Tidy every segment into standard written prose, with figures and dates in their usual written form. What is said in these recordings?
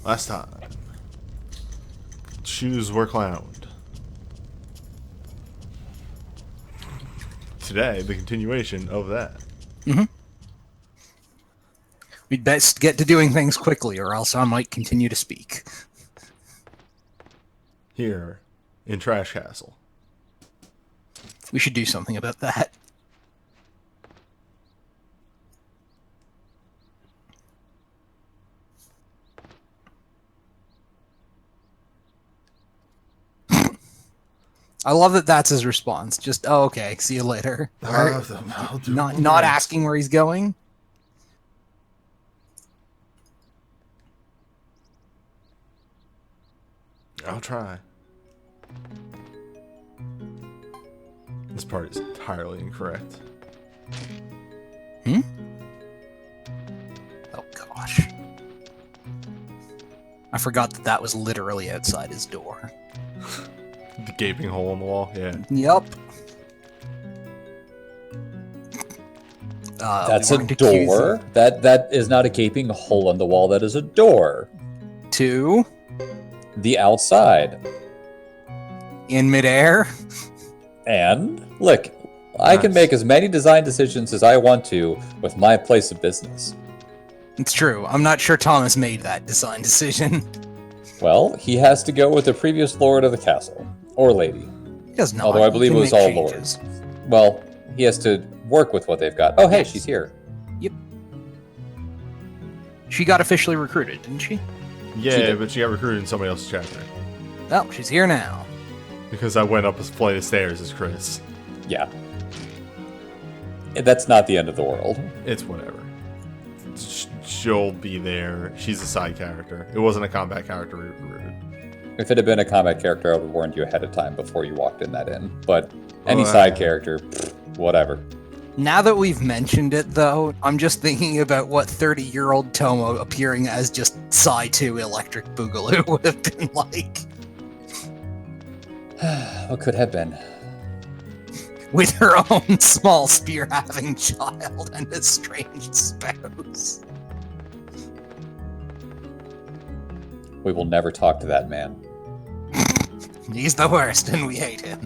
Last time. Shoes were clowned. Today, the continuation of that. Mm-hmm. We'd best get to doing things quickly, or else I might continue to speak. Here, in Trash Castle. We should do something about that. I love that that's his response. Just, oh, okay, see you later. Not asking where he's going. I'll try. This part is entirely incorrect. Hmm? Oh, gosh. I forgot that that was literally outside his door. The gaping hole in the wall, yeah. Yep. That's a door. That is not a gaping hole in the wall. That is a door. To the outside. In midair. And look, I can make as many design decisions as I want to with my place of business. It's true. I'm not sure Thomas made that design decision. Well, he has to go with the previous lord of the castle. Or lady. He does not. Although I believe it was all lords. Well, he has to work with what they've got. Oh, hey, she's here. Yep. She got officially recruited, didn't she? Yeah, but she got recruited in somebody else's chapter. Oh, she's here now. Because I went up a flight of stairs as Chris. Yeah. That's not the end of the world. It's whatever. She'll be there. She's a side character. It wasn't a combat character we recruited. If it had been a combat character, I would have warned you ahead of time before you walked in that inn. But any side character, whatever. Now that we've mentioned it, though, I'm just thinking about what 30-year-old Tomo appearing as just Psy 2 Electric Boogaloo would have been like. What could have been? With her own small spear-having child and estranged spouse. We will never talk to that man. He's the worst, and we hate him.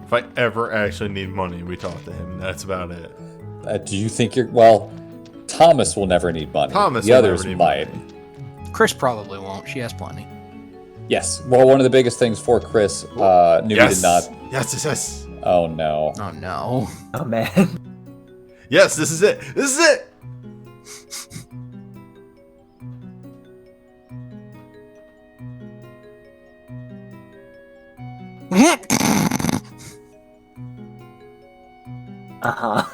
If I ever actually need money, we talk to him. That's about it. Do you think you're... Well, Thomas will never need money. Thomas the will others never need might. money. Chris probably won't. She has plenty. Yes. Well, one of the biggest things for Chris, Newbie did not... Yes. Oh, no. Oh, no. Oh, man. Yes, this is it. This is it! Uh-huh.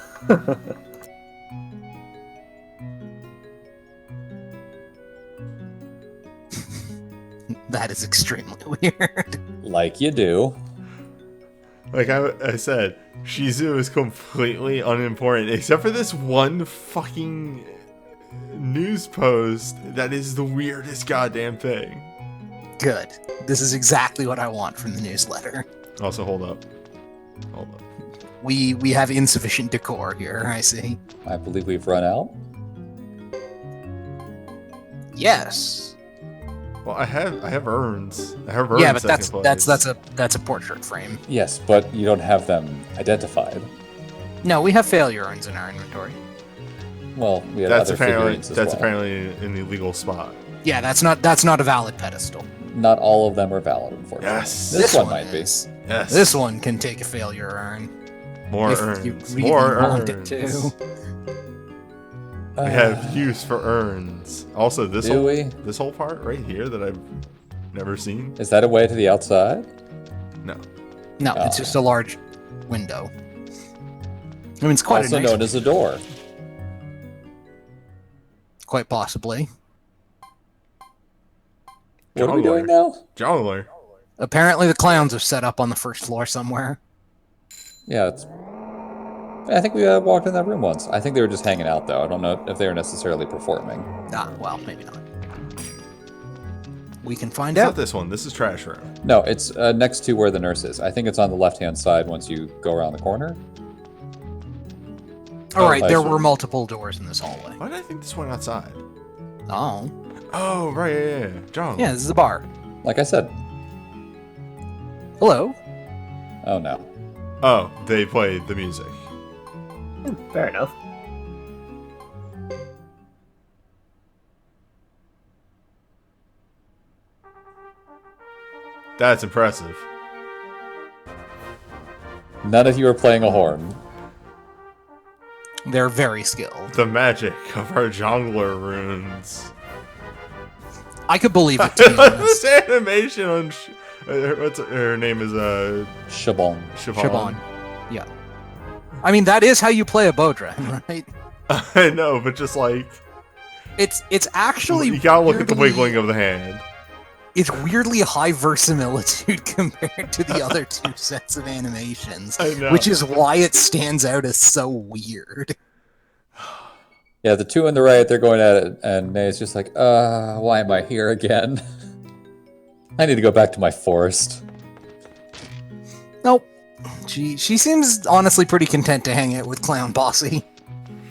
That is extremely weird. Like you do. Like I said, Shizu is completely unimportant, except for this one fucking news post that is the weirdest goddamn thing. Good. This is exactly what I want from the newsletter. Also, hold up. We have insufficient decor here, I see. I believe we've run out. Yes. Well, I have urns. I have urns. Yeah, but that's a portrait frame. Yes, but you don't have them identified. No, we have failure urns in our inventory. Well, we have that's other figurines apparently as well. an illegal spot. Yeah, that's not a valid pedestal. Not all of them are valid, unfortunately. Yes. This one might is. be. Yes. This one can take a failure urn. More if urns. you really More want urns. it to. I have use for urns. Also, this Do we? this whole part right here that I've never seen. Is that a way to the outside? No. No, it's just a large window. I mean, it's quite Also a nice known as a door. Quite possibly. What are we doing now? Jongler. Apparently the clowns are set up on the first floor somewhere. Yeah, I think we walked in that room once. I think they were just hanging out, though. I don't know if they were necessarily performing. Ah, well, maybe not. We can find It's out. not this one. This is trash room. No, it's next to where the nurse is. I think it's on the left-hand side once you go around the corner. All right, there actually. were multiple doors in this hallway. Why did I think this went outside? Oh. Oh, right, yeah. John. Yeah, this is a bar. Like I said. Hello. Oh no. Oh, they play the music. Fair enough. That's impressive. None of you are playing a horn. They're very skilled. The magic of our jongler runes. I could believe it, to be honest. This animation on... what's her name is, Shabon. Siobhan. Yeah. I mean, that is how you play a Bodran, right? I know, but just like... It's actually You gotta look at the weirdly- wiggling of the hand. It's weirdly high verisimilitude compared to the other two sets of animations, I know. which is why it stands out as so weird. Yeah, the two on the right, they're going at it, and Nay's just like, why am I here again? I need to go back to my forest. Nope. She seems honestly pretty content to hang out with Clown Bossy.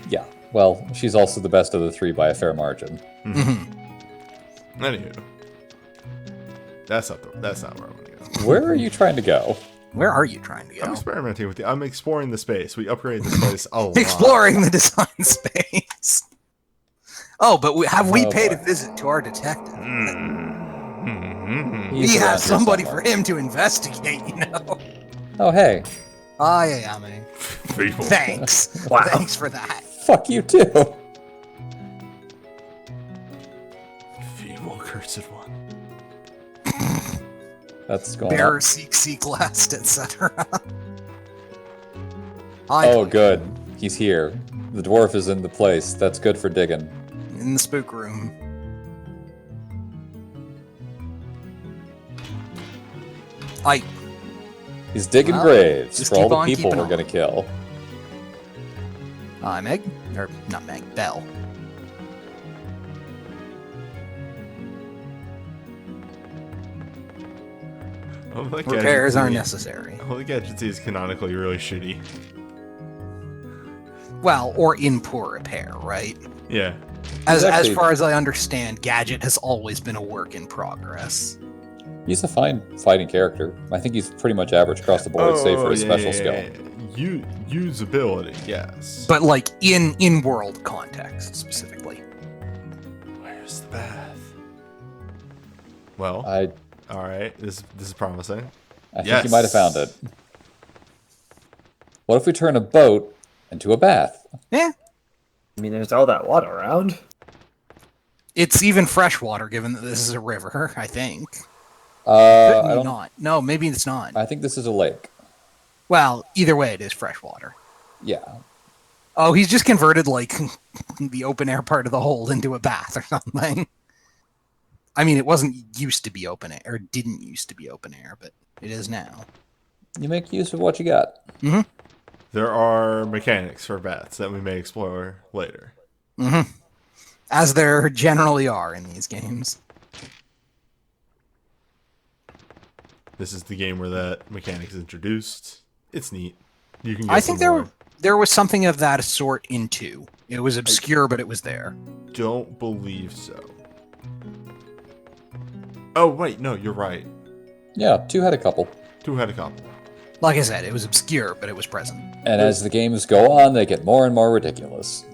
Yeah, well, she's also the best of the three by a fair margin. Mm-hmm. Anywho. That's not where I want to go. Where are you trying to go? Where are you trying to I'm go? experimenting with I'm exploring the space. We upgraded this place a lot. Exploring the design space. Oh, but have we Oh, paid a boy. visit to our detective? Mm-hmm. He's We around have here somebody somewhere. for him to investigate, you know. Oh, hey. I am. People. Thanks. Wow. Thanks for that. Fuck you, too. Feeble cursed one. That's going Bearer, on. seek, last, etc. Oh, good. He's here. The dwarf is in the place. That's good for digging. In the spook room. He's digging Well, graves just for all keep the on people keeping we're on. gonna kill. Meg? Or, not Meg, Belle. Repairs are necessary. All the gadgets is canonically really shitty. Well, or in poor repair, right? Yeah. As Exactly. far as I understand, Gadget has always been a work in progress. He's a fine fighting character. I think he's pretty much average across the board, save for his special skill. Usability, yes. But like in world context specifically. Where's the bath? Well, I all right. This is promising. think you might have found it. What if we turn a boat into a bath? Yeah. I mean, there's all that water around. It's even freshwater given that this is a river, I think. I Certainly don't. not. No, maybe it's not. I think this is a lake. Well, either way it is freshwater. Yeah. Oh, he's just converted like the open air part of the hold into a bath or something. I mean, it wasn't used to be open air, or didn't used to be open air, but it is now. You make use of what you got. Mm-hmm. There are mechanics for bats that we may explore later. Mm-hmm. As there generally are in these games. This is the game where that mechanic is introduced. It's neat. You can. Get I think some more. there was something of that sort in 2. It was obscure, but it was there. Don't believe so. Oh wait, no, you're right. Yeah, 2 had a couple. 2 had a couple. Like I said, it was obscure, but it was present. And as the games go on, they get more and more ridiculous.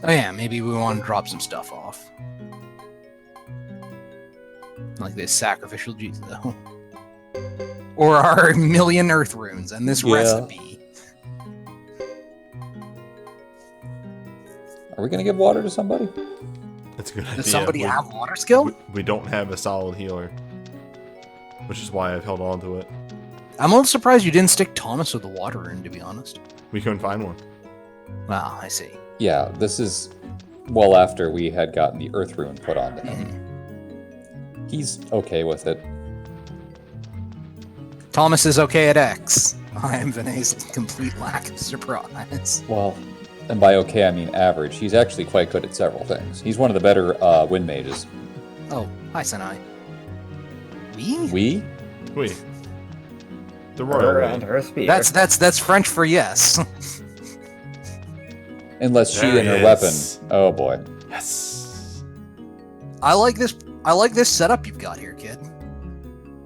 Oh yeah, maybe we want to drop some stuff off. Like this sacrificial Jesus, though. Or our million earth runes and this Yeah. recipe. Are we gonna give water to somebody? That's a good idea. Does somebody We- have water skill? we don't have a solid healer, which is why I've held on to it. I'm a little surprised you didn't stick Thomas with the water rune, to be honest. We couldn't find one. Wow, I see. Yeah, this is well after we had gotten the earth rune put onto him. Mhm. He's okay with it. Thomas is okay at X. I am Vinay's complete lack of surprise. Well, and by okay I mean average. He's actually quite good at several things. He's one of the better wind mages. Oh, hi, Sanai. We? We? Wait. The royal Her way. and her spear. That's French for yes. Unless she There and her it weapon. is. Oh boy. Yes. I like this setup you've got here, kid.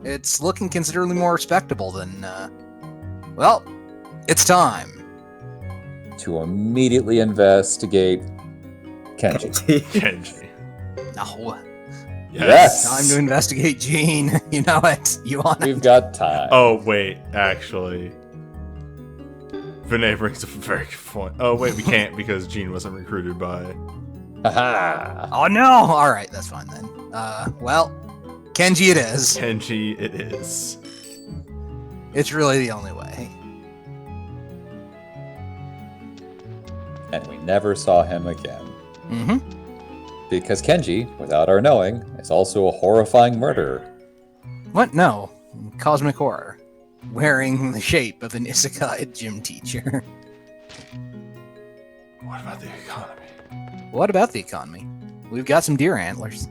It's looking considerably more respectable than. Well, it's time. To immediately investigate Kenji. Kenji. No, Yes. time to investigate Jean. You know it. You want it. We've got time. Oh, wait, actually. Vinay brings up a very good point. Oh, wait, we can't because Jean wasn't recruited by... Haha. Oh no! All right, that's fine then. Well, Kenji it is. Kenji it is. It's really the only way. And we never saw him again. Mm-hmm. Because Kenji, without our knowing, is also a horrifying murderer. What? No. Cosmic horror. Wearing the shape of an isekai gym teacher. What about the economy? What about the economy? We've got some deer antlers.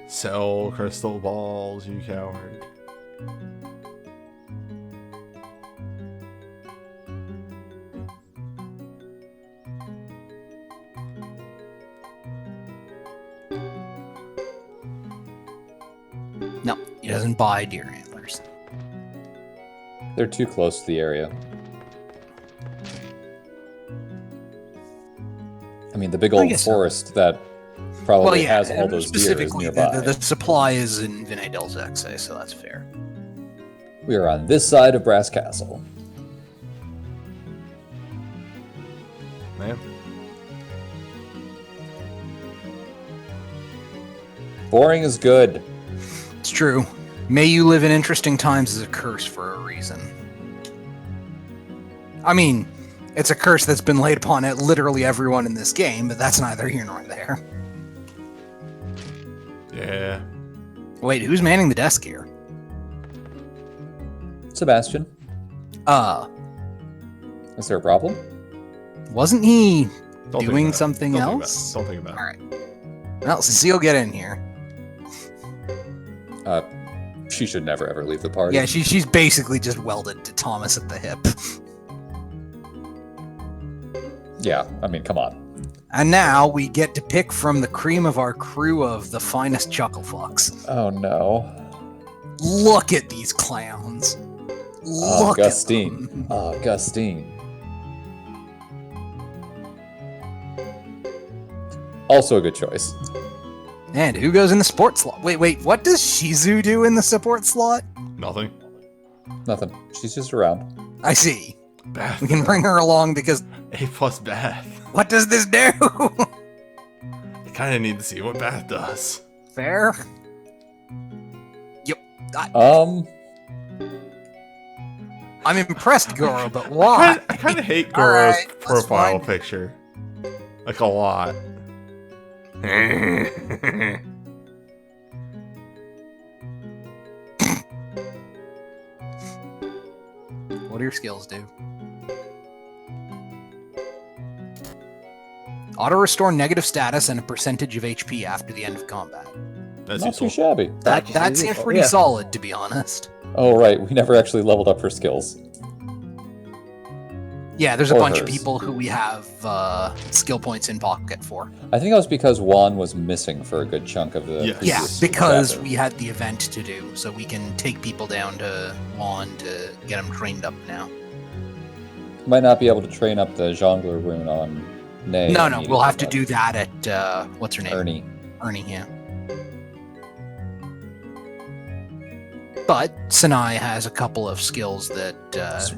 Sell crystal balls, you coward. No, he doesn't buy deer antlers. They're too close to the area. I mean, the big I old guess so. forest that probably has all and those deer is specifically nearby. the supply is in Vinay Del Zexe, so that's fair. We are on this side of Brass Castle. Man. Boring is good. It's true. May you live in interesting times is a curse for a reason. I mean, it's a curse that's been laid upon it literally everyone in this game, but that's neither here nor there. Yeah. Wait, who's manning the desk here? Sebastian, is there a problem? Wasn't he Don't think doing about it. something Don't think about else? it. Don't think about it. All right. Well, Cecile, get in here. She should never ever leave the party. Yeah, she's basically just welded to Thomas at the hip. Yeah, I mean, come on. And now we get to pick from the cream of our crew of the finest chuckle fucks. Oh no. Look at these clowns. Look at Gustine. them. Oh, Gustine. Also a good choice. And who goes in the support slot? Wait, what does Shizu do in the support slot? Nothing. Nothing. She's just around. I see. Bath. We can bring her along because A+ Bath. what does this do? I kind of need to see what Bath does. Fair. Yep. I'm impressed, Goro, but why? I kind of hate All Goro's right, that's profile fine. picture. Like a lot. What do your skills do? Auto restore negative status and a percentage of HP after the end of combat. That's Not too useful. shabby. That That's seems useful, pretty yeah. solid, to be honest. Oh, right. We never actually leveled up her skills. Yeah, there's a Or bunch of hers. people who we have skill points in pocket for. I think that was because Juan was missing for a good chunk of the. Yes. Yeah, previous because chapter. we had the event to do, so we can take people down to Juan to get them trained up now. Might not be able to train up the Jongleur rune on Nay. No, immediately, we'll have to but do that at, what's her name? Ernie. Yeah. But Sanai has a couple of skills that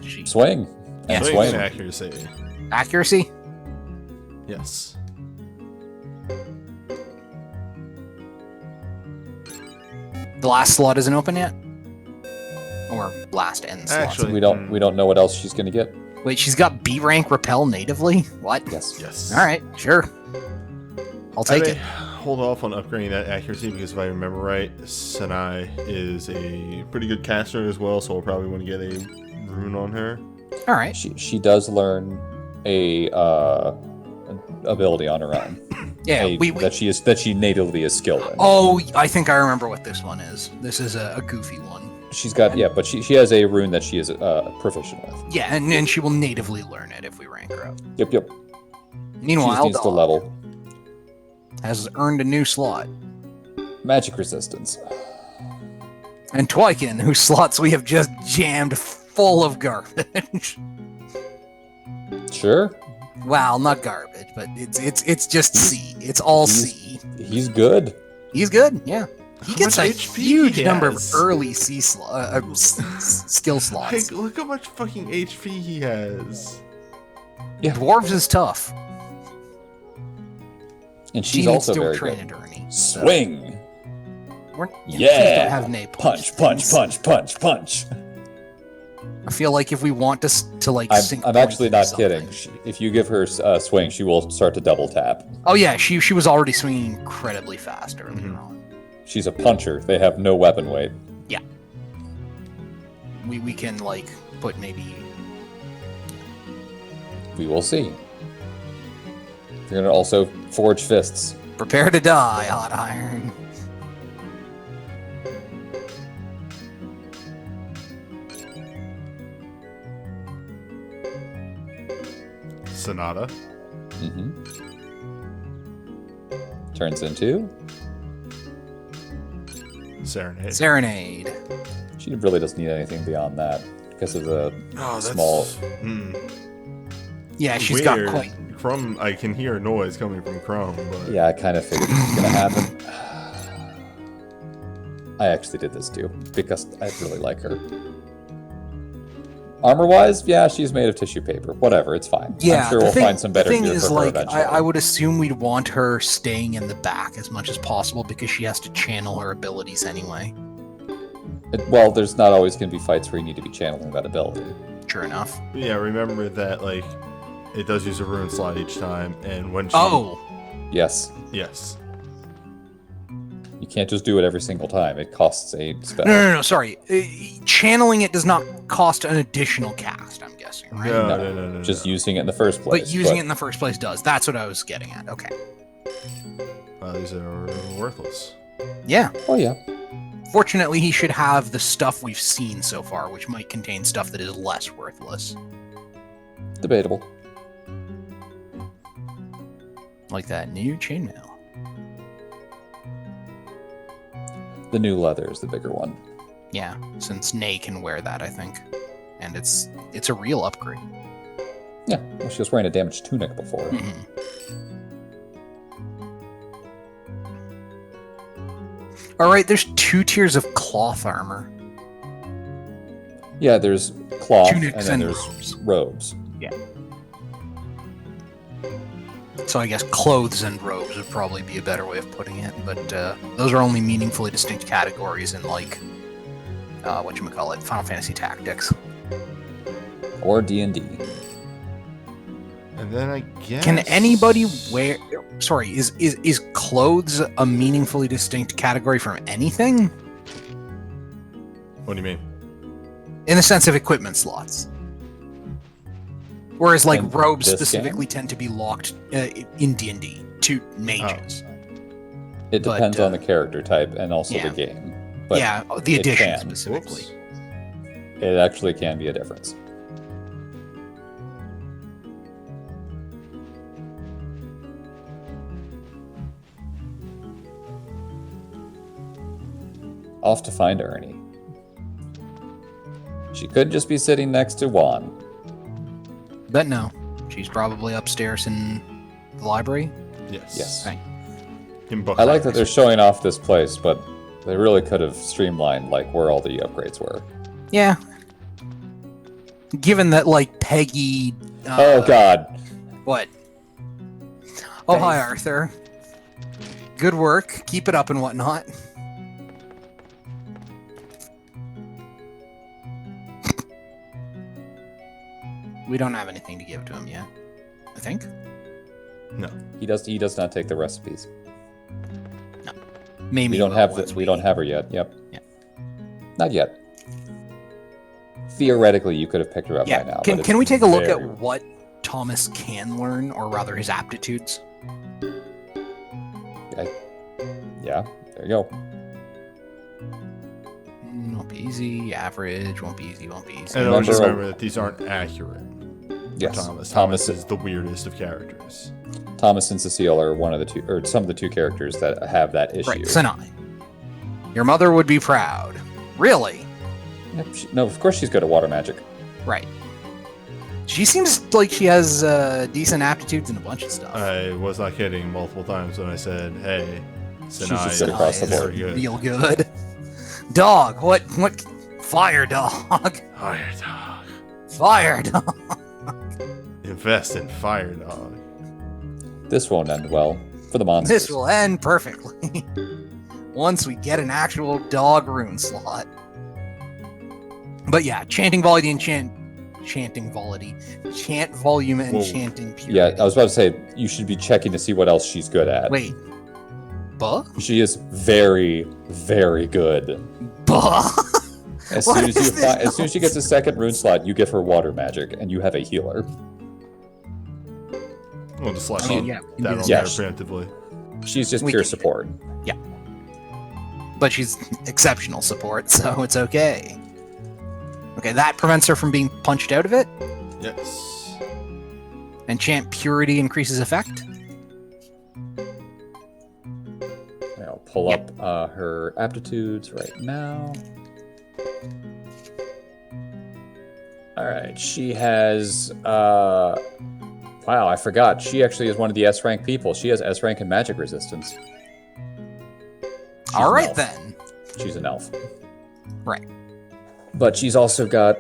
she... Swing. And Swing swing. and accuracy. Accuracy? Yes. The last slot isn't open yet? Or last end slot? Actually, We don't know what else she's gonna get. Wait, she's got B rank repel natively? What? Yes. Yes. Alright, sure. I'll take it. Hold off on upgrading that accuracy because if I remember right, Sanai is a pretty good caster as well, so we'll probably want to get a rune on her. Alright. She does learn a ability on her own. Yeah, that she natively is skilled in. Oh, I think I remember what this one is. This is a goofy one. She's got, yeah, but she has a rune that she is proficient with. Yeah, and she will natively learn it if we rank her up. Yep. She Meanwhile, just needs to Dog level. has earned a new slot. Magic resistance. And Twykin, whose slots we have just jammed full of garbage. Sure. Well, not garbage, but it's just C. It's all C. He's good. He's good, yeah. He How gets a much HP huge he number of has? early skill slots. Like, look how much fucking HP he has. Yeah. Dwarves is tough. And She she's needs also to very train good. at Ernie. Swing. Please don't have Nay Punch. I feel like if we want to sync I'm point actually through not something- kidding. If you give her swing, she will start to double tap. Oh yeah, she was already swinging incredibly fast earlier Mhm. on. She's a puncher. They have no weapon weight. We can put maybe We will see. You're gonna also forge fists. prepare to die, hot iron. Sonata. Mm-hmm. Turns into. Serenade. Serenade. She really doesn't need anything beyond that because of the Oh, that's small. Yeah, she's weird. got quite. Crumb. I can hear noise coming from Crumb, but Yeah, I kind of figured it was gonna happen. I actually did this too because I really like her. Armor-wise, yeah, she's made of tissue paper. Whatever, it's fine. Yeah, I'm sure the we'll thing, find some better the thing gear is, for her eventually. I would assume we'd want her staying in the back as much as possible because she has to channel her abilities anyway. Well, there's not always going to be fights where you need to be channeling that ability. Sure enough. yeah, remember that it does use a rune slot each time, and when she Yes, yes, you can't just do it every single time. It costs a spell. No, sorry. Channeling it does not cost an additional cast, I'm guessing, right? no, Just using it in the first place. But using it in the first place does. That's what I was getting at. Okay. These are worthless. Yeah. Oh yeah. Fortunately, he should have the stuff we've seen so far, which might contain stuff that is less worthless. Debatable. Like that new chainmail. The new leather is the bigger one. Yeah, since Nay can wear that, I think. And it's a real upgrade. Yeah, well, she was wearing a damaged tunic before. Mhm. Alright, there's 2 tiers of cloth armor. Yeah, there's cloth Tunics and then and there's robes. So I guess clothes and robes would probably be a better way of putting it, but those are only meaningfully distinct categories in whatchamacallit, Final Fantasy Tactics. Or D&D. And then I guess Can anybody wear... Sorry, is clothes a meaningfully distinct category from anything? What do you mean? In the sense of equipment slots. Whereas, In robes this specifically tend to be locked in D&D to mages. It But, depends on the character type and also yeah. the game. But Yeah, the it edition can. specifically. Whoops. it actually can be a difference. Off to find Ernie. She could just be sitting next to Juan. But no, she's probably upstairs in the library. Yes. Yes. Right. In book I like that bags. they're showing off this place, but they really could have streamlined where all the upgrades were. Yeah. Given that, Peggy... Oh god. What? Oh, hi, Arthur. Good work. Keep it up and whatnot. We don't have anything to give to him yet, I think. No. He does not take the recipes. Maybe We don't we'll have once we don't have her yet. Yep. Yeah. Not yet. Theoretically, you could have picked her up by Yeah. now. Can but can we it's take a look at very- what Thomas can learn, or rather his aptitudes? Yeah, there you go. No be easy. Average won't be easy. Won't be easy. And always Remember- remember that these aren't accurate. Yes, Thomas is the weirdest of characters. Thomas and Cecile are one of the two, or some of the two characters that have that issue. Right, Sinai. Your mother would be proud. Really? Yep, no, of course she's good at water magic. Right. She seems like she has decent aptitudes in a bunch of stuff. I was not kidding multiple times when I said, "Hey, Sinai just good across the is board. very good." Real good. Dog. What? Fire dog. Fire dog. Fire dog. Invest in Fire Dog. This won't end well for the monsters. This will end perfectly. Once we get an actual dog rune slot. But yeah, chanting volume and chanting volume and Whoa. chanting purity. Yeah, I was about to say you should be checking to see what else she's good at. Wait. Buh? She is very, very good. Buh? As What soon as, is this? as soon as she gets a second rune slot, you give her water magic, and you have a healer. We'll just slash I mean, on yeah, we can that do on this. there Yes. preemptively. She's just We pure can- support. But she's exceptional support, so it's okay. Okay, that prevents her from being punched out of it, Yes. and chant purity increases effect. I'll pull up her aptitudes right now. All right, she has. Wow, I forgot. She actually is one of the S rank people. She has S rank and magic resistance. She's All an right elf. then. She's an elf. Right. But she's also got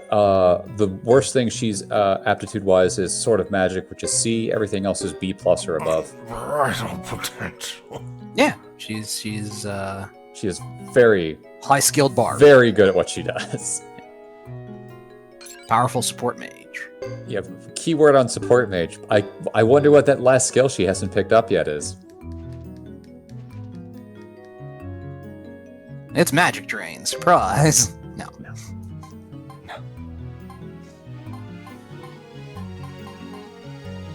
the worst thing she's aptitude wise is sword of magic, which is C. Everything else is B plus or above. Vital potential. Yeah, she's She is very, high skilled bard, very good at what she does. powerful support mage. Yeah, keyword on support mage. I wonder what that last skill she hasn't picked up yet is. It's magic drain. Surprise. No.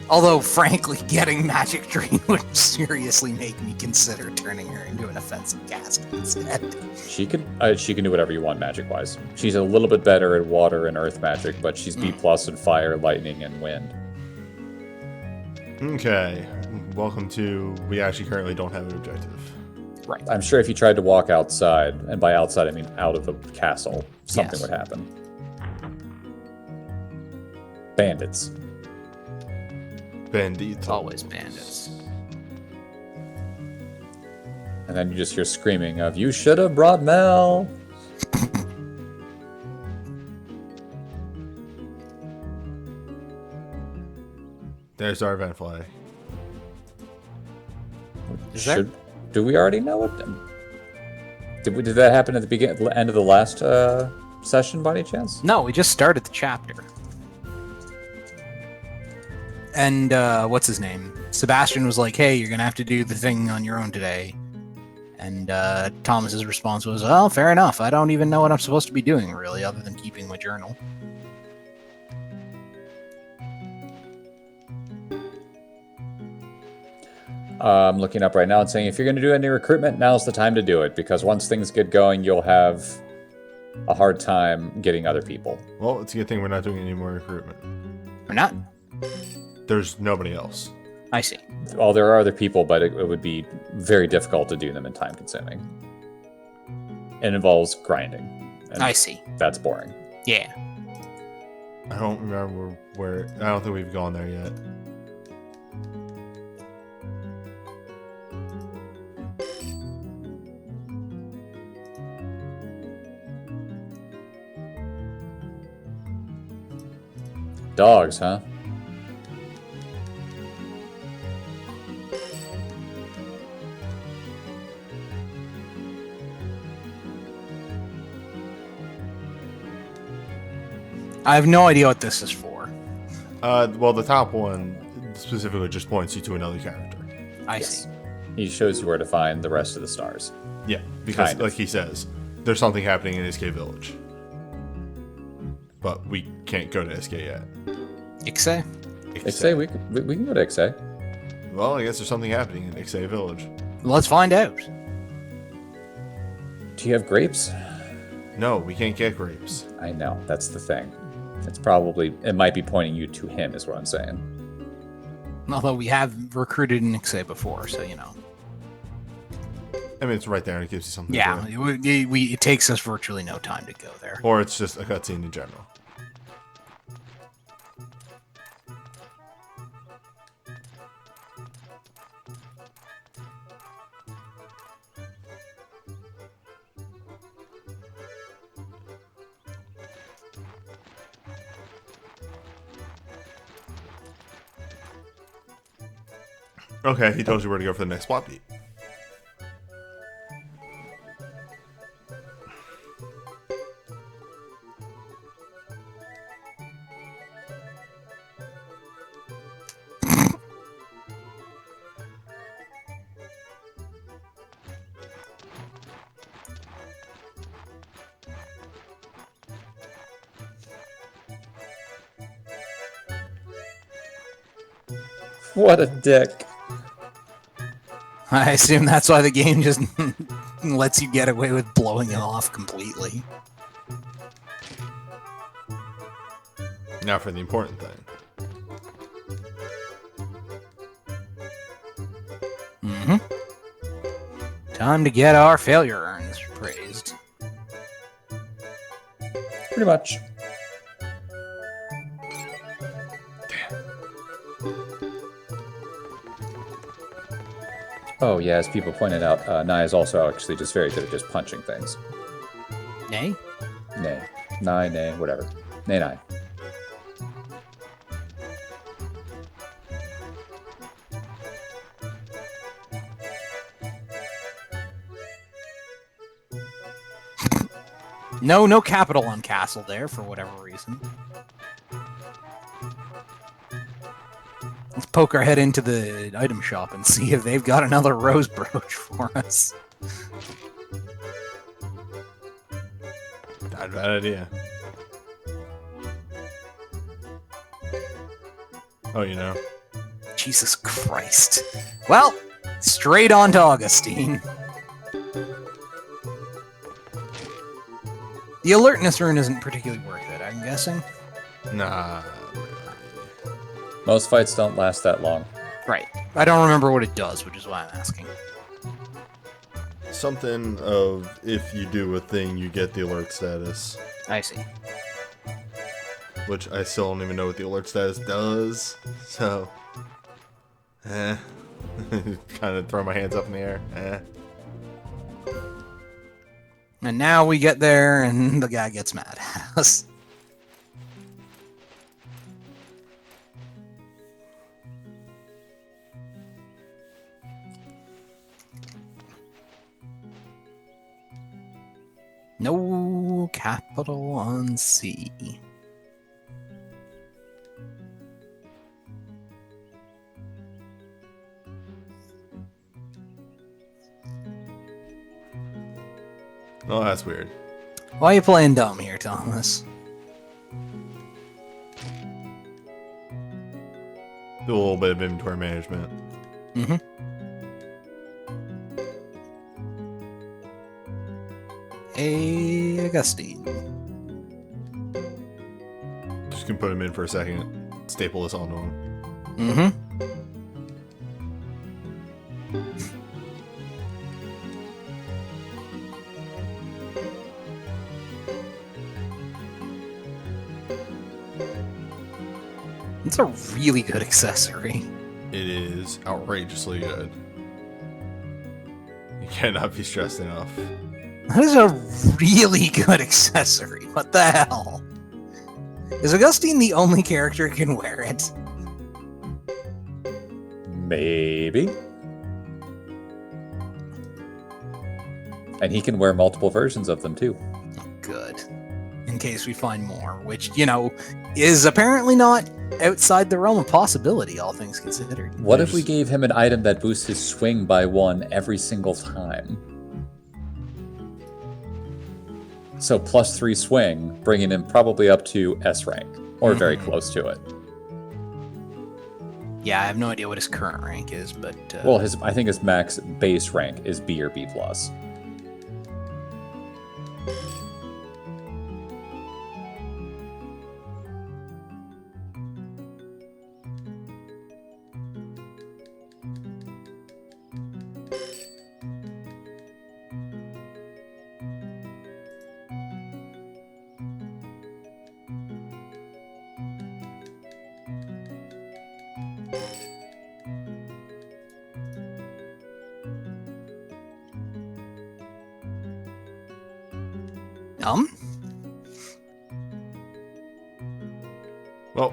Although, frankly, getting magic drain would seriously make me consider turning her into an offensive caster instead. She can do whatever you want magic wise. She's a little bit better at water and earth magic, but she's B plus in fire, lightning, and wind. Okay. Welcome to. We actually currently don't have an objective. Right. I'm sure if you tried to walk outside, and by outside I mean out of the castle, something Yes. would happen. Bandits. Bandito. It's always bandits. And then you just hear screaming of, "You should have brought Mel!" There's our event flag. Is there? Do we already know it? Did that happen at the end of the last session by any chance? No, we just started the chapter. And what's his name? Sebastian was like, "Hey, you're gonna have to do the thing on your own today." And Thomas's response was, "Well, fair enough. I don't even know what I'm supposed to be doing, really, other than keeping my journal." I'm looking up right now and saying, if you're going to do any recruitment, now's the time to do it, because once things get going, you'll have a hard time getting other people. Well, it's a good thing we're not doing any more recruitment. Or not? There's nobody else. I see. Well, there are other people, but it would be very difficult to do them and time consuming. It involves grinding. And I see. that's boring. Yeah. I don't remember where. I don't think we've gone there yet. Dogs, huh? I have no idea what this is for. Well, the top one specifically just points you to another character. I see. He shows you where to find the rest of the stars. Yeah, because Kind of. like he says, there's something happening in SK Village. But we can't go to SK yet. Ixe? Ixay, we can go to Ixay. Well, I guess there's something happening in XA Village. Let's find out. Do you have grapes? No, we can't get grapes. I know, that's the thing. It might be pointing you to him, is what I'm saying. Although we have recruited an Ixay before, so you know. I mean, it's right there and it gives you something Yeah, to do. it takes us virtually no time to go there. Or it's just a cutscene in general. Okay, he tells you where to go for the next plot beat. What a dick. I assume that's why the game just lets you get away with blowing it off completely. Now for the important thing. Time to get our failure urns praised. Pretty much. Oh yeah, as people pointed out, Nai is also actually just very good at just punching things. Nay? Nay. Nai, nay, whatever. Nay, nai. No capital on castle there for whatever reason. Let's poke our head into the item shop and see if they've got another rose brooch for us. Not a bad idea. Oh, you know. Jesus Christ. Well, straight on to Augustine. The alertness rune isn't particularly worth it, I'm guessing. Nah. Most fights don't last that long. Right. I don't remember what it does, which is why I'm asking. Something of if you do a thing, you get the alert status. I see. Which I still don't even know what the alert status does. So, kind of throw my hands up in the air. And now we get there, and the guy gets mad at us. No capital on C. Oh, that's weird. Why are you playing dumb here, Thomas? Do a little bit of inventory management. Mm-hmm. Hey, Augustine. Just gonna put him in for a second. Staple this onto him. Mm-hmm. It's a really good accessory. It is outrageously good. You cannot be stressed enough. That is a really good accessory. What the hell? Is Augustine the only character who can wear it? Maybe. And he can wear multiple versions of them too. Good. In case we find more, which, you know, is apparently not outside the realm of possibility, all things considered. What if we gave him an item that boosts his swing by 1 every single time? So +3 swing, bringing him probably up to S rank, or very close to it. Yeah, I have no idea what his current rank is, but... Well, I think his max base rank is B or B+. Well,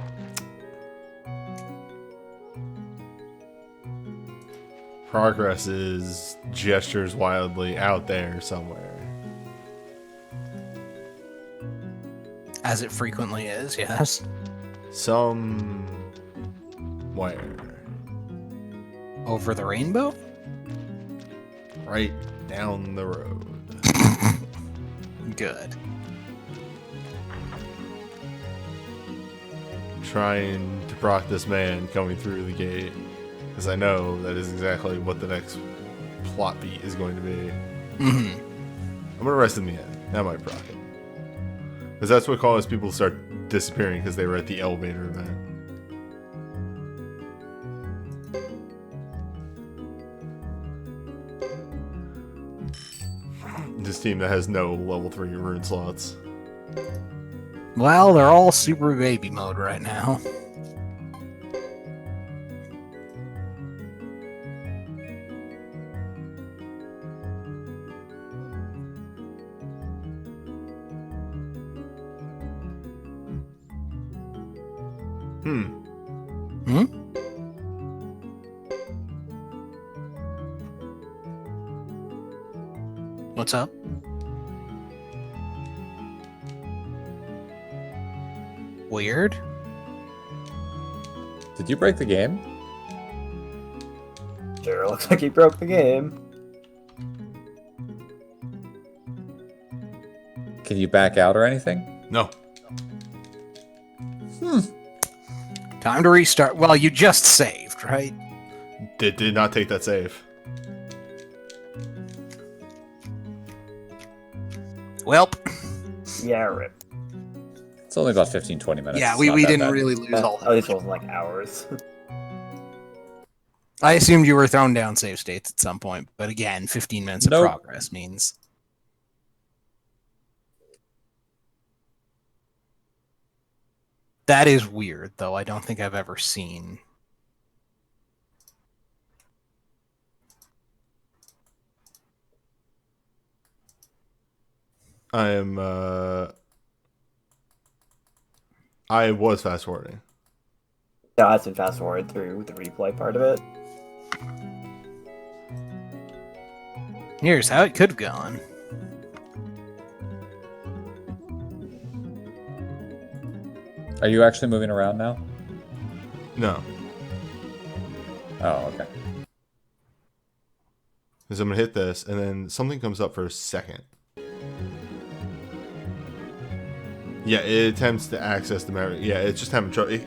progress is gestures wildly out there somewhere. As it frequently is, yes. Somewhere. Over the rainbow? Right down the road. Good. Trying to proc this man coming through the gate. Because I know that is exactly what the next plot beat is going to be. Mm-hmm. I'm going to rest in the end. That might proc it. Because that's what caused people to start disappearing because they were at the elevator event. This team that has no level 3 rune slots. Well, they're all super baby mode right now. What's up? Weird. Did you break the game? Sure, looks like he broke the game. Can you back out or anything? No. Time to restart. Well, you just saved, right? Did not take that save. Welp. Yeah, rip. It's only about 15-20 minutes. Yeah, It's we not that didn't bad. really lose all At least that. it wasn't like hours. I assumed you were thrown down save states at some point, but again, 15 minutes Nope. of progress means... That is weird, though. I don't think I've ever seen... I was fast forwarding. Yeah, that's been fast forward through the replay part of it. Here's how it could have gone. Are you actually moving around now? No. Oh, okay. Because I'm going to hit this, and then something comes up for a second. Yeah, it attempts to access the memory. Yeah, it's just having trouble. It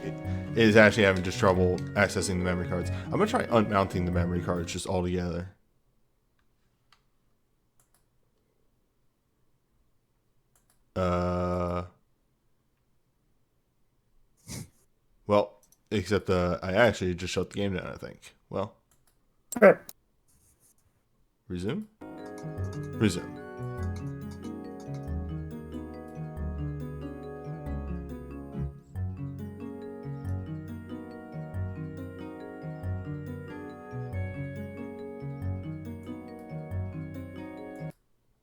is actually having just trouble accessing the memory cards. I'm going to try unmounting the memory cards just altogether. Well, except I actually just shut the game down, I think. Well. Okay. Resume? Resume.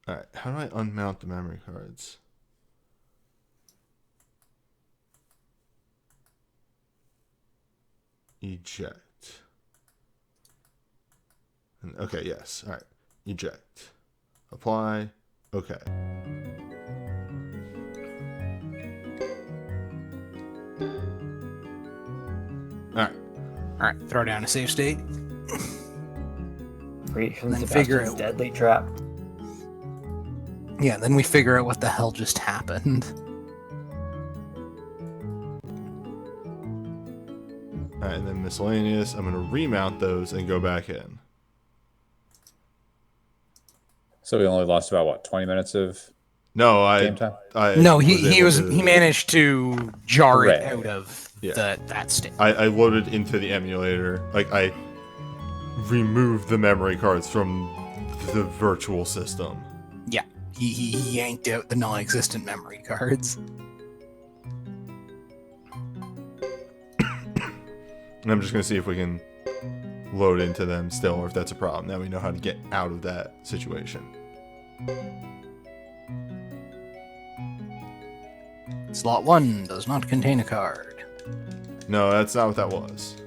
Alright, how do I unmount the memory cards? Eject. Okay, yes. Alright. Eject. Apply. Okay. Alright. Alright, throw down a save state. Creation Then figure Sebastian's it. deadly trap. Yeah, then we figure out what the hell just happened. Alright, and then miscellaneous. I'm going to remount those and go back in. So we only lost about, what, 20 minutes of No, game time? No, able he managed to jar it Right. out of Yeah. that state. I loaded into the emulator. Like, I removed the memory cards from the virtual system. Yeah, he yanked out the non-existent memory cards. And I'm just going to see if we can load into them still, or if that's a problem. Now we know how to get out of that situation. Slot 1 does not contain a card. No, that's not what that was.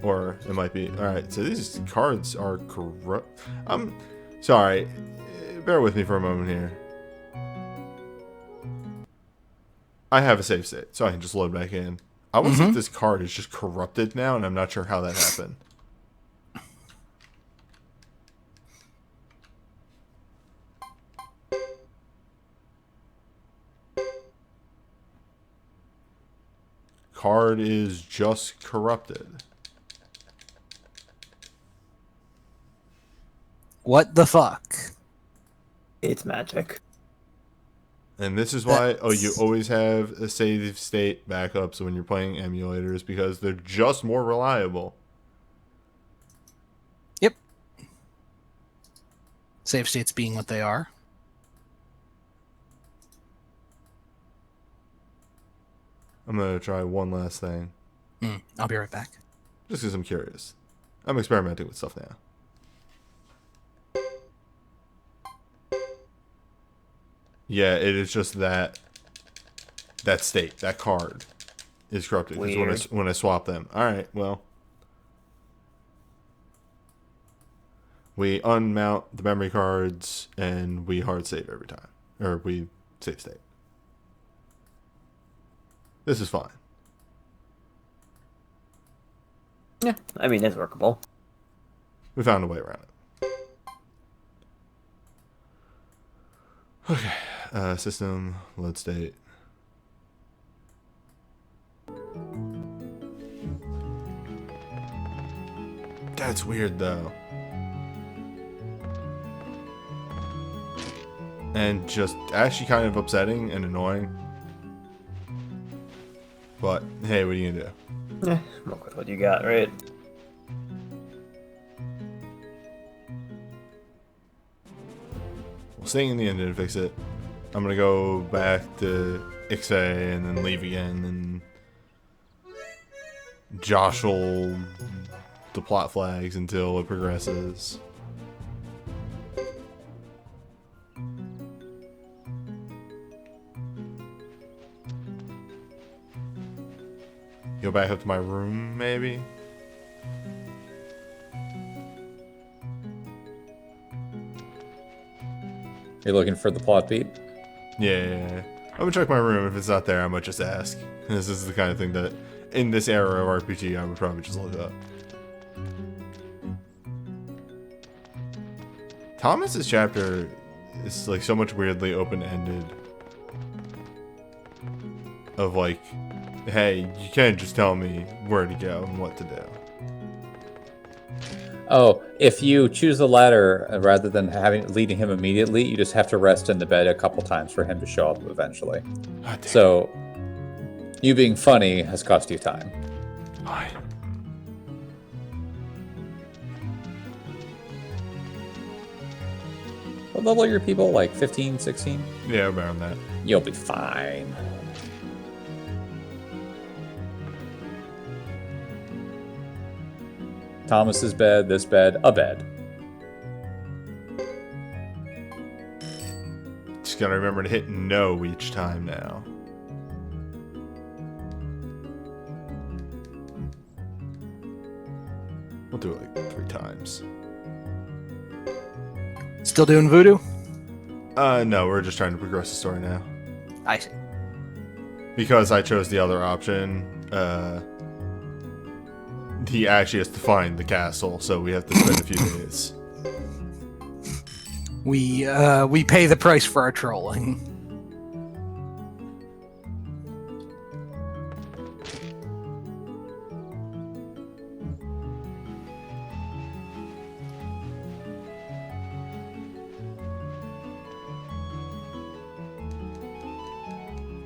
Or it might be. Alright, so these cards are corrupt. I'm sorry. Bear with me for a moment here. I have a save state, so I can just load back in. I want to see if this card is just corrupted now, and I'm not sure how that happened. Card is just corrupted. What the fuck? It's magic. And this is why you That's- always have a save state backups when you're playing emulators, because they're just more reliable. Yep. Save states being what they are. I'm going to try one last thing, I'll be right back. just because I'm curious. I'm experimenting with stuff now. Yeah, it is just that state, that card is corrupted. 'Cause Weird. when I swap them. Alright, well. We unmount the memory cards and we hard save every time. Or we save state. This is fine. Yeah, I mean, it's workable. We found a way around it. Okay. System, load state. That's weird though. And just actually kind of upsetting and annoying. But hey, what are you gonna do? Yeah, work with what you got, right? Well, staying in the end didn't fix it. I'm gonna go back to Ixay and then leave again and jostle the plot flags until it progresses. Go back up to my room, maybe? You're looking for the plot beat? Yeah. I'm gonna check my room. If it's not there, I might just ask. This is the kind of thing that, in this era of RPG, I would probably just look up. Thomas's chapter is like so much weirdly open-ended. Of like, hey, you can't just tell me where to go and what to do. Oh, if you choose the latter rather than leading him immediately, you just have to rest in the bed a couple times for him to show up eventually. God damn. So, you being funny has cost you time. Fine. What level are your people? Like 15, 16? Yeah, around that. You'll be fine. Thomas's bed, this bed, a bed. Just gotta remember to hit no each time now. We'll do it like 3 times. Still doing voodoo? No, we're just trying to progress the story now. I see. Because I chose the other option, he actually has to find the castle, so we have to spend a few days. We pay the price for our trolling.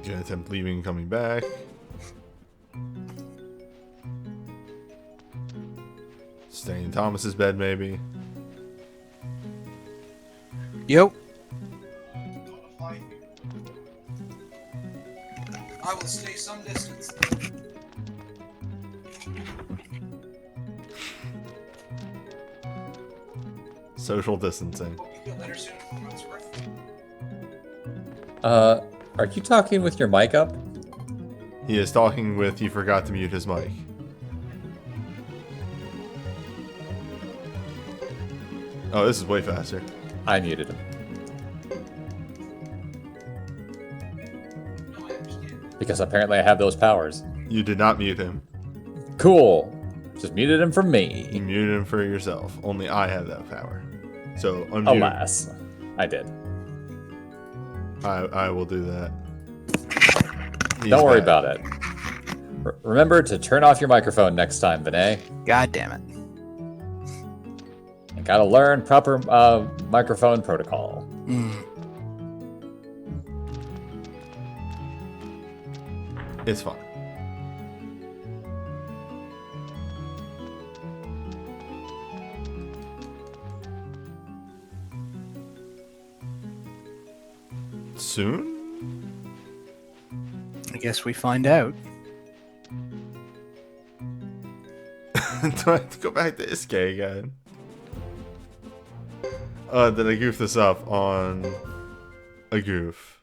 Gonna attempt leaving and coming back. Staying in Thomas's bed, maybe. Yep. I will stay some distance. Social distancing. Are you talking with your mic up? He is talking with. He forgot to mute his mic. Oh, this is way faster. I muted him. Because apparently I have those powers. You did not mute him. Cool. Just muted him for You me. muted him for yourself. Only I have that power. So unmute. Alas. I did. I will do that. Don't worry about it. Remember to turn off your microphone next time, Vinay. God damn it. You gotta learn proper microphone protocol. It's fine. Soon? I guess we find out. Do I have to go back to Iske again? Did I goof this up on a goof?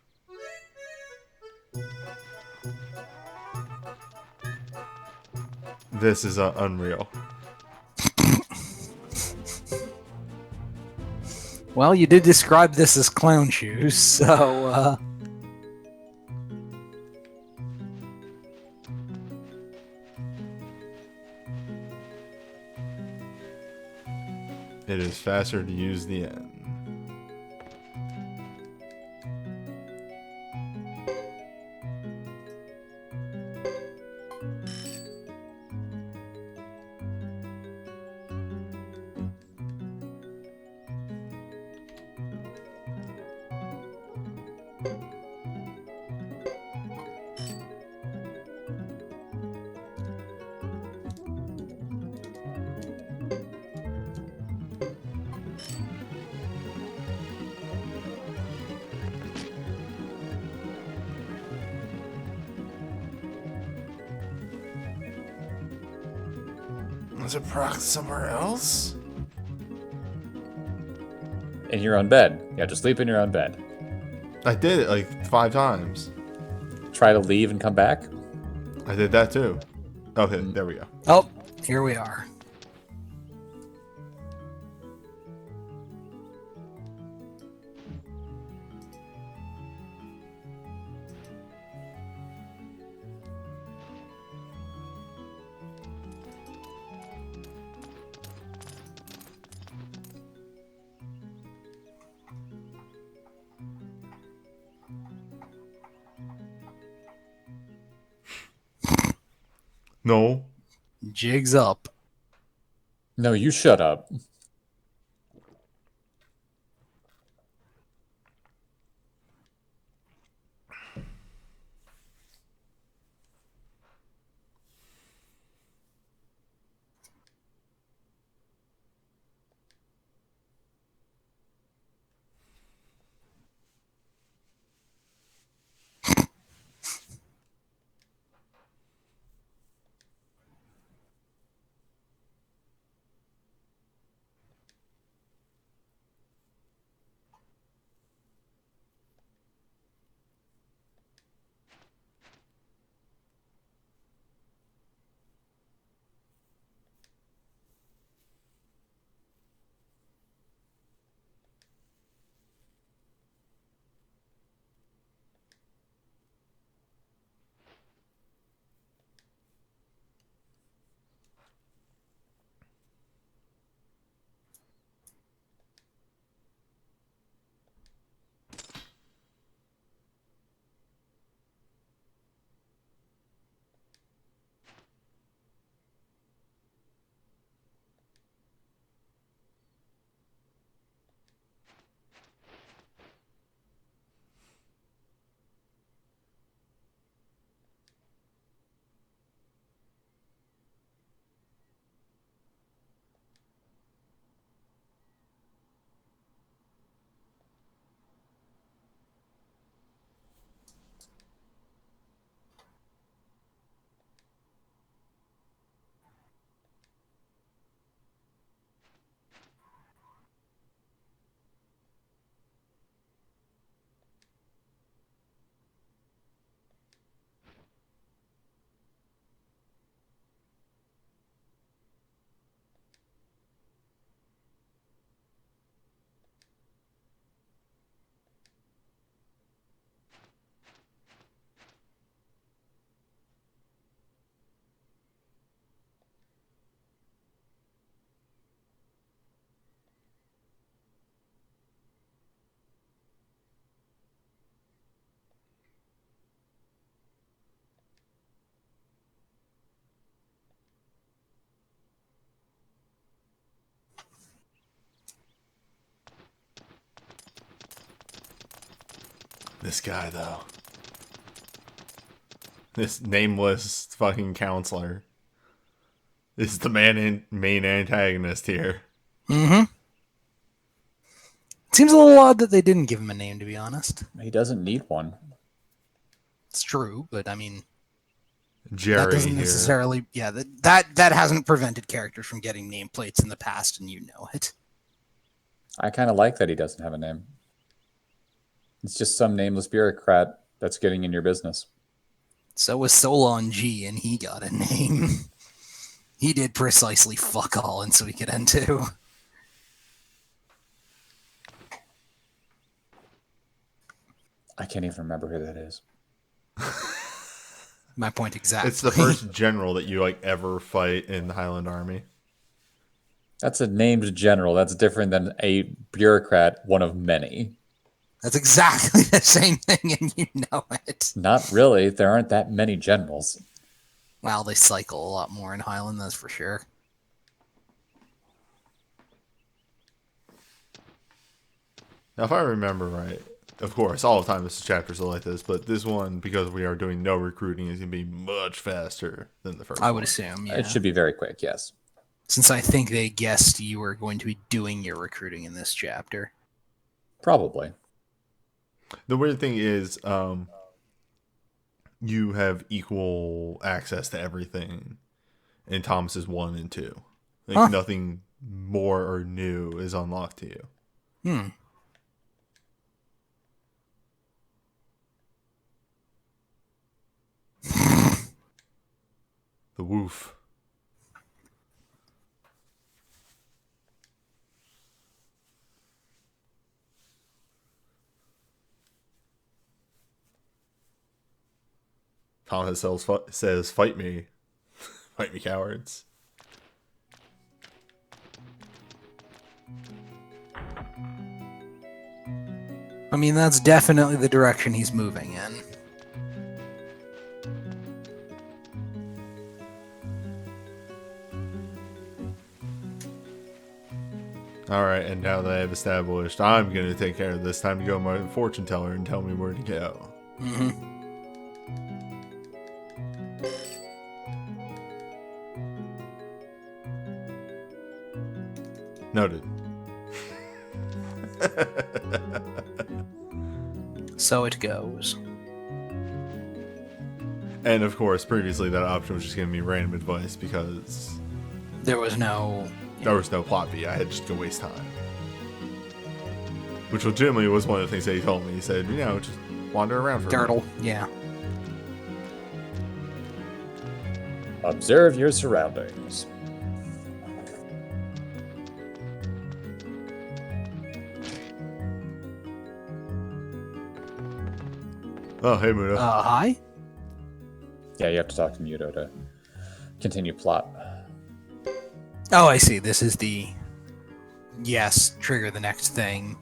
This is unreal. Well, you did describe this as clown shoes, so, It is faster to use the N. Is it proc somewhere else? In your own bed. You have to sleep in your own bed. I did it like 5 times. Try to leave and come back. I did that too. Okay, there we go. oh, here we are. No. Jigs up. No, you shut up. this guy, though. This nameless fucking counselor is the main antagonist here. Mm-hmm. Seems a little odd that they didn't give him a name, to be honest. He doesn't need one. It's true, but I mean, Jerry that doesn't here. necessarily. Yeah, that hasn't prevented characters from getting nameplates in the past, and you know it. I kind of like that he doesn't have a name. It's just some nameless bureaucrat that's getting in your business. So was Solon G, and he got a name. He did precisely fuck all in Suikoden 2. I can't even remember who that is. My point exactly. It's the first general that you like ever fight in the Highland Army. That's a named general. That's different than a bureaucrat, one of many. That's exactly the same thing, and you know it. Not really. There aren't that many generals. Well, they cycle a lot more in Highland, that's for sure. Now, if I remember right, of course, all the time this chapters are like this, but this one, because we are doing no recruiting, is going to be much faster than the first I one. would assume, yeah. It should be very quick, yes. Since I think they guessed you were going to be doing your recruiting in this chapter. Probably. The weird thing is, you have equal access to everything in Thomas's 1 and 2. Like, nothing more or new is unlocked to you. The woof. Thomas says, fight me. Fight me, cowards. I mean, that's definitely the direction he's moving in. Alright, and now that I've established I'm going to take care of this, time to go to my fortune teller and tell me where to go. Mm-hmm. Noted. So it goes. And of course, previously that option was just giving me random advice because There was no... there was no plot beat. I had just to waste time. Which legitimately was one of the things that he told me. He said, just wander around for a Dirtle, minute. yeah. Observe your surroundings. Oh, hey, Muda. Hi? Yeah, you have to talk to Muto to continue plot. Oh, I see. This is the... Yes, trigger the next thing.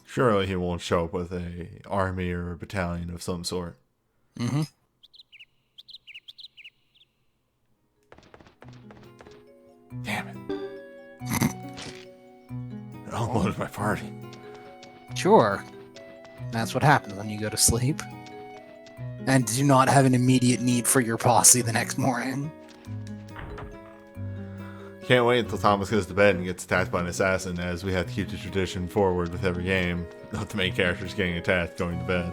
Surely he won't show up with a army or a battalion of some sort. Mm-hmm. Damn it. It unloaded my party. Sure. That's what happens when you go to sleep. And do not have an immediate need for your posse the next morning. Can't wait until Thomas goes to bed and gets attacked by an assassin, as we have to keep the tradition forward with every game. Not the main characters getting attacked going to bed.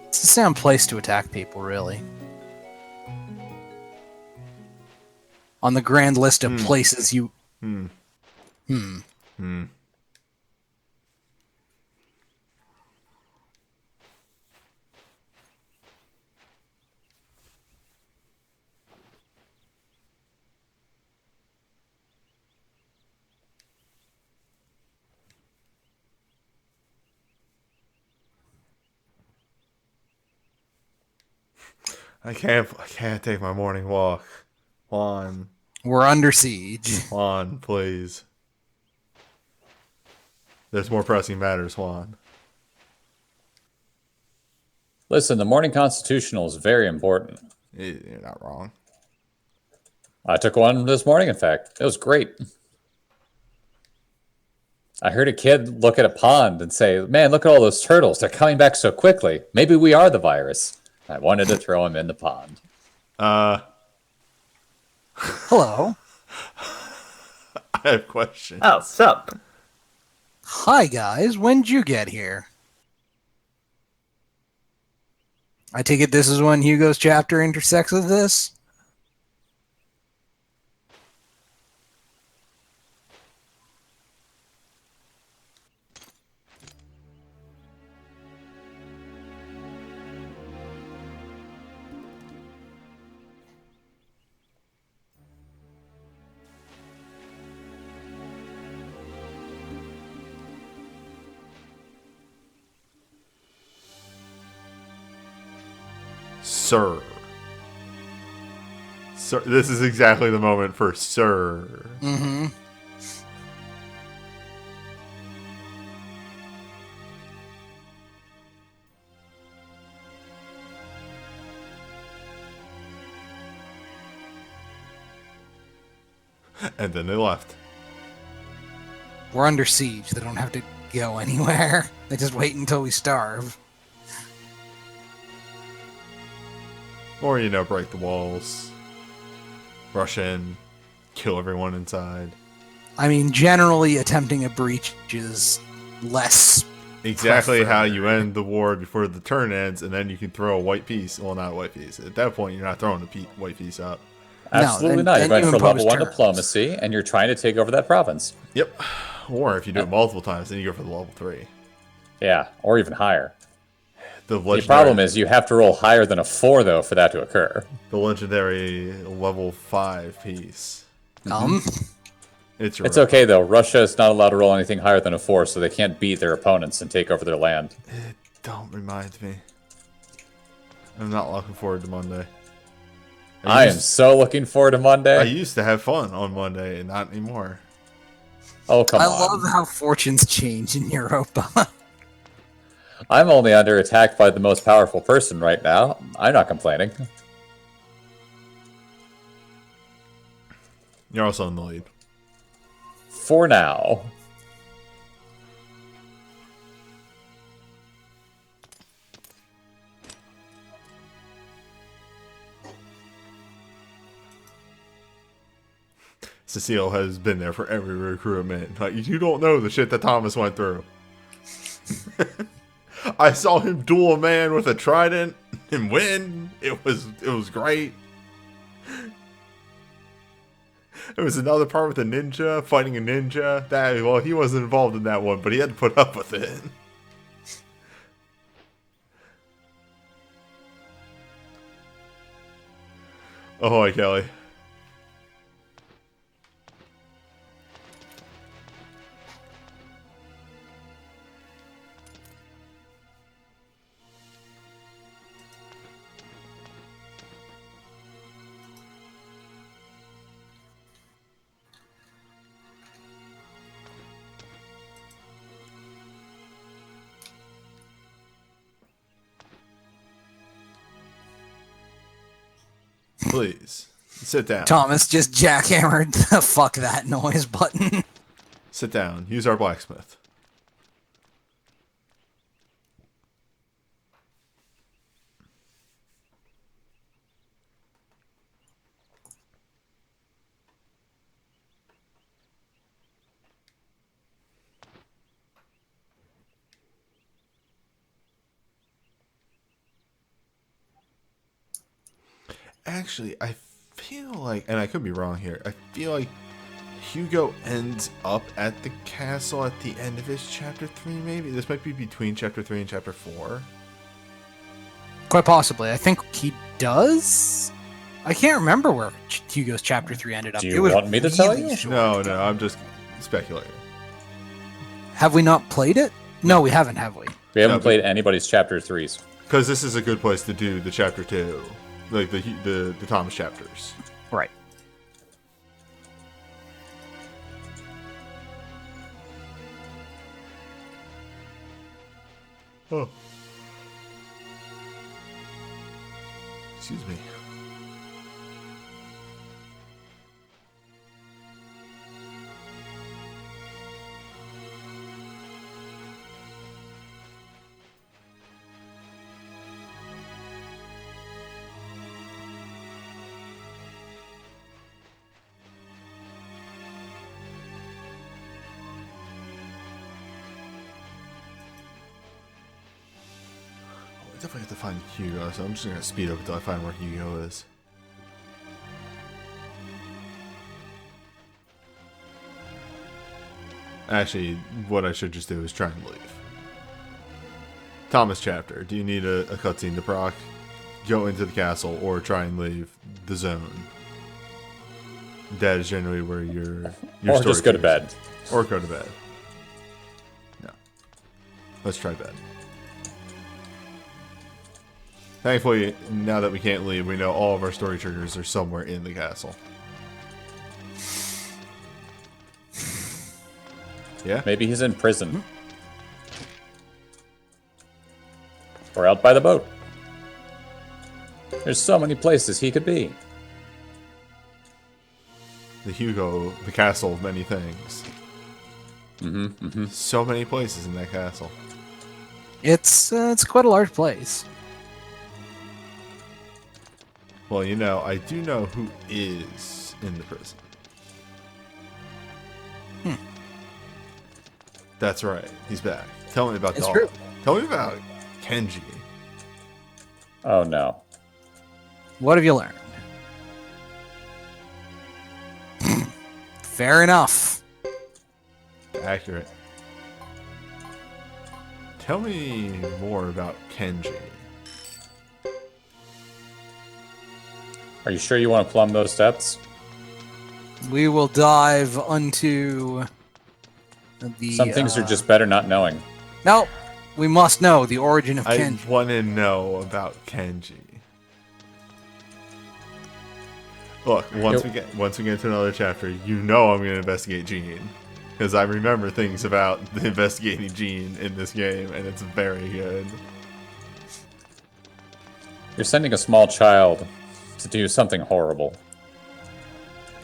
It's a sound place to attack people, really. On the grand list of places you... I can't take my morning walk. Juan, We're under siege. Juan, please. There's more pressing matters, Juan. Listen, the morning constitutional is very important. You're not wrong. I took one this morning, in fact. It was great. I heard a kid look at a pond and say, man, look at all those turtles. They're coming back so quickly. Maybe we are the virus. I wanted to throw him in the pond. Hello. I have questions. Oh, sup? Hi, guys. When'd you get here? I take it this is when Hugo's chapter intersects with this? Sir. Sir. This is exactly the moment for Sir. Mm-hmm. And then they left. We're under siege. They don't have to go anywhere. They just wait until we starve. Or, break the walls. Rush in. Kill everyone inside. I mean, generally attempting a breach is less... Exactly how you end the war before the turn ends, and then you can throw a white piece. Well, not a white piece. At that point, you're not throwing a white piece up. Absolutely then- not. You're then going you for level impose 1 terms. diplomacy, and you're trying to take over that province. Yep. Or if you do it multiple times, then you go for the level 3. Yeah, or even higher. The The problem is you have to roll higher than a 4, though, for that to occur. the legendary level 5 piece. It's It's okay, though. Russia is not allowed to roll anything higher than a 4, so they can't beat their opponents and take over their land. Don't remind me. I'm not looking forward to Monday. I am so looking forward to Monday. I used to have fun on Monday, and not anymore. Oh, come I on. love how fortunes change in Europa. I'm only under attack by the most powerful person right now. I'm not complaining. You're also in the lead. For now. Cecile has been there for every recruitment. Like, you don't know the shit that Thomas went through. I saw him duel a man with a trident and win. It was great. There was another part with a ninja, fighting a ninja. Well, he wasn't involved in that one, but he had to put up with it. Ahoy, Kelly. Please, sit down. Thomas just jackhammered the fuck that noise button. Sit down. Use our blacksmith. Actually, I feel like, and I could be wrong here, I feel like Hugo ends up at the castle at the end of his chapter 3, maybe? This might be between chapter 3 and chapter 4. Quite possibly. I think he does? I can't remember where Hugo's chapter 3 ended up. Do you want me to tell you? short. No, I'm just speculating. Have we not played it? No, we haven't, have we? We haven't No, played anybody's chapter 3s. Because this is a good place to do the chapter 2. like the Thomas chapters. Right. Oh. Excuse me. I definitely have to find Hugo, so I'm just gonna speed up until I find where Hugo is. Actually, what I should just do is try and leave. Thomas chapter. Do you need a cutscene to proc? Go into the castle or try and leave the zone. That is generally where your Or story just go to triggers. bed. Or go to bed. No. Let's try bed. Thankfully, now that we can't leave, we know all of our story triggers are somewhere in the castle. Yeah? Maybe he's in prison. Or out by the boat. There's so many places he could be. The Hugo, the castle of many things. So many places in that castle. It's quite a large place. Well, you know, I do know who is in the prison. That's right. He's back. Tell me about It's Dog. true. Tell me about Kenji. Oh no. What have you learned? Fair enough. Accurate. Tell me more about Kenji. Are you sure you want to plumb those steps? We will dive onto the. Some things are just better not knowing. No, we must know the origin of I Kenji. want to know about Kenji. Look, once we get to another chapter, you know I'm going to investigate Gene, because I remember things about the investigating Gene in this game, and it's very good. You're sending a small child to do something horrible.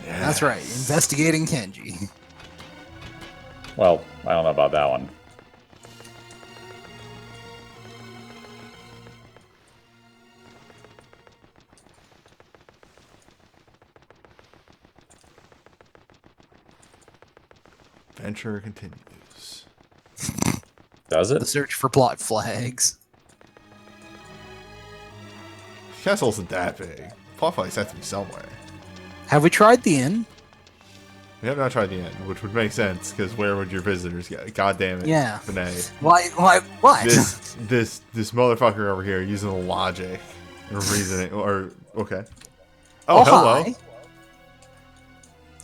That's right, investigating Kenji. Well, I don't know about that one. Adventure continues. Does The it? search for plot flags. The castle isn't that big. Plot flags have to be somewhere. Have we tried the inn? We have not tried the end, which would make sense, because where would your visitors go? God damn it. Yeah. Benet. What? This motherfucker over here using the logic and reasoning, or, okay. Oh, hello. Hi.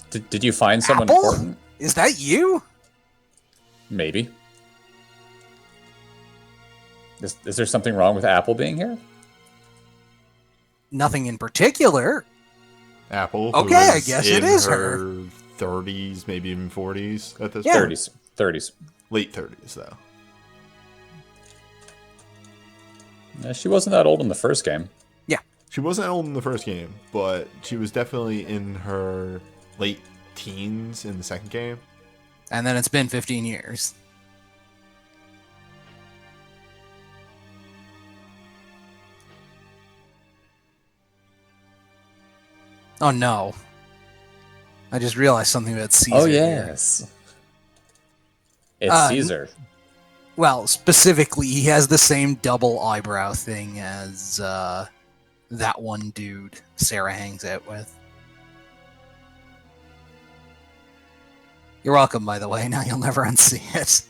Did you find someone Apple? important? Is that you? Maybe. Is there something wrong with Apple being here? Nothing in particular. Apple. Okay, who I guess it is her. 30s, maybe even 40s at this Yeah. point. 30s. Late 30s, though. She wasn't that old in the first game. She wasn't old in the first game, but she was definitely in her late teens in the second game. And then it's been 15 years. Oh no. I just realized something about Caesar. Oh here. yes. It's Uh, Caesar. Well, specifically, he has the same double eyebrow thing as that one dude Sarah hangs out with. You're welcome, by the way. Now you'll never unsee it.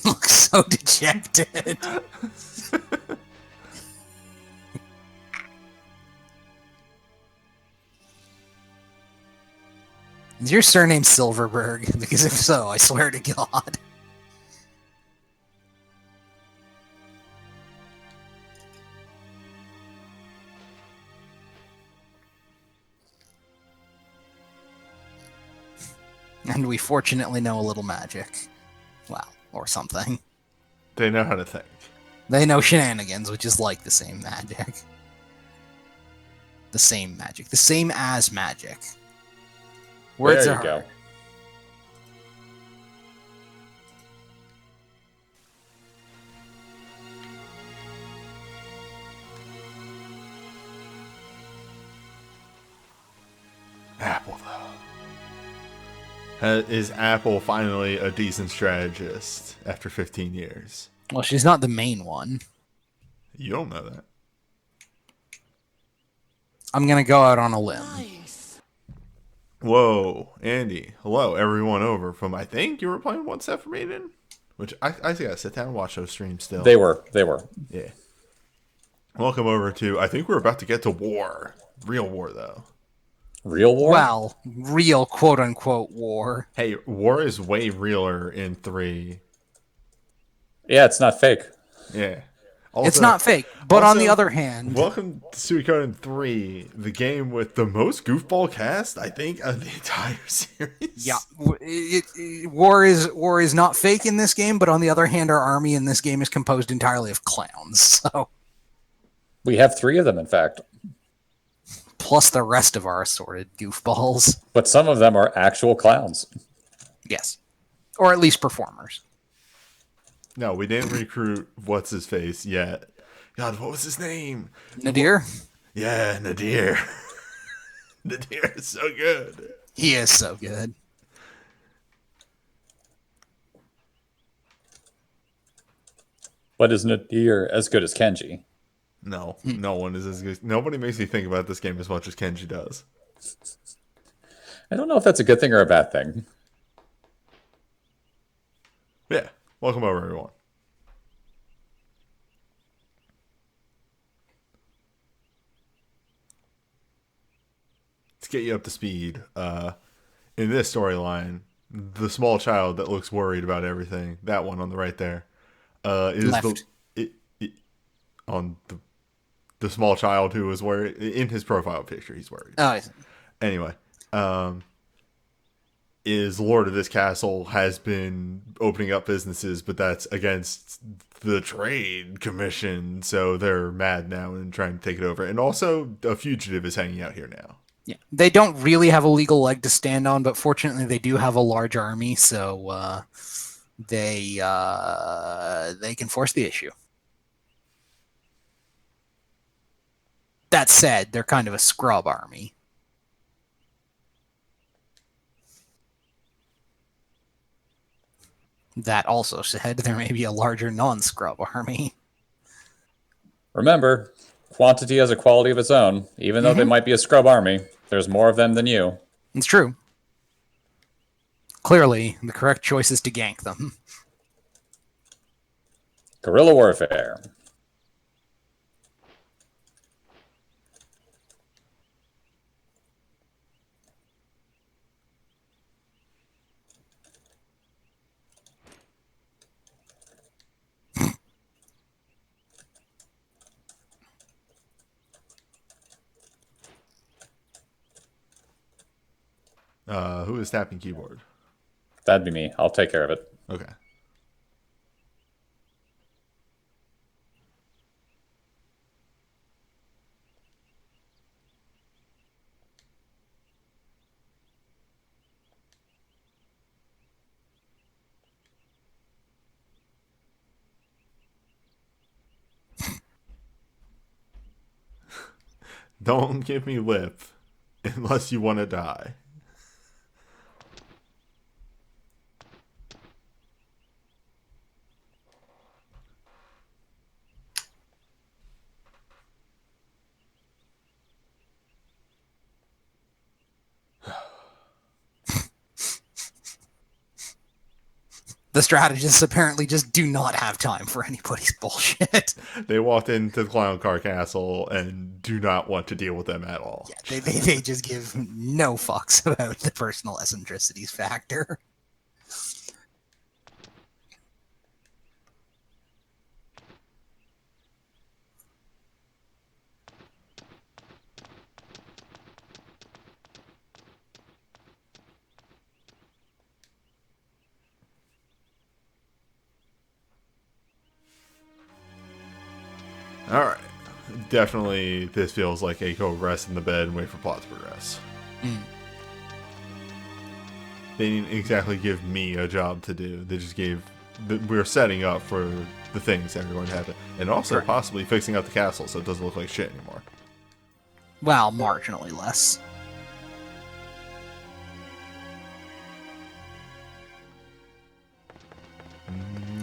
looks so dejected. Is your surname Silverberg? Because if so, I swear to God. And we fortunately know a little magic. Well, or something. They know how to think. They know shenanigans, which is like the same magic. The same magic. The same as magic. Words there are you hard. go. Apple, though. Is Apple finally a decent strategist after 15 years? Well, she's not the main one. You don't know that. I'm gonna go out on a limb. Whoa, Andy. Hello, everyone over from, I think you were playing One Step from Eden? Which I gotta sit down and watch those streams still. They were. Yeah. Welcome over to, I think we're about to get to war. Real war, though. Real war? Well, real quote-unquote war. Hey, war is way realer in 3. Yeah, it's not fake. Yeah. It's not fake, but on the also, other hand... Welcome to Suikoden 3, the game with the most goofball cast, I think, of the entire series. Yeah, war is not fake in this game, but on the other hand, our army in this game is composed entirely of clowns, so... We have 3 of them, in fact. Plus the rest of our assorted goofballs. But some of them are actual clowns. Yes. Or at least performers. No, we didn't recruit what's-his-face yet. God, what was his name? Nadir? Yeah, Nadir. Nadir is so good. He is so good. But is Nadir as good as Kenji? No, no one is as good. Nobody makes me think about this game as much as Kenji does. I don't know if that's a good thing or a bad thing. Yeah, welcome over, everyone. To get you up to speed, in this storyline, the small child that looks worried about everything, that one on the right there, is Left. On the small child who was worried in his profile picture. He's worried. Oh, I see. Anyway, is Lord of this castle, has been opening up businesses, but that's against the trade commission, so they're mad now and trying to take it over. And also, a fugitive is hanging out here now. Yeah. They don't really have a legal leg to stand on, but fortunately they do have a large army, so they can force the issue. That said, they're kind of a scrub army. That also said, there may be a larger non-scrub army. Remember, quantity has a quality of its own. Even though they might be a scrub army, there's more of them than you. It's true. Clearly, the correct choice is to gank them. Guerrilla warfare. Who is tapping keyboard? That'd be me. I'll take care of it. Okay. Don't give me lip unless you want to die. The strategists apparently just do not have time for anybody's bullshit. They walked into the Clown Car Castle and do not want to deal with them at all. Yeah, they just give no fucks about the personal eccentricities factor. All right. Definitely, this feels like a go rest in the bed and wait for plot to progress. They didn't exactly give me a job to do. They just gave... We're setting up for the things that are going to happen. And also Correct. possibly fixing up the castle so it doesn't look like shit anymore. Well, marginally less.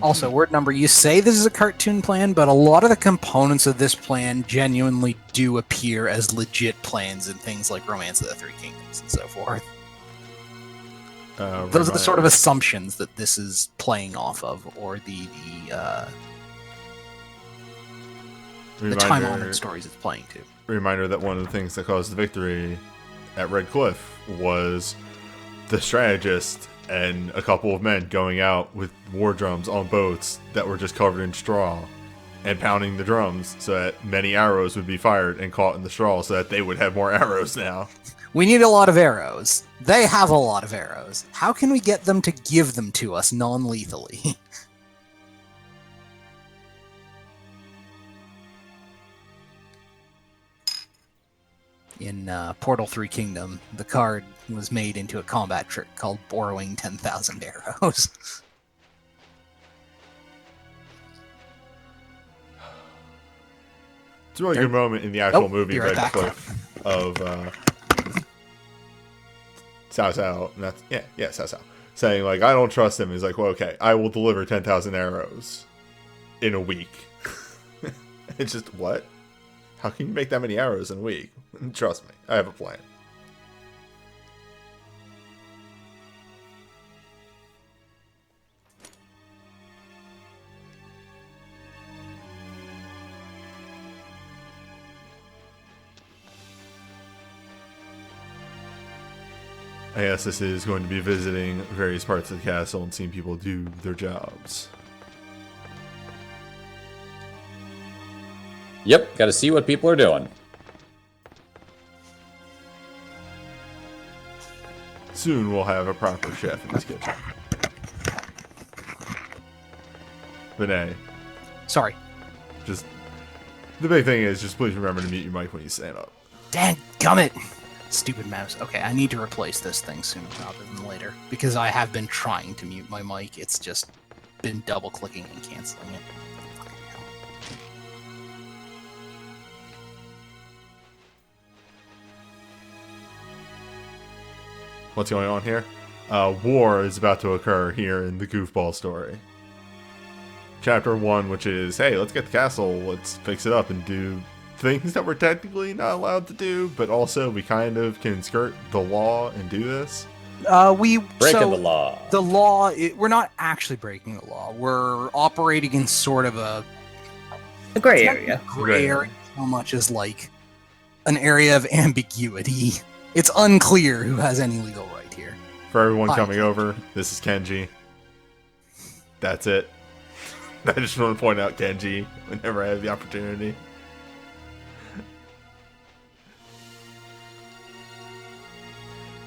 Also, word number, you say this is a cartoon plan, but a lot of the components of this plan genuinely do appear as legit plans in things like Romance of the Three Kingdoms and so forth. Those are the sort of assumptions that this is playing off of, or the time-honored stories it's playing to. Reminder that one of the things that caused the victory at Red Cliff was the strategist and a couple of men going out with war drums on boats that were just covered in straw and pounding the drums so that many arrows would be fired and caught in the straw so that they would have more arrows now. We need a lot of arrows. They have a lot of arrows. How can we get them to give them to us non-lethally? In Portal 3 Kingdom, the card was made into a combat trick called borrowing 10,000 arrows. It's a really good moment in the actual movie, be right Red back. Cliff, of Cao Cao, and that's, yeah, Cao Cao, saying, like, I don't trust him. He's like, well, okay, I will deliver 10,000 arrows in a week. It's just, what? How can you make that many arrows in a week? Trust me, I have a plan. I guess this is going to be visiting various parts of the castle and seeing people do their jobs. Yep, got to see what people are doing. Soon we'll have a proper chef in this kitchen. Vinay, Sorry. just the big thing is just please remember to mute your mic when you stand up. Dadgummit! Stupid mouse. Okay, I need to replace this thing sooner rather than later, because I have been trying to mute my mic. It's just been double-clicking and canceling it. Fucking hell. What's going on here? War is about to occur here in the goofball story. Chapter 1, which is, hey, let's get the castle, let's fix it up and do things that we're technically not allowed to do, but also we kind of can skirt the law and do this. Breaking the law. The law, we're not actually breaking the law. We're operating in sort of a A gray area. gray area, so much as like an area of ambiguity. It's unclear who has any legal right here. For everyone Fine. coming over, this is Kenji. That's it. I just want to point out Kenji whenever I have the opportunity.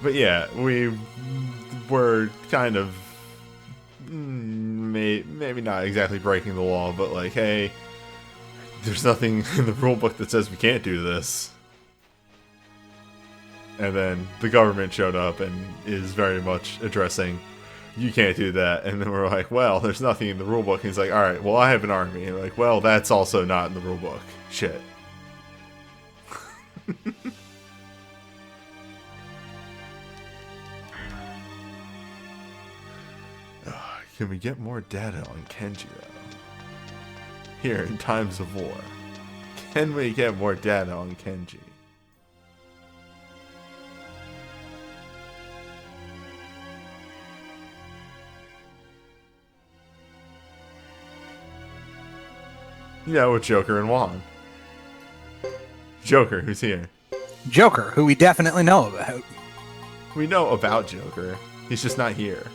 But yeah, we were kind of maybe not exactly breaking the law, but like, hey, there's nothing in the rule book that says we can't do this. And then the government showed up and is very much addressing, you can't do that. And then we're like, well, there's nothing in the rule book. And he's like, all right, well, I have an army. And we're like, well, that's also not in the rule book. Shit. Can we get more data on Kenji, though? Here, in times of war. Can we get more data on Kenji? Yeah, with Joker and Juan. Joker, who's here? Joker, who we definitely know about. We know about Joker. He's just not here.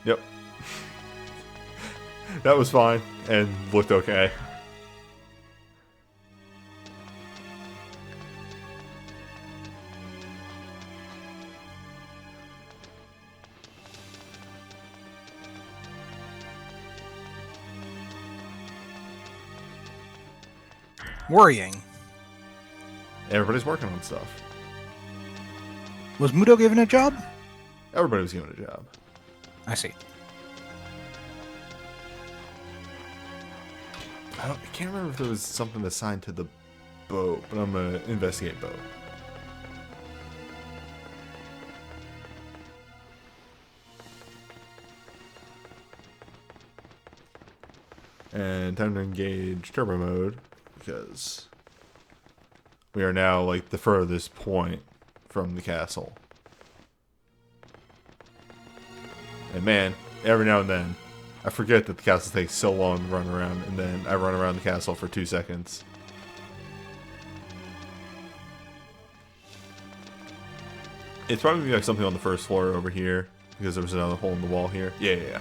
Yep. That was fine and looked okay. Worrying. Everybody's working on stuff. Was Muto given a job? Everybody was given a job. I see. I can't remember if there was something assigned to the boat, but I'm gonna investigate boat. And time to engage turbo mode because we are now like the furthest point from the castle. And man, every now and then I forget that the castle takes so long to run around, and then I run around the castle for 2 seconds. It's probably like something on the first floor over here, because there was another hole in the wall here. Yeah.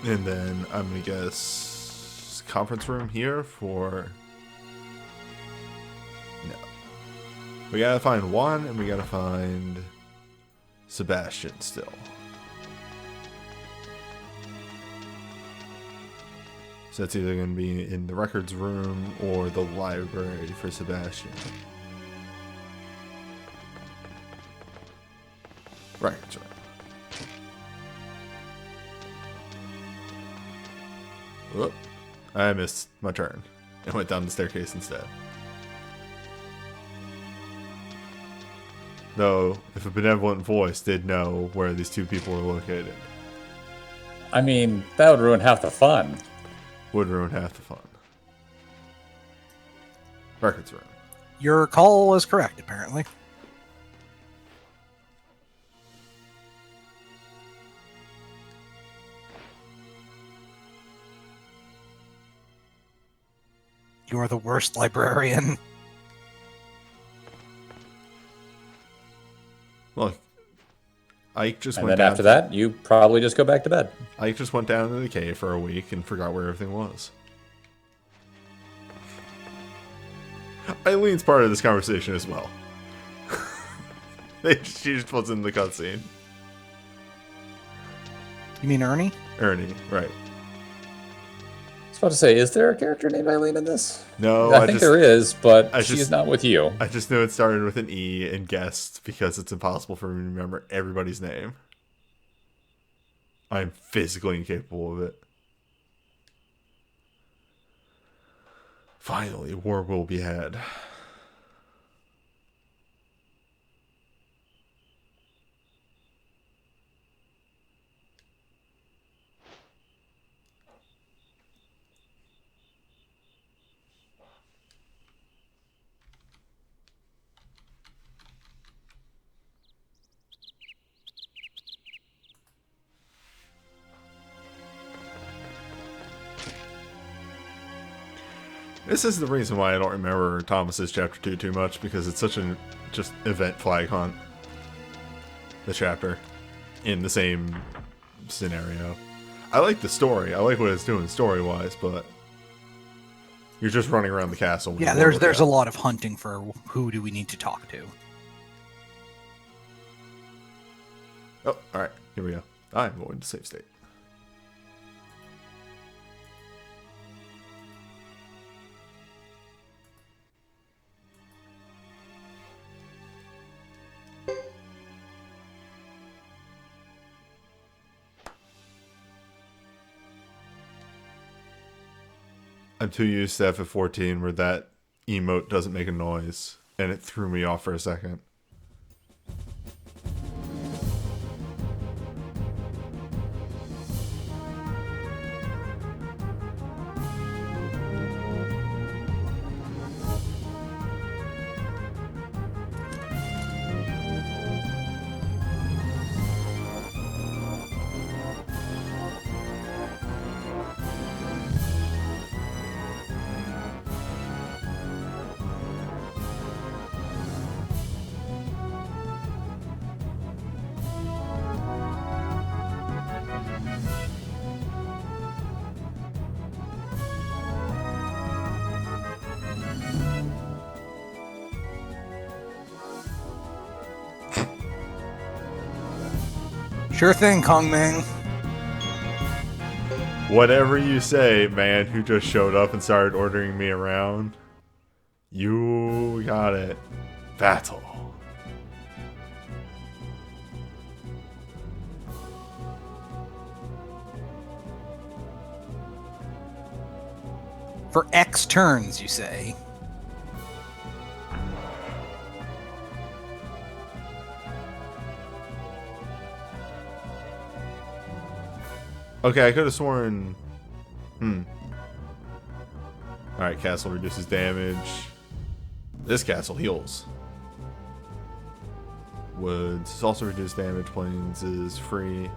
And then I'm gonna guess conference room here for... No. We gotta find Juan and we gotta find Sebastian still. So that's either gonna be in the records room or the library for Sebastian. Records room. Whoop. I missed my turn and went down the staircase instead. Though, if a benevolent voice did know where these two people were located. I mean, that would ruin half the fun. Would ruin half the fun. Records room. Your call was correct, apparently. You are the worst librarian. Look, Ike just And went then down. after that, you probably just go back to bed. Ike just went down to the cave for a week and forgot where everything was. Eileen's part of this conversation as well. She just wasn't in the cutscene. You mean Ernie? Ernie, right. I was about to say, is there a character named Eileen in this? No, I think there is, but I she's just- not with you. I just knew it started with an E and guessed because it's impossible for me to remember everybody's name. I am physically incapable of it. Finally, war will be had. This is the reason why I don't remember Thomas's chapter 2 too much, because it's such an just event flag hunt. The chapter in the same scenario. I like the story. I like what it's doing story-wise, but you're just running around the castle. With Yeah, the there's a lot of hunting for who do we need to talk to. Oh, all right. Here we go. I'm going to save state. I'm too used to FF14 where that emote doesn't make a noise, and it threw me off for a second. Sure thing, Kong Ming. Whatever you say, man who just showed up and started ordering me around. You got it. Battle. For X turns, you say? Okay, I could have sworn... Alright, castle reduces damage. This castle heals. Woods also reduce damage. Plains is free.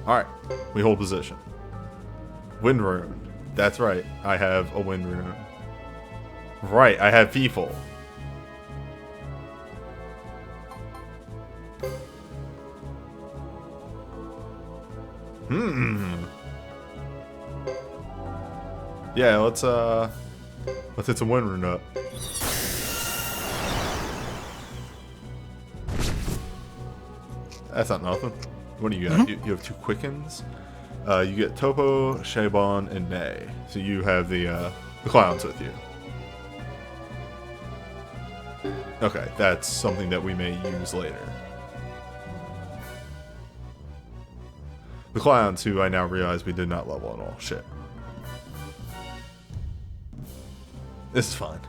Alright, we hold position. Wind rune. That's right, I have a wind rune. Right, I have people. Yeah, let's hit some wind rune up. That's not nothing. What do you got? You have 2 quickens. You get Topo, Shaban, and Nay. So you have the clowns with you. Okay, that's something that we may use later. The clowns, who I now realize we did not level at all. Shit. This is fine.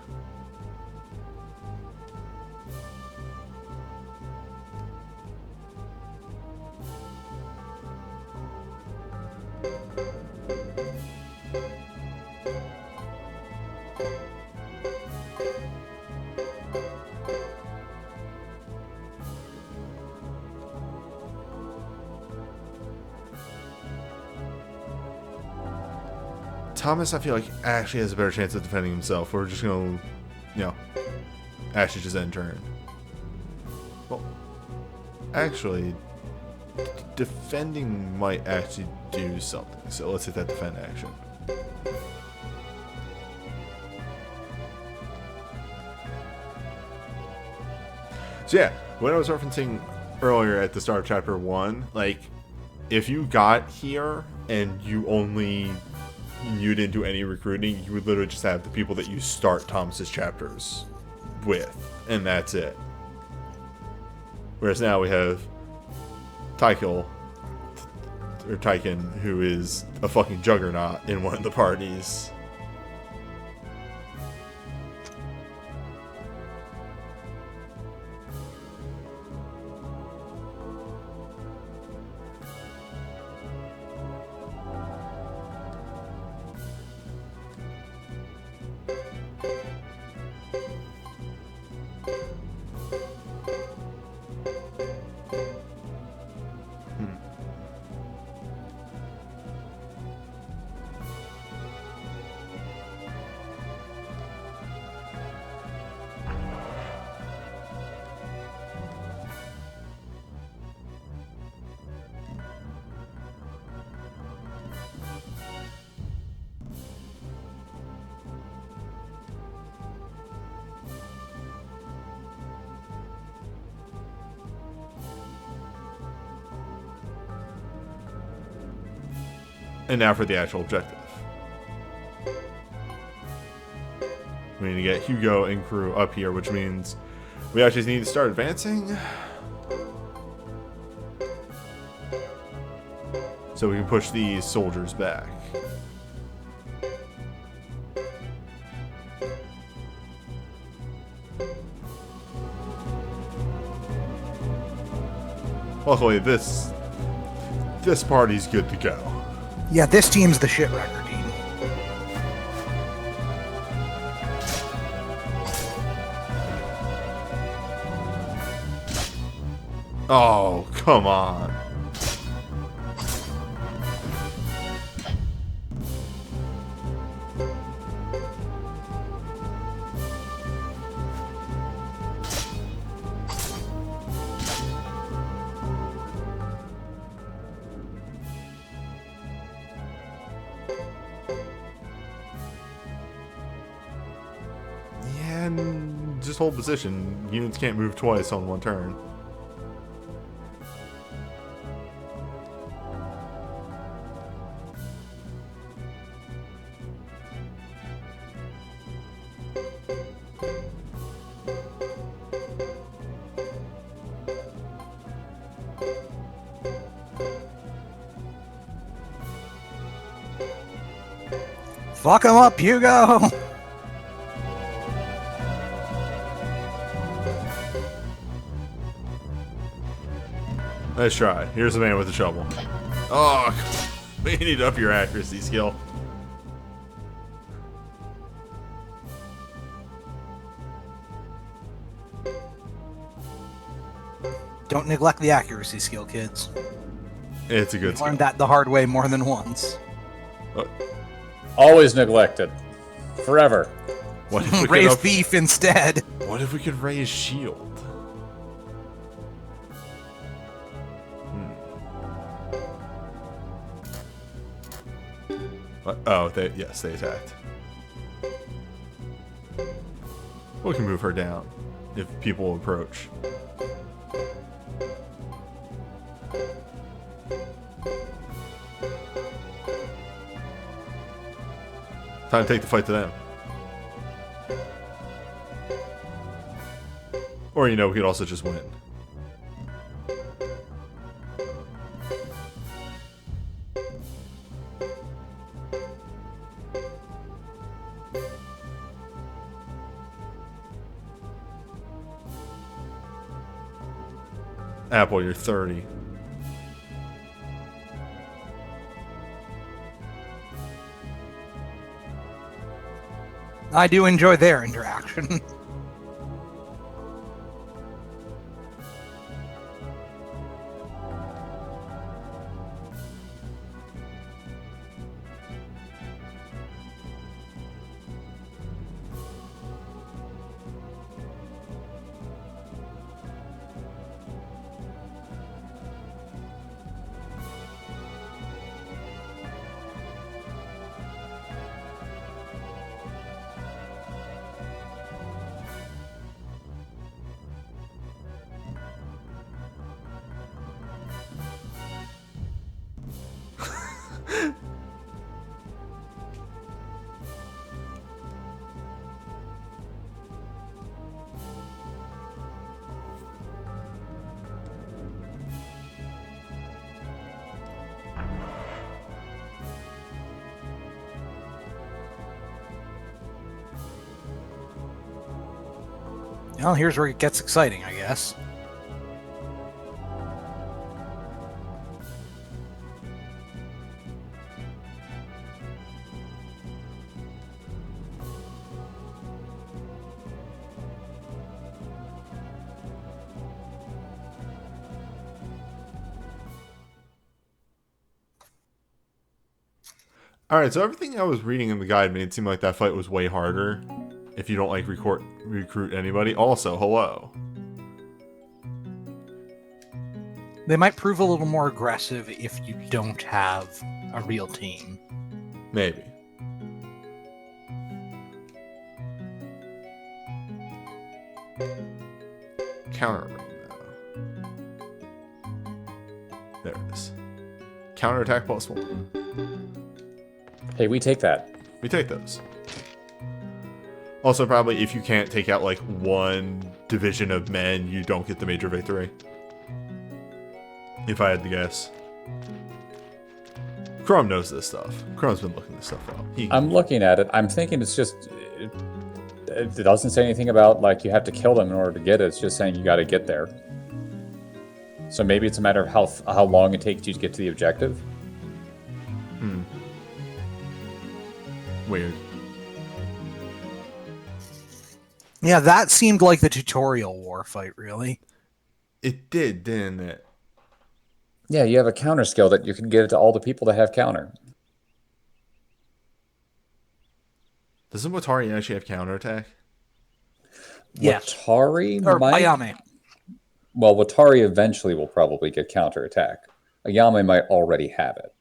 Thomas, I feel like, actually has a better chance of defending himself. We're just gonna, actually just end turn. Well, actually, defending might actually do something. So let's hit that defend action. So yeah, what I was referencing earlier at the start of chapter 1, like, if you got here and you didn't do any recruiting, you would literally just have the people that you start Thomas's chapters with, and that's it. Whereas now we have Tykel, or Tyken, who is a fucking juggernaut in one of the parties. And now for the actual objective. We need to get Hugo and crew up here, which means we actually need to start advancing. So we can push these soldiers back. Luckily, this party's good to go. Yeah, this team's the shit wrecker team. Oh, come on. Yeah, and just hold position. Units can't move twice on one turn. Fuck him up, Hugo! Nice try. Here's the man with the shovel. Oh, we need to up your accuracy skill. Don't neglect the accuracy skill, kids. It's a good skill. Learned that the hard way more than once. Always neglected. Forever. What if we could Raise up- beef instead. What if we could raise shield? What? Oh, yes, they attacked. We can move her down if people approach. Time to take the fight to them. Or, you know, we could also just win. Apple, you're 30. I do enjoy their interaction. Well, here's where it gets exciting, I guess. Alright, so everything I was reading in the guide made it seem like that fight was way harder if you don't like recruit anybody. Also, hello. They might prove a little more aggressive if you don't have a real team. Maybe. Counter ring, though. There it is. Counterattack +1. Hey, we take that. We take those. Also, probably if you can't take out like one division of men, you don't get the major victory. If I had to guess. Chrome knows this stuff. Chrome's been looking this stuff up. I'm looking at it. I'm thinking it's just... It doesn't say anything about, like, you have to kill them in order to get it. It's just saying you got to get there. So maybe it's a matter of how long it takes you to get to the objective. Weird. Yeah, that seemed like the tutorial war fight, really. It did, didn't it? Yeah, you have a counter skill that you can give to all the people that have counter. Doesn't Watari actually have counterattack? Yes. Watari Or might. Ayame. Well, Watari eventually will probably get counterattack. Ayame might already have it.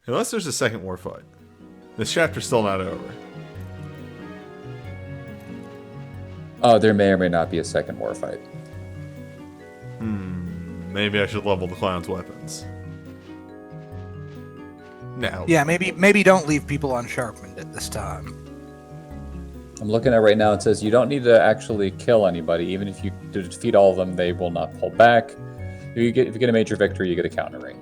Unless there's a second war fight. This chapter's still not over. Oh, there may or may not be a second war fight. Maybe I should level the clown's weapons. Now. Yeah, maybe don't leave people unsharpened at this time. I'm looking at right now, it says you don't need to actually kill anybody. Even if you defeat all of them, they will not pull back. If you get a major victory, you get a counter ring.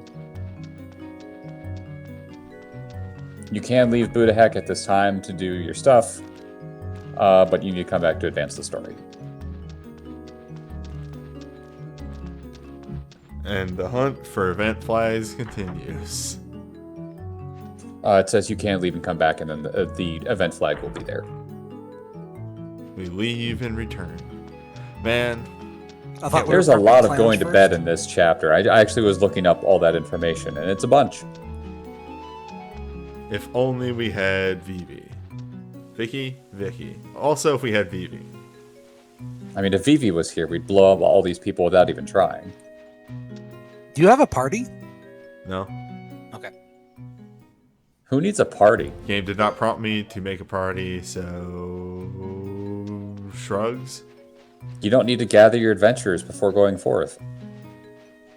You can leave Buddha Heck at this time to do your stuff, but you need to come back to advance the story. And the hunt for event flags continues. It says you can leave and come back, and then the event flag will be there. We leave and return. Man, I thought we There's were a lot prepping of going plans to bed first. in this chapter. I actually was looking up all that information, and it's a bunch. if only we had Vivi. Vicky. Also, if we had Vivi. I mean, if Vivi was here, we'd blow up all these people without even trying. Do you have a party? No? Okay. Who needs a party? Game did not prompt me to make a party, so... Shrugs? You don't need to gather your adventurers before going forth.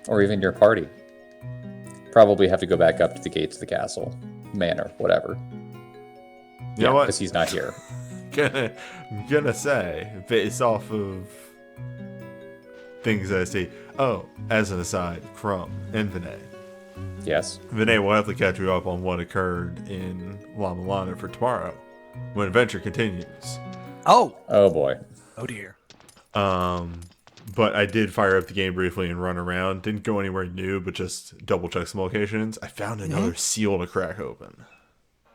Or even your party. Probably have to go back up to the gates of the castle. Manor, whatever. You know what? Because he's not here. I'm gonna say, based off of things I see. Oh, as an aside, Crumb and Vinay. Yes. Vinay will have to catch you up on what occurred in La Milana for tomorrow, when adventure continues. Oh. Oh boy. Oh dear. But I did fire up the game briefly and run around. Didn't go anywhere new, but just double check some locations. I found another seal to crack open.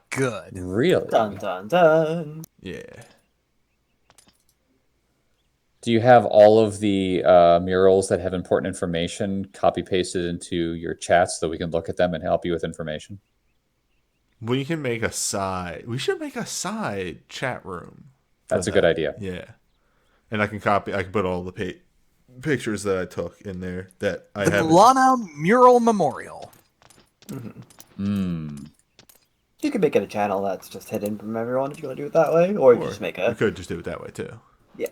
Good. Really? Dun dun dun. Yeah. Do you have all of the murals that have important information copy pasted into your chat so that we can look at them and help you with information? We can make a side. We should make a side chat room. for That's a that. good idea. Yeah. And I can put all the pictures that I took in there that I The have. Milana Mural Memorial. You can make it a channel that's just hidden from everyone if you want to do it that way, or you just make We a could just do it that way too. yeah.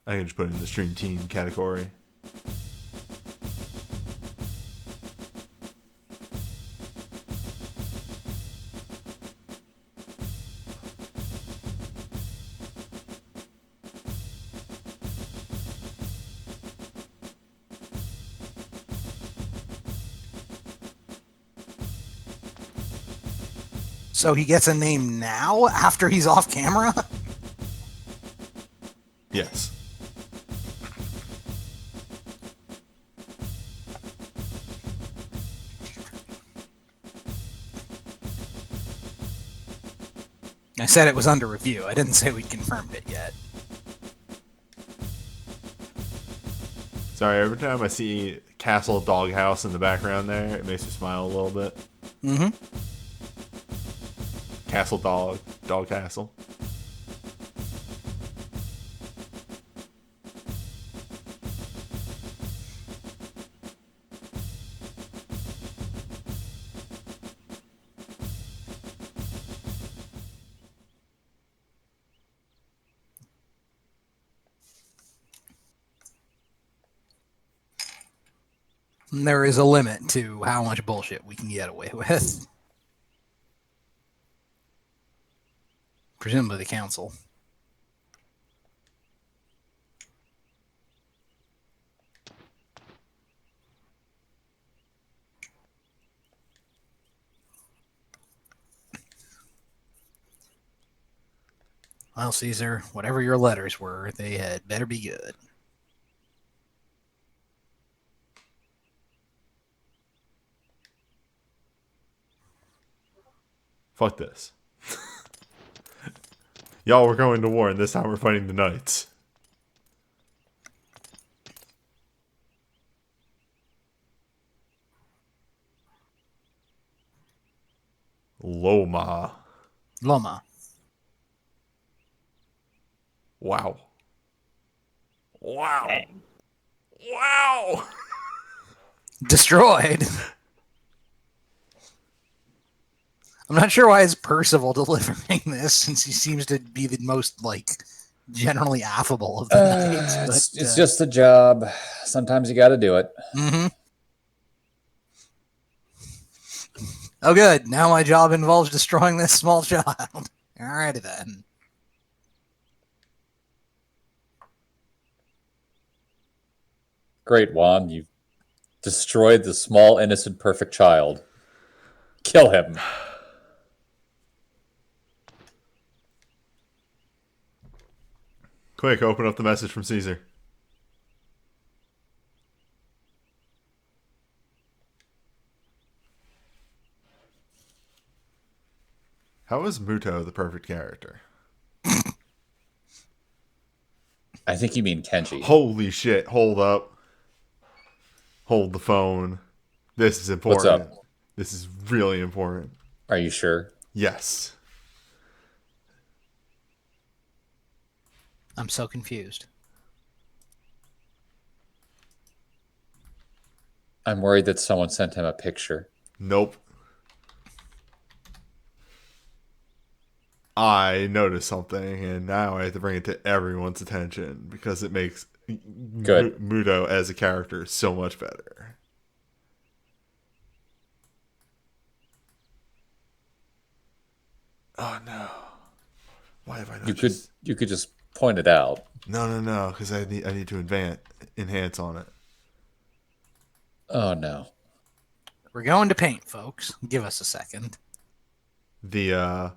I can just put it in the stream team category. So he gets a name now after he's off camera? Yes. I said it was under review. I didn't say we'd confirmed it yet. Sorry, every time I see Castle Doghouse in the background there, it makes me smile a little bit. Mm-hmm. Castle Dog Castle. There is a limit to how much bullshit we can get away with. Presumably the council. Well, Caesar, whatever your letters were, they had better be good. Fuck this. Y'all were going to war, and this time we're fighting the knights. Loma. Loma. Wow. Wow. Dang. Wow. Destroyed. I'm not sure why it's Percival delivering this, since he seems to be the most, like, generally affable of the knights. It's just a job. Sometimes you got to do it. Mm-hmm. Oh, good. Now my job involves destroying this small child. Alrighty then. Great, Juan. You've destroyed the small, innocent, perfect child. Kill him. Quick, open up the message from Caesar. How is Muto the perfect character? I think you mean Kenji. Holy shit, hold up. Hold the phone. This is important. What's up? This is really important. Are you sure? Yes. I'm so confused. I'm worried that someone sent him a picture. Nope. I noticed something, and now I have to bring it to everyone's attention because it makes Good. Muto as a character so much better. Oh no! Why have I not? You could just point it out. No, because I need to enhance on it. Oh no. We're going to paint, folks. Give us a second. The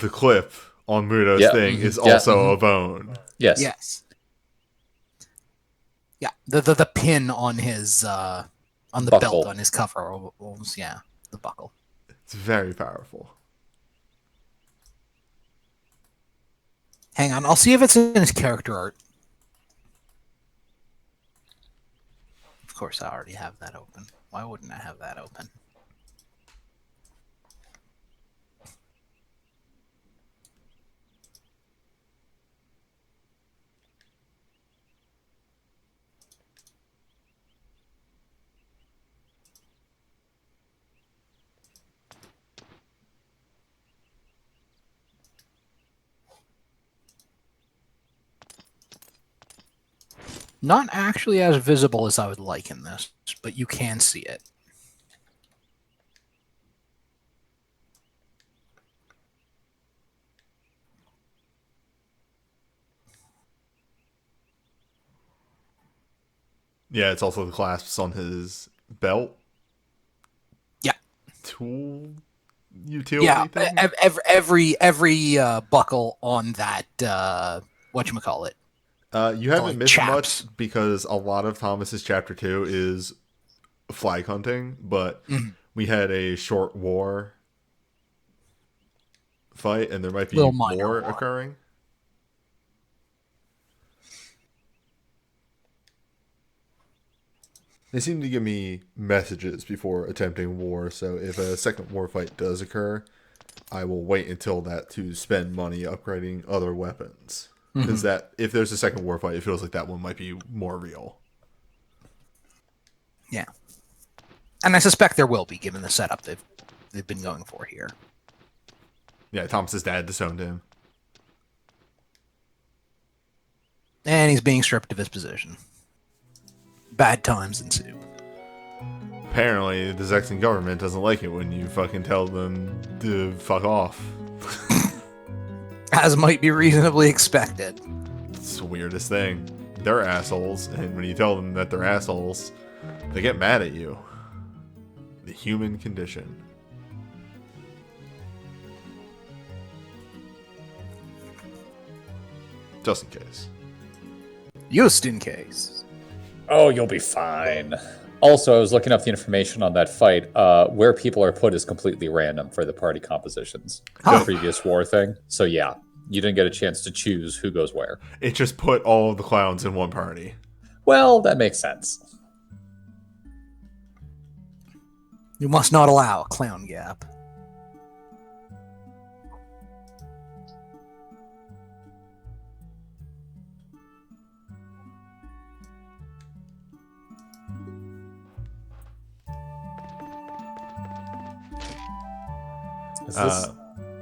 clip on Muto's thing is also a bone. Yes. Yes. Yeah. The pin on his on the Buckle. belt on his cover was, yeah, the buckle. It's very powerful. Hang on, I'll see if it's in his character art. Of course, I already have that open. Why wouldn't I have that open? Not actually as visible as I would like in this, but you can see it. Yeah, it's also the clasps on his belt. Yeah. Tool utility Yeah, thing? every buckle on that whatchamacallit. You haven't like missed chaps. much because a lot of Thomas's chapter 2 is flag hunting, but we had a short war fight, and there might be Little minor more war. occurring. They seem to give me messages before attempting war, so if a second war fight does occur, I will wait until that to spend money upgrading other weapons. Because that, if there's a second war fight, it feels like that one might be more real. Yeah. And I suspect there will be, given the setup they've been going for here. Yeah, Thomas's dad disowned him. And he's being stripped of his position. Bad times ensue. Apparently, the Zexan government doesn't like it when you fucking tell them to fuck off. As might be reasonably expected. It's the weirdest thing. They're assholes, and when you tell them that they're assholes, they get mad at you. The human condition. Just in case. Just in case. Oh, you'll be fine. Also, I was looking up the information on that fight. Where people are put is completely random for the party compositions. Huh. The previous war thing. So yeah, you didn't get a chance to choose who goes where. It just put all of the clowns in one party. Well, that makes sense. You must not allow a clown gap.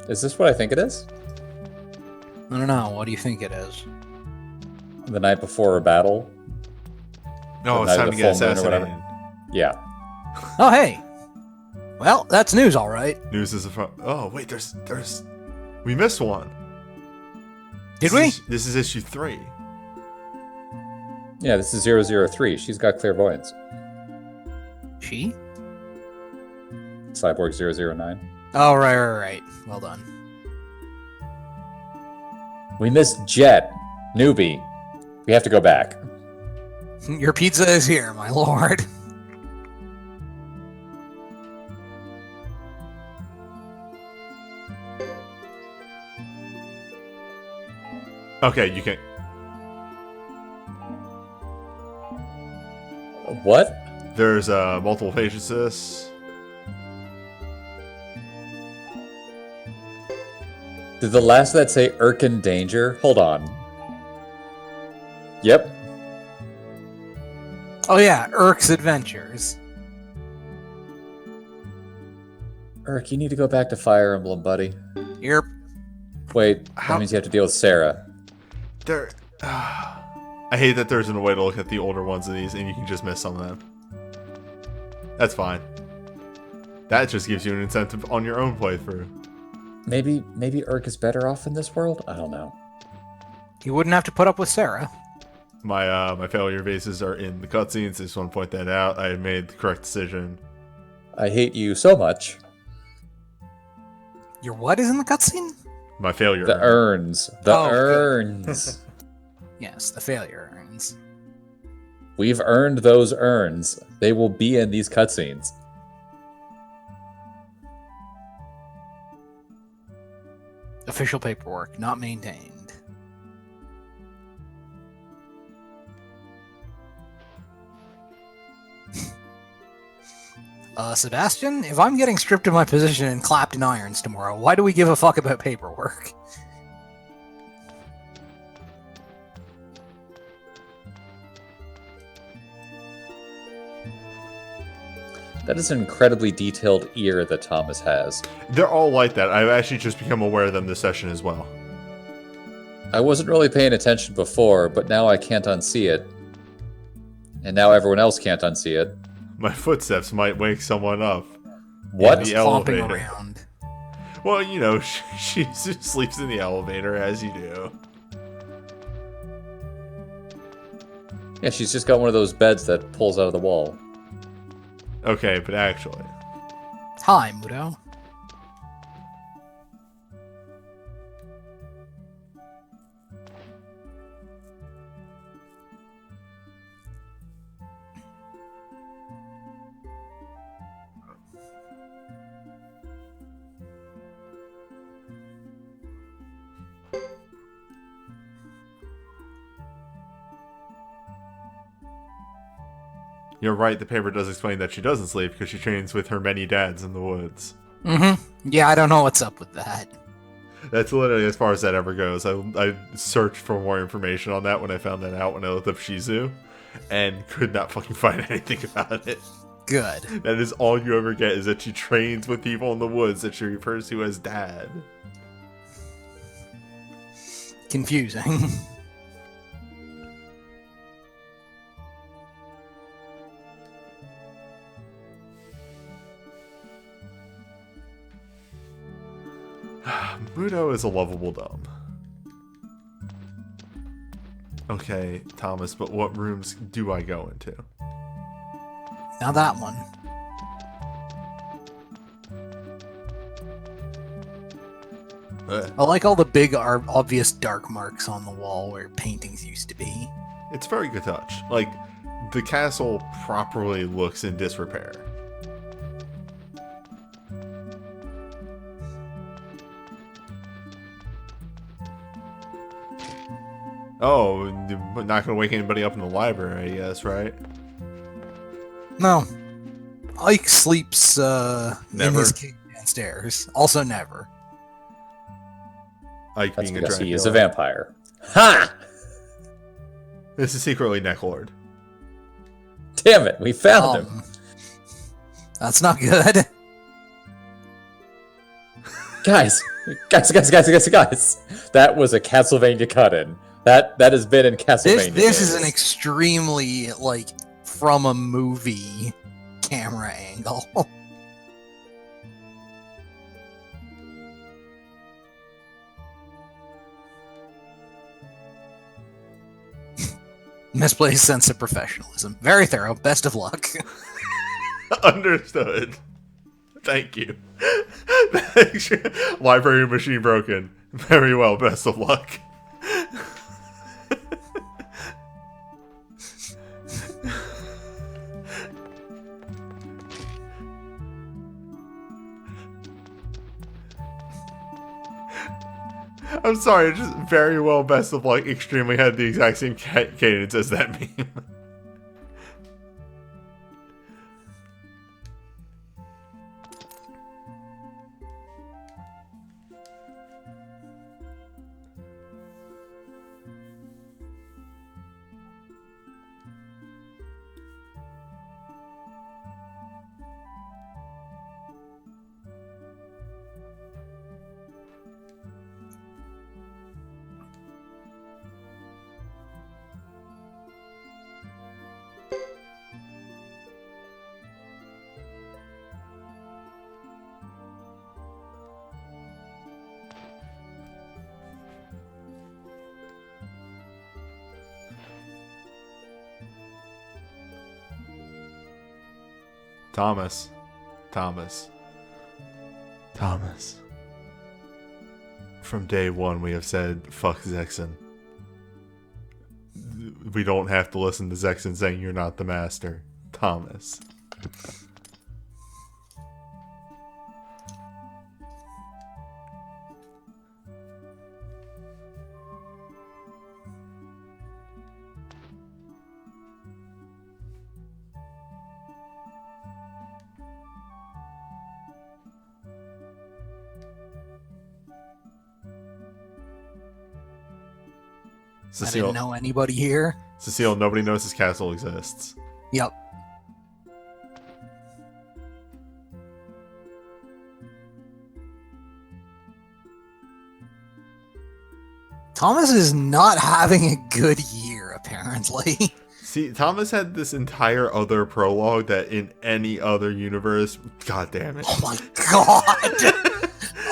Is this what I think it is? I don't know. What do you think it is? The night before a battle? No, The it's night time of to the get full moon or whatever. assassinated. Yeah. Oh, hey. Well, that's news, all right. News is oh wait, there's we missed one. Did we? This is issue 3. Yeah, this is 003. She's got clairvoyance. She? Cyborg 009. Oh, right. Well done. We missed Jet. Newbie. We have to go back. Your pizza is here, my lord. Okay, you can. What? There's multiple pages to this. Did the last of that say Irkin Danger? Hold on. Yep. Oh yeah, Urk's Adventures. Irk, you need to go back to Fire Emblem, buddy. Yep. Wait, How- that means you have to deal with Sarah. There. I hate that there isn't a way to look at the older ones of these and you can just miss some of them. That's fine. That just gives you an incentive on your own playthrough. Maybe Irk is better off in this world? I don't know. You wouldn't have to put up with Sarah. My failure bases are in the cutscenes. I just want to point that out. I made the correct decision. I hate you so much. Your what is in the cutscene? My failure. The urns. The Oh, good. urns. Yes, the failure earns. We've earned those urns. They will be in these cutscenes. Official paperwork not maintained. Sebastian, if I'm getting stripped of my position and clapped in irons tomorrow, why do we give a fuck about paperwork? That is an incredibly detailed ear that Thomas has. They're all like that. I've actually just become aware of them this session as well. I wasn't really paying attention before, but now I can't unsee it. And now everyone else can't unsee it. My footsteps might wake someone up. What? The Clomping elevator. around. Well, you know, she sleeps in the elevator as you do. Yeah, she's just got one of those beds that pulls out of the wall. Okay, but actually. Hi, Mudo. You're right, the paper does explain that she doesn't sleep because she trains with her many dads in the woods. Mm-hmm. Yeah, I don't know what's up with that. That's literally as far as that ever goes. I searched for more information on that when I found that out when I looked up Shizu, and could not fucking find anything about it. Good. That is all you ever get, is that she trains with people in the woods that she refers to as dad. Confusing. Mudo is a lovable dumb. Okay, Thomas, but what rooms do I go into? Now that one. I like all the big, obvious dark marks on the wall where paintings used to be. It's very good touch. Like, the castle properly looks in disrepair. Oh, not gonna wake anybody up in the library, I guess, right? No. Ike sleeps in Never. his cave downstairs. Also never. Ike That's being a because he is a Dracula. vampire. Ha! This is secretly Necklord. Damn it, we found him. That's not good. Guys. That was a Castlevania cut-in. That has been in Castlevania. This is days. an extremely, like, from a movie camera angle. Misplaced sense of professionalism. Very thorough. Best of luck. Understood. Thank you. Library machine broken. Very well, best of luck. I'm sorry, just very well, best of luck. Extremely had the exact same cadence as that meme. Thomas. From day one, we have said, fuck Zexon. We don't have to listen to Zexon saying you're not the master. Thomas. I didn't know anybody here. Cecile, nobody knows this castle exists. Yep. Thomas is not having a good year, apparently. See, Thomas had this entire other prologue that in any other universe, god damn it. Oh my god!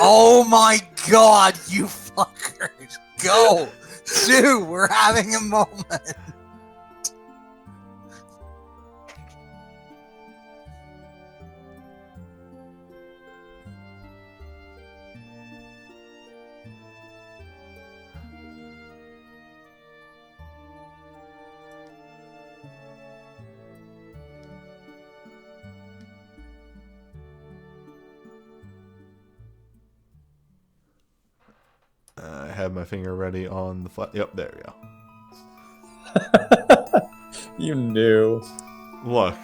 Oh my god, you fuckers! Go! Sue, we're having a moment! I have my finger ready on the flat. Yep, there we go. You knew. Look.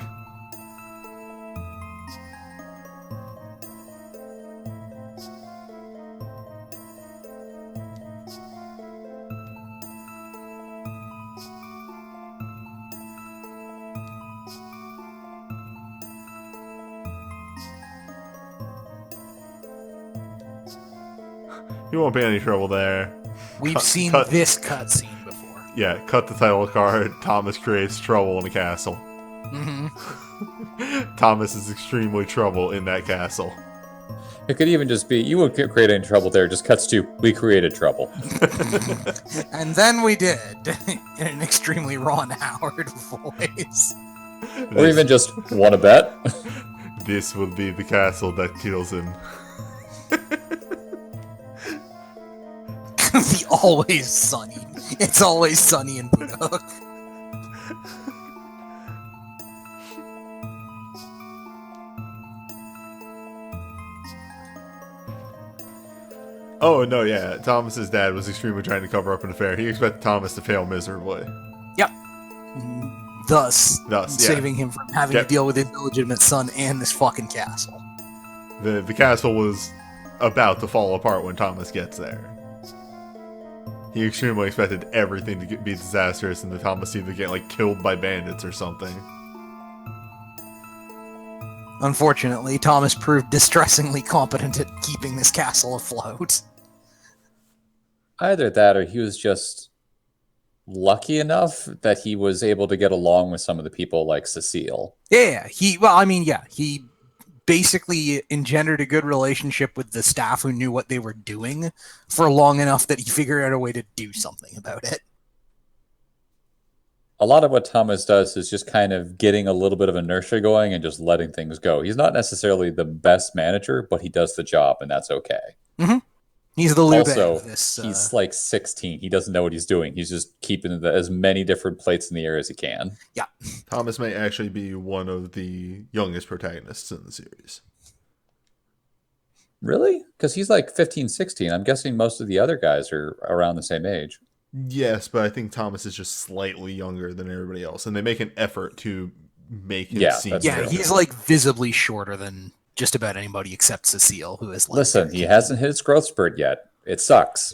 You won't be any trouble there. We've seen cut. this cutscene before. Yeah, cut the title card. Thomas creates trouble in the castle. Mm-hmm. Thomas is extremely trouble in that castle. It could even just be, you wouldn't create any trouble there, just cuts to, we created trouble. And then we did, in an extremely Ron Howard voice. Or even just, wanna bet? This will be the castle that kills him. The always sunny. It's always sunny in Budok. Oh, no, yeah. Thomas's dad was extremely trying to cover up an affair. He expected Thomas to fail miserably. Yep. Thus yeah. saving him from having to deal with his illegitimate son and this fucking castle. The castle was about to fall apart when Thomas gets there. He extremely expected everything to be disastrous and the Thomas either get, like, killed by bandits or something. Unfortunately, Thomas proved distressingly competent at keeping this castle afloat. Either that, or he was just lucky enough that he was able to get along with some of the people like Cecile. Yeah, he basically engendered a good relationship with the staff who knew what they were doing for long enough that he figured out a way to do something about it. A lot of what Thomas does is just kind of getting a little bit of inertia going and just letting things go. He's not necessarily the best manager, but he does the job, and that's okay. Mm-hmm. He's the Lube Also, of this. he's like 16. He doesn't know what he's doing. He's just keeping as many different plates in the air as he can. Yeah. Thomas may actually be one of the youngest protagonists in the series. Really? Because he's like 15, 16. I'm guessing most of the other guys are around the same age. Yes, but I think Thomas is just slightly younger than everybody else, and they make an effort to make him seem... that's Yeah, true. he's like visibly shorter than just about anybody except Cecile, who is like... Listen, he hasn't hit his growth spurt yet. It sucks.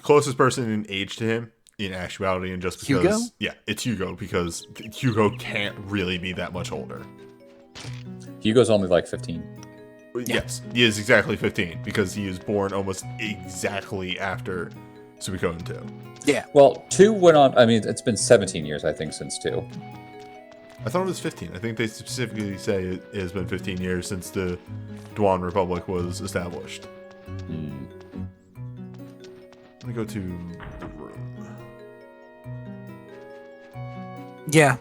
Closest person in age to him, in actuality, and just because... Hugo? Yeah, it's Hugo, because Hugo can't really be that much older. Hugo's only like 15. Yes, he is exactly 15, because he is born almost exactly after Suikoden 2. Yeah. Well, 2 went on... I mean, it's been 17 years, I think, since 2. I thought it was 15. I think they specifically say it has been 15 years since the Dwan Republic was established. Let me go to the room. Yeah.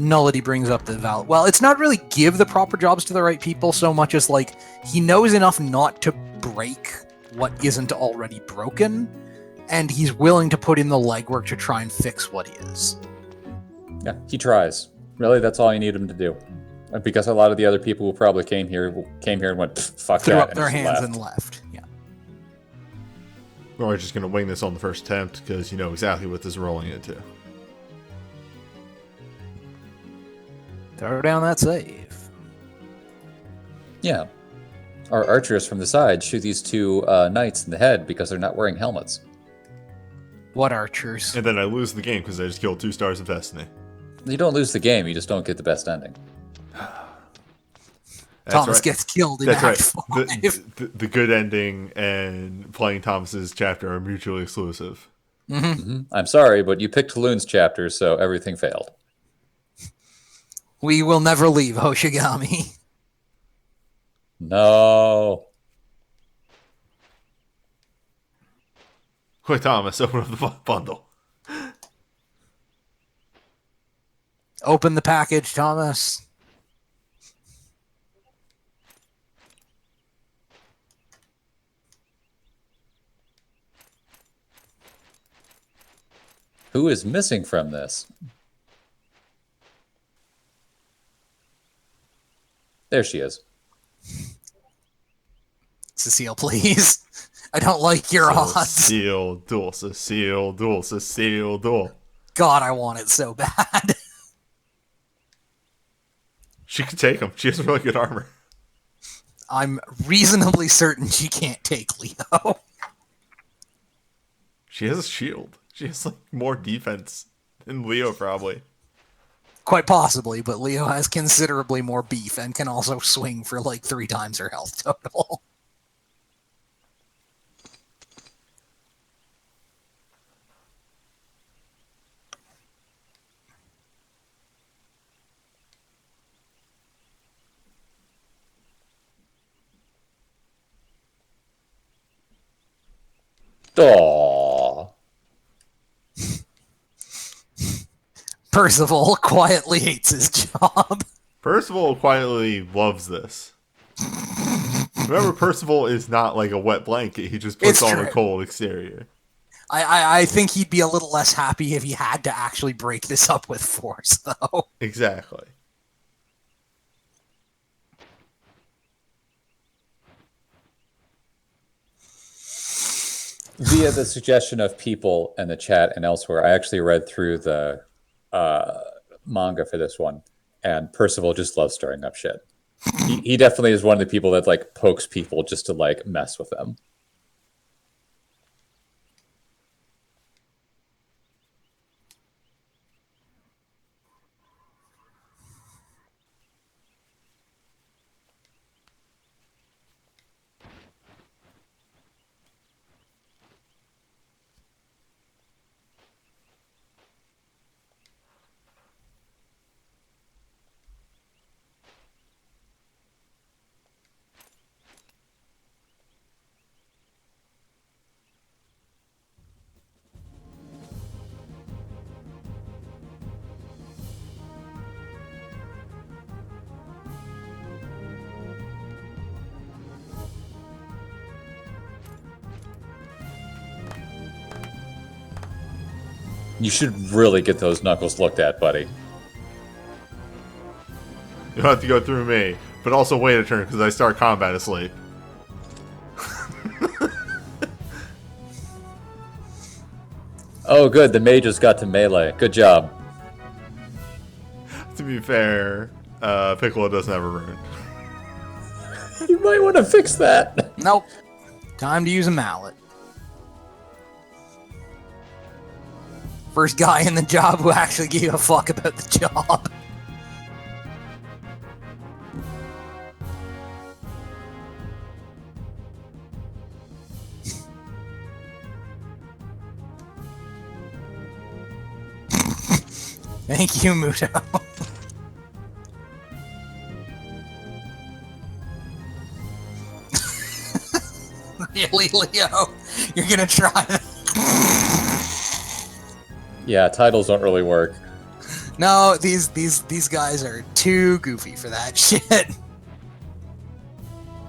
Nullity brings up the valid... Well, it's not really give the proper jobs to the right people so much as, like, he knows enough not to break what isn't already broken, and he's willing to put in the legwork to try and fix what is. Yeah, he tries. Really, that's all you need him to do. Because a lot of the other people who probably came here and went, fuck Threw that, up their and just hands left. and left. Yeah. We're just going to wing this on the first attempt, because you know exactly what this is rolling into. Throw down that save. Yeah. Our archers from the side shoot these 2 knights in the head because they're not wearing helmets. What archers? And then I lose the game because I just killed 2 stars of destiny. You don't lose the game, you just don't get the best ending. Thomas gets killed in That's Act right. 5. The good ending and playing Thomas's chapter are mutually exclusive. I'm sorry, but you picked Loon's chapter, so everything failed. We will never leave Hoshigami. No. Quick, Thomas, open up the bundle. Open the package, Thomas. Who is missing from this? There she is. Cecile, please. I don't like your odds. Cecile, duel, Cecile, duel, Cecile, duel. God, I want it so bad. She can take him. She has really good armor. I'm reasonably certain she can't take Leo. She has a shield. She has like more defense than Leo, probably. Quite possibly, but Leo has considerably more beef and can also swing for like 3 times her health total. Aww. Percival quietly hates his job. Percival quietly loves this. Remember, Percival is not like a wet blanket. He just puts It's on true. a cold exterior. I think he'd be a little less happy if he had to actually break this up with force, though. Exactly. Via the suggestion of people in the chat and elsewhere, I actually read through the manga for this one, and Percival just loves stirring up shit. He definitely is one of the people that like pokes people just to like mess with them. You should really get those knuckles looked at, buddy. You'll have to go through me, but also wait a turn because I start combat asleep. Oh, good. The mages got to melee. Good job. To be fair, Piccolo doesn't have a rune. You might want to fix that. Nope. Time to use a mallet. First guy in the job who actually gave a fuck about the job. Thank you, Muto. Really, Leo? You're gonna try? Yeah, titles don't really work. No, these guys are too goofy for that shit.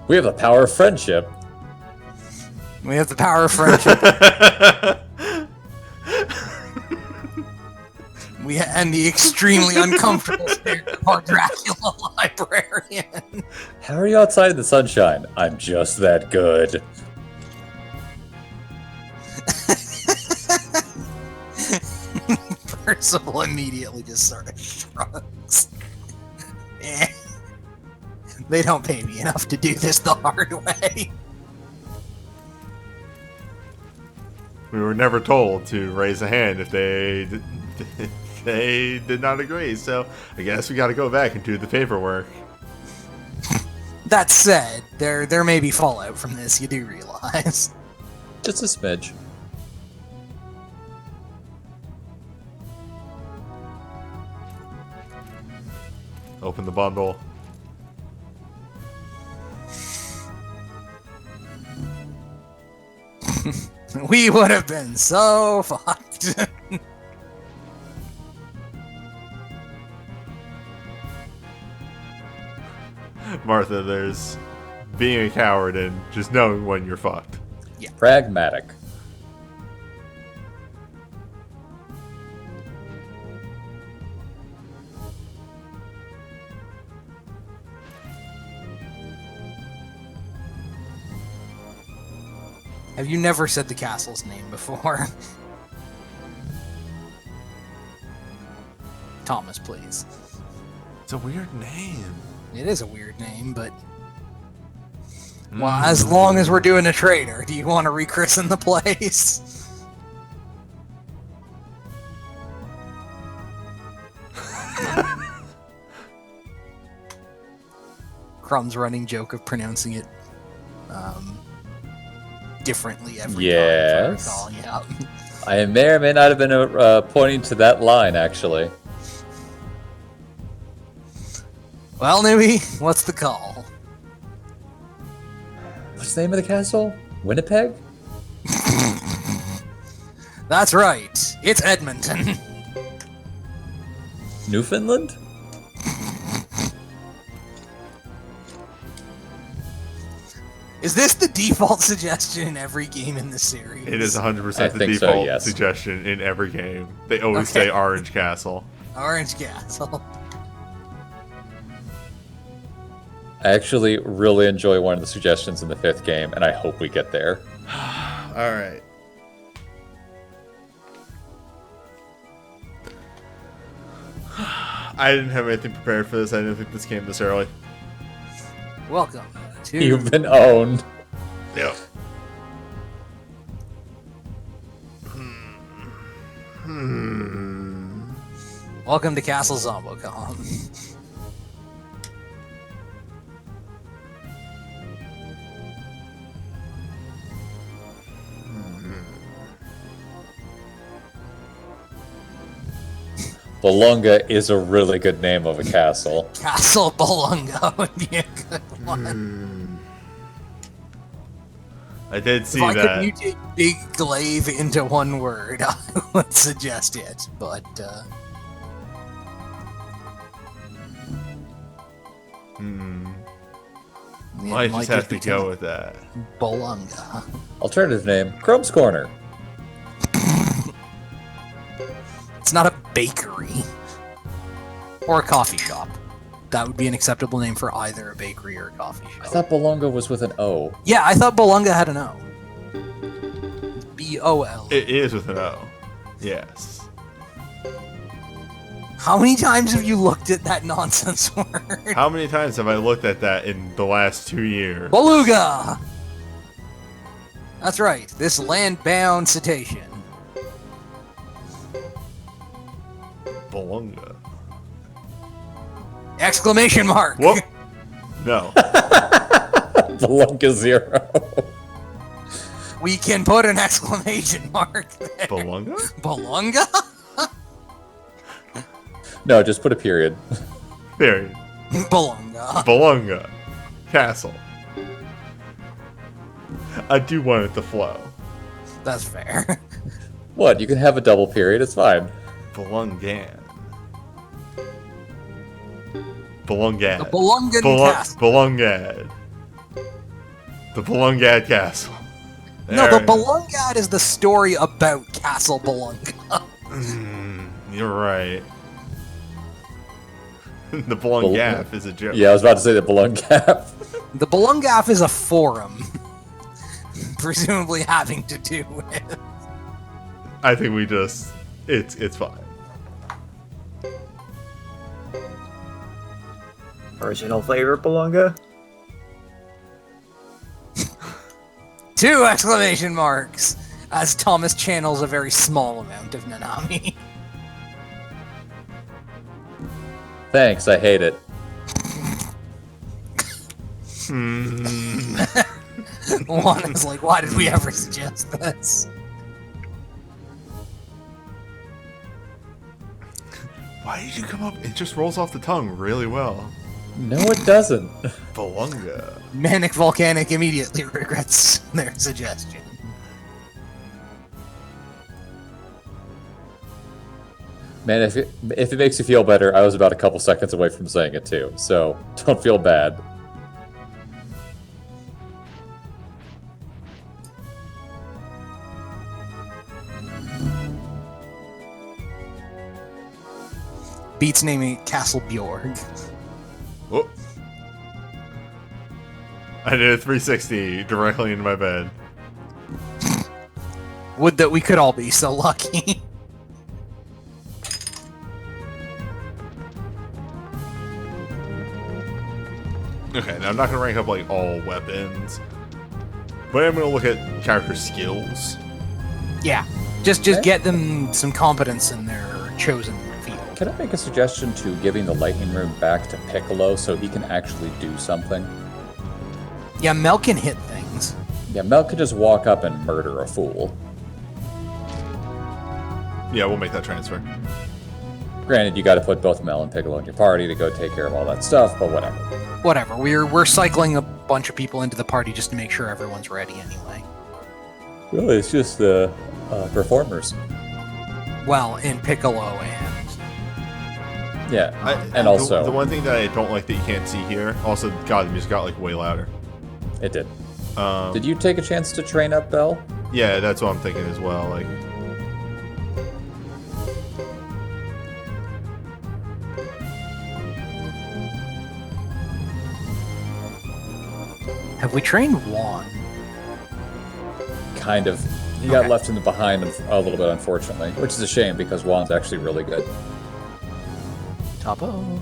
We have the power of friendship. We have the power of friendship. And the extremely uncomfortable spirit of our Dracula librarian. How are you outside in the sunshine? I'm just that good. Percival immediately just sort of shrugs. They don't pay me enough to do this the hard way. We were never told to raise a hand if they did not agree, so I guess we gotta go back and do the paperwork. That said, there may be fallout from this, you do realize. Just a smidge. Open the bundle. We would have been so fucked. Martha, there's being a coward and just knowing when you're fucked. Yeah. Pragmatic. Have you never said the castle's name before? Thomas, please. It's a weird name. It is a weird name, but... Well, as long as we're doing a trader, do you want to rechristen the place? Crumb's running joke of pronouncing it differently every time. Yes. If I recall. Yeah. I may or may not have been pointing to that line, actually. Well, Newbie, what's the call? What's the name of the castle? Winnipeg? That's right. It's Edmonton. Newfoundland? Is this the default suggestion in every game in the series? It is 100% I the think so, default yes. suggestion in every game. They always Okay. say Orange Castle. Orange Castle. I actually really enjoy one of the suggestions in the 5th game, and I hope we get there. All right. I didn't have anything prepared for this. I didn't think this came this early. Welcome to You've been owned. Yep. Welcome to Castle Zombocom. Bolunga is a really good name of a castle. Castle Bolunga would be a good one. I did see If I that. could mutate Big Glaive into one word, I would suggest it, but it Might just have to be go with that. Bolunga. Alternative name, Chrome's Corner. It's not a bakery or a coffee shop. That would be an acceptable name for either a bakery or a coffee I shop. thought Bolunga was with an O. Yeah, I thought Bolunga had an O. B-O-L. It is with an O. Yes. How many times have you looked at that nonsense word? How many times have I looked at that in the last 2 years? Beluga! That's right, this land-bound cetacean. Bolunga. Exclamation mark! Whoop. No. Bolunga 0. We can put an exclamation mark there. Bolunga? Bolunga? No, just put a period. Period. Bolunga. Bolunga. Castle. I do want it to flow. That's fair. What? You can have a double period, it's fine. Bolungan. Bolungad. The Bolungan Castle. Bolungad. The Bolungad Castle. No, There the it Bolungad is the story about Castle Bolunga. You're right. The Bolungaf is a joke. Yeah, I was about to say the Bolunga. The Bolungaf is a forum. Presumably having to do with... I think we just... It's fine. Original flavor Bolunga? 2 exclamation marks! As Thomas channels a very small amount of Nanami. Thanks, I hate it. One is like, why did we ever suggest this? Why did you come up? It just rolls off the tongue really well. No, it doesn't. Bolunga. Manic Volcanic immediately regrets their suggestion. Man, if it makes you feel better, I was about a couple seconds away from saying it too, so don't feel bad. Beats naming it Castle Bjorg. Oh. I did a 360 directly into my bed. Would that we could all be so lucky. Okay, now I'm not going to rank up like all weapons, but I'm going to look at character skills. Yeah. Just Okay. get them some competence in their chosen field. Can I make a suggestion to giving the lightning rune back to Piccolo so he can actually do something? Yeah, Mel can hit things. Yeah, Mel could just walk up and murder a fool. Yeah, we'll make that transfer. Granted, you gotta put both Mel and Piccolo in your party to go take care of all that stuff, but whatever. Whatever. We're cycling a bunch of people into the party just to make sure everyone's ready anyway. Really, it's just the performers. Well, in Piccolo and... Yeah, and the- also, the one thing that I don't like that you can't see here. Also, God, the music got like way louder. it did. Did you take a chance to train up Bell? Yeah, that's what I'm thinking as well. Like, Have we trained Juan? Kind of. He got left in the behind a little bit, unfortunately, which is a shame because Juan's actually really good. Topo.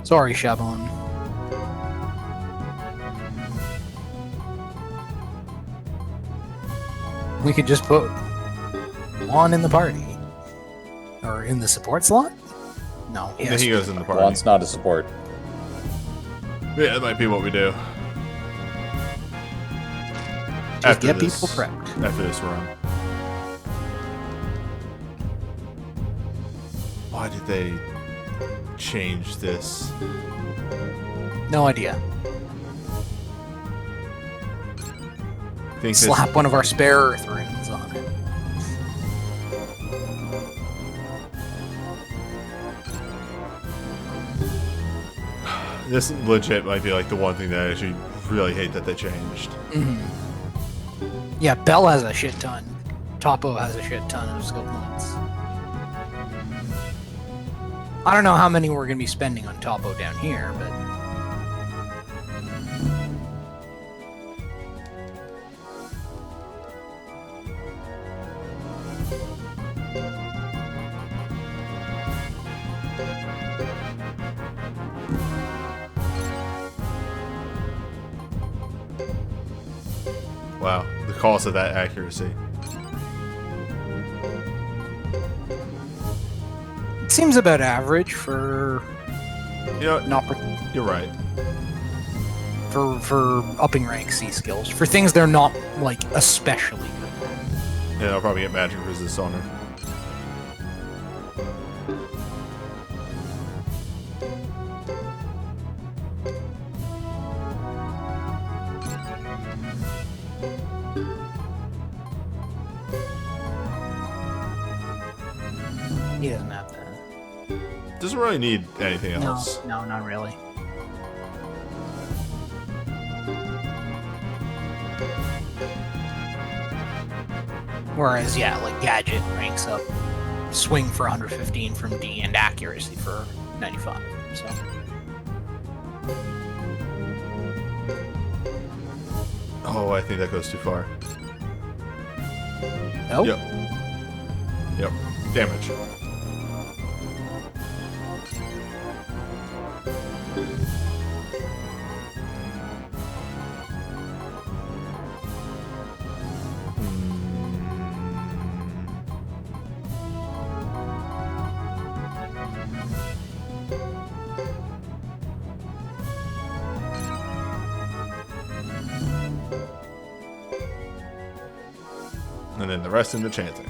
Sorry, Shabon. We could just put Juan in the party. Or in the support slot? No. yeah, he goes in the party. Juan's not a support. Yeah, that might be what we do. Just get people prepped. After this run. Why did they change this? No idea. Think Slap one of our spare Earth runes on it. This legit might be like the one thing that I actually really hate that they changed. Yeah, Bell has a shit ton. Topo has a shit ton of skill points. I don't know how many we're going to be spending on Topo down here, but... Wow, the cost of that accuracy. It seems about average for... You know, Not you're right. for upping rank C skills. For things they're not, like, especially good. Yeah, I'll probably get magic resist on her. He doesn't have that. Doesn't really need anything else. No, not really. Whereas, yeah, like Gadget ranks up swing for 115 from D and accuracy for 95. So Oh, I think that goes too far. nope. Yep. Yep. Damage. And then the rest in the chanting.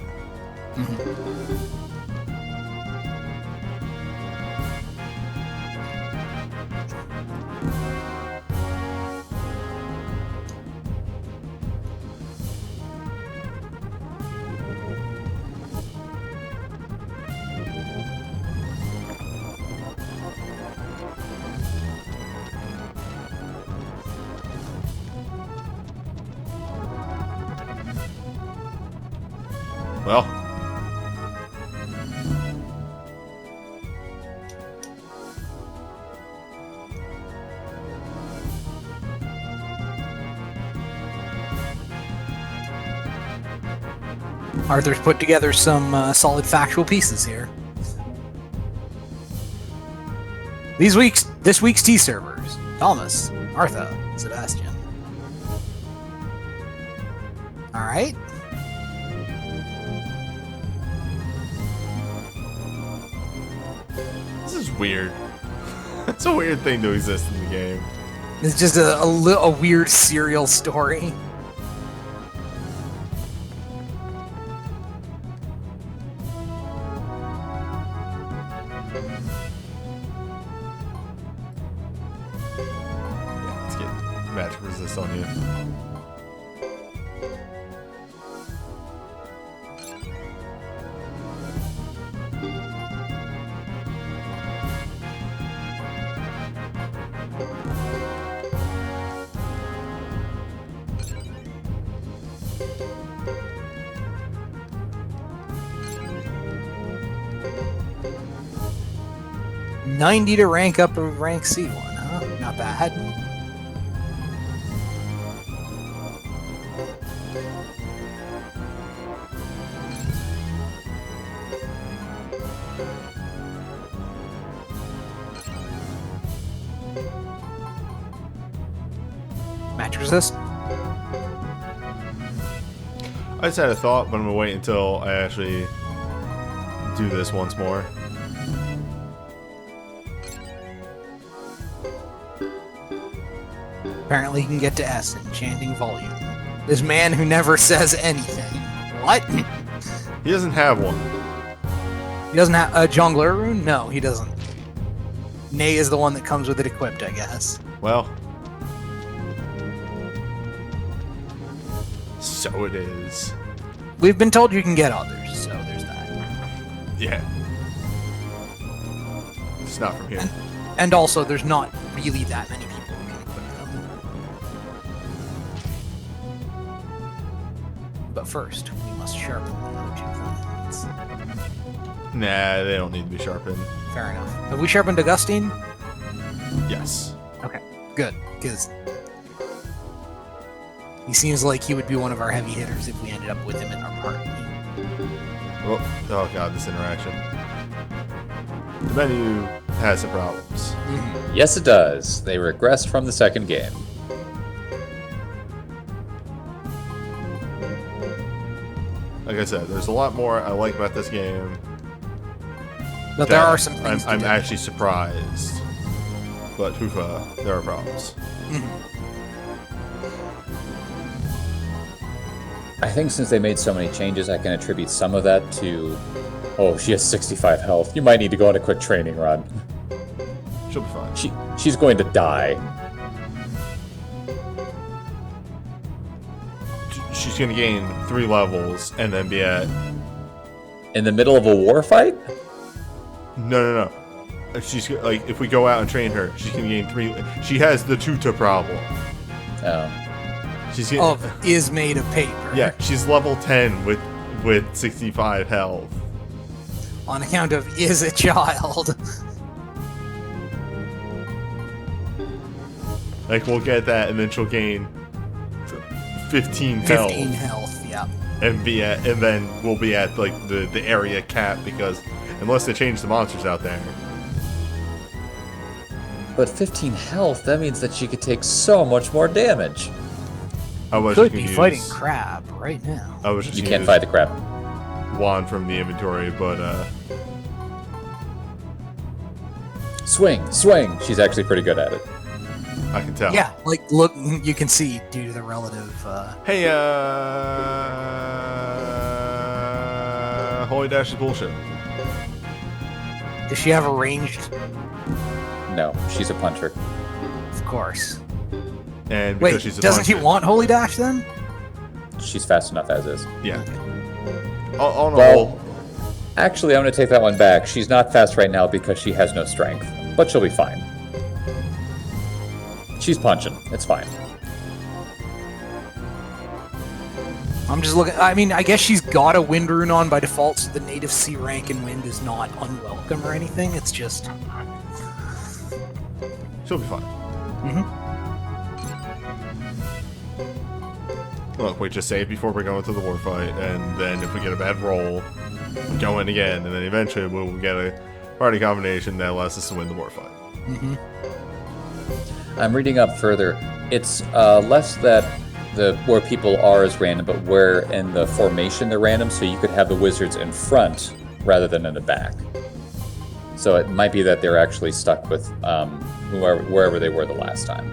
Well, Arthur's put together some solid factual pieces here. This week's T servers: Thomas, Artha, Sebastian. All right. this is weird. It's a weird thing to exist in the game. It's just a weird serial story. Yeah, let's get magic resist on you. 90 to rank up a rank C1, huh? Not bad. Match resist? I just had a thought, but I'm gonna wait until I actually do this once more. Apparently he can get to S, enchanting volume. This man who never says anything. What? He doesn't have one. He doesn't have a jungler rune? No, he doesn't. Nay is the one that comes with it equipped, I guess. Well, so it is. We've been told you can get others, so there's that. Yeah. It's not from here. And also, there's not really that many people who can equip them. But first, we must sharpen the other two plans. Nah, they don't need to be sharpened. Fair enough. Have we sharpened Augustine? Yes. Okay, good, because he seems like he would be one of our heavy hitters if we ended up with him in our party. Oh god, this interaction. The menu has some problems. Yes, it does. They regressed from the second game. Like I said, there's a lot more I like about this game. But there are some things. I'm actually surprised. But Hoofa, there are problems. I think since they made so many changes, I can attribute some of that to, oh, she has 65 health. You might need to go on a quick training run. She'll be fine. She's going to die. She's gonna gain 3 levels and then be at... In the middle of a war fight? No. She's like, if we go out and train her, she's gonna gain 3. She has the tutor problem. Oh. She's getting, is made of paper. yeah, she's level 10 with 65 health. On account of is a child. Like, we'll get that, and then she'll gain 15 health. 15 health, yeah. And then we'll be at like the area cap, because unless they change the monsters out there. But 15 health, that means that she could take so much more damage. I was Could be fighting crab right now. I was just You gonna can't use fight the crap. wand from the inventory, but Swing. She's actually pretty good at it. I can tell. Yeah, like look, you can see due to the relative. Hey, Holy Dash is bullshit. Does she have a ranged? No, she's a puncher. Of course. And because Wait, she's a doesn't she puncher- want Holy Dash then? She's fast enough as is. Yeah. On a Well, whole, actually, I'm going to take that one back. She's not fast right now because she has no strength, but she'll be fine. She's punching. It's fine. I'm just looking. I mean, I guess she's got a wind rune on by default, so the native C rank in wind is not unwelcome or anything. It's just. she'll be fine. Look, we just save before we go into the war fight, and then if we get a bad roll, we go in again, and then eventually we'll get a party combination that allows us to win the war fight. I'm reading up further. It's less that where people are is random, but where in the formation they're random, so you could have the wizards in front rather than in the back. So it might be that they're actually stuck with wherever they were the last time.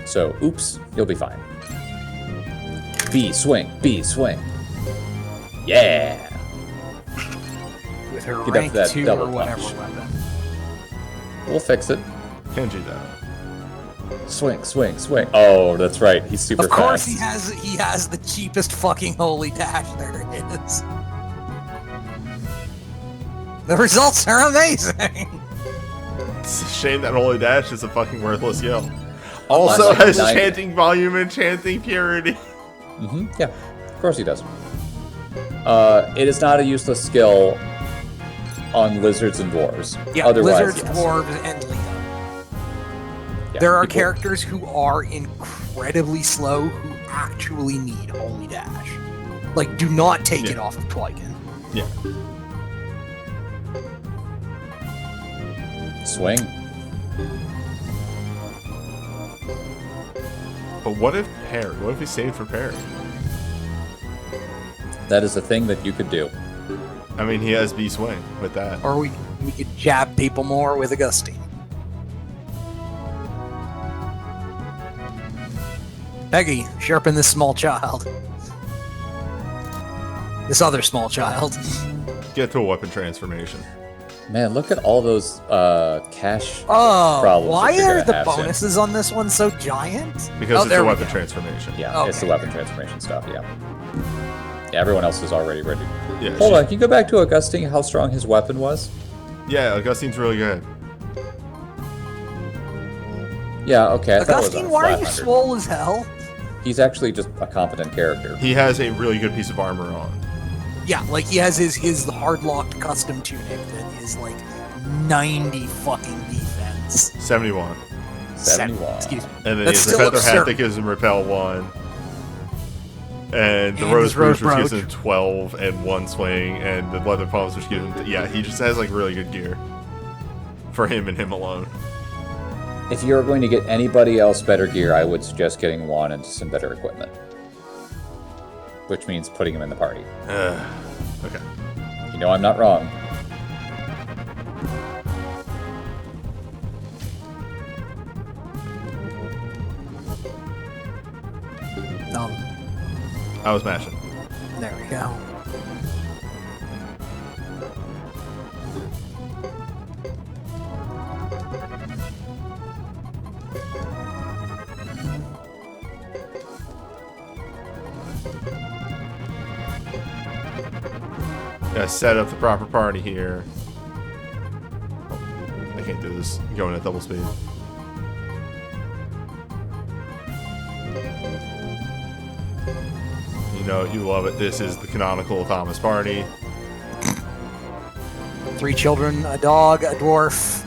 So, oops, you'll be fine. B swing. Yeah! With her Get up rank to that 2 double or whatever punch. weapon. We'll fix it. Can't do that. Swing. Oh, that's right. He's super Of course, fast. he has the cheapest fucking Holy Dash there is. The results are amazing. It's a shame that Holy Dash is a fucking worthless skill. Also Like has 90. chanting volume and chanting purity. Yeah, of course he does. It is not a useless skill on lizards and dwarves. Yeah, Otherwise, lizards, yes. dwarves, and Leo. Yeah, There are people- characters who are incredibly slow who actually need Holy Dash. Like, do not take it off of Twykin. Yeah. Swing. But what if parry? What if we saved for parry? That is a thing that you could do. I mean, he has B swing with that. Or we could jab people more with Augustine. Peggy, sharpen this small child. This other small child. Get to a weapon transformation. Man, look at all those cash Oh, problems. why that you're are gonna the have soon. bonuses on this one so giant? Because it's there a we weapon go. transformation. Yeah, it's the Okay. weapon transformation stuff, yeah. Yeah, everyone else is already ready. Yeah, Hold on, can you go back to Augustine, how strong his weapon was? Yeah, Augustine's really good. Yeah, okay. I thought it was Augustine, on why are you 500. swole as hell? He's actually just a competent character. He has a really good piece of armor on. Yeah, like he has his hard-locked custom tunic that is like 90 fucking defense. 71. 71. Excuse me. And then That's he has a still feather hat absurd. that gives him repel 1. And the And rose his rose brooch, which gives brooch. him 12 and 1 swing. And the leather palms, which gives him... Yeah, he just has like really good gear. For him and him alone. If you're going to get anybody else better gear, I would suggest getting Juan into some better equipment. Which means putting him in the party. Okay. You know I'm not wrong. I was mashing. There we go. Gotta set up the proper party here. Oh, I can't do this going at double speed. You know, you love it. This is the canonical Thomas party. 3 children, a dog, a dwarf,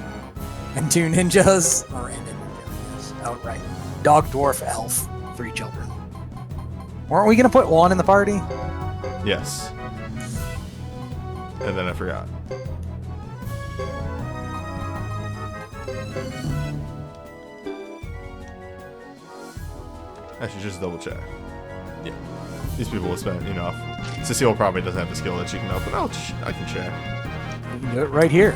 and 2 ninjas. Or and a ninja, yes. Oh, right. Dog, dwarf, elf. 3 children. Weren't we gonna put Juan in the party? Yes. And then I forgot. I should just double check. Yeah. These people will spend enough. Cecile probably doesn't have the skill that she can know, but I can check. You can do it right here.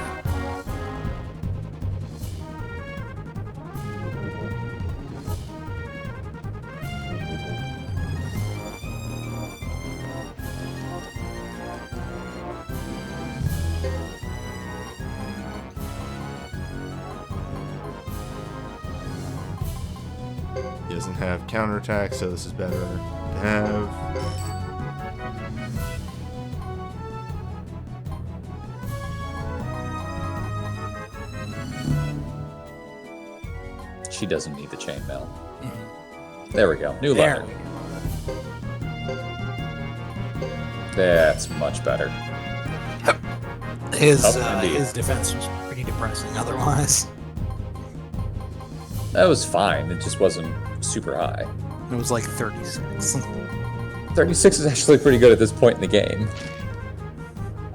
He doesn't have counterattack, so this is better to have. She doesn't need the chainmail. There we go. New There level. we go. That's much better. His, Oh, indeed. his defense was pretty depressing otherwise. That was fine. It just wasn't super high. It was like 36. 36 is actually pretty good at this point in the game.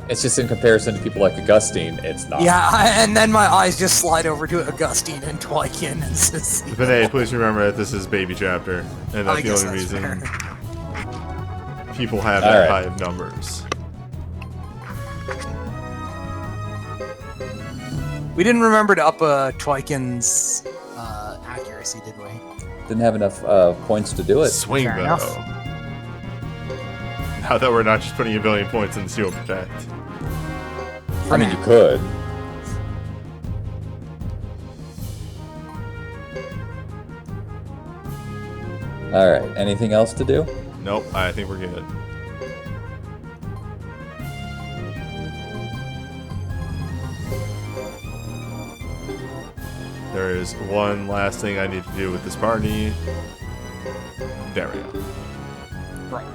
It's just in comparison to people like Augustine, it's not. Yeah, and then my eyes just slide over to Augustine and Twykin and Cecile. But hey, please remember that this is baby chapter, and that's I the guess only that's reason fair. people have All that right. high of numbers. We didn't remember to up accuracy, did we? Didn't have enough points to do it. Swing Fair though. enough. Now that we're not just putting a billion points in the Steel Protect. I mean, you could. Alright, anything else to do? Nope, I think we're good. There is one last thing I need to do with this party. There we go. Right.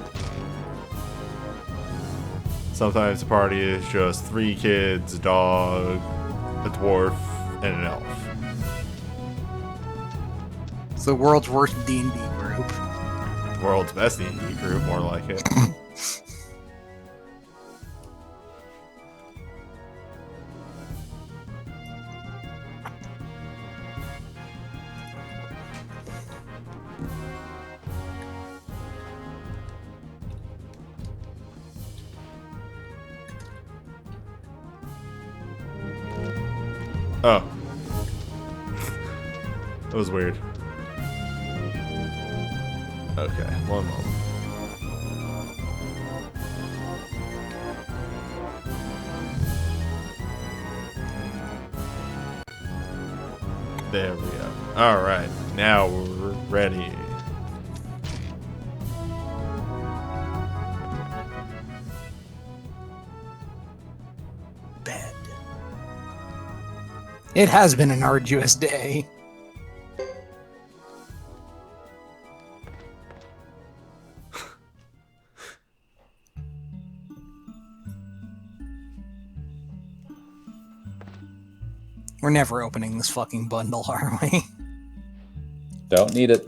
It's Sometimes the party is just 3 kids, a dog, a dwarf, and an elf. It's the world's worst D&D group. The world's best D&D group, more like it. Oh. That was weird. Okay, one moment. There we go. Alright, now we're ready. Bed. It has been an arduous day. We're never opening this fucking bundle, are we? Don't need it.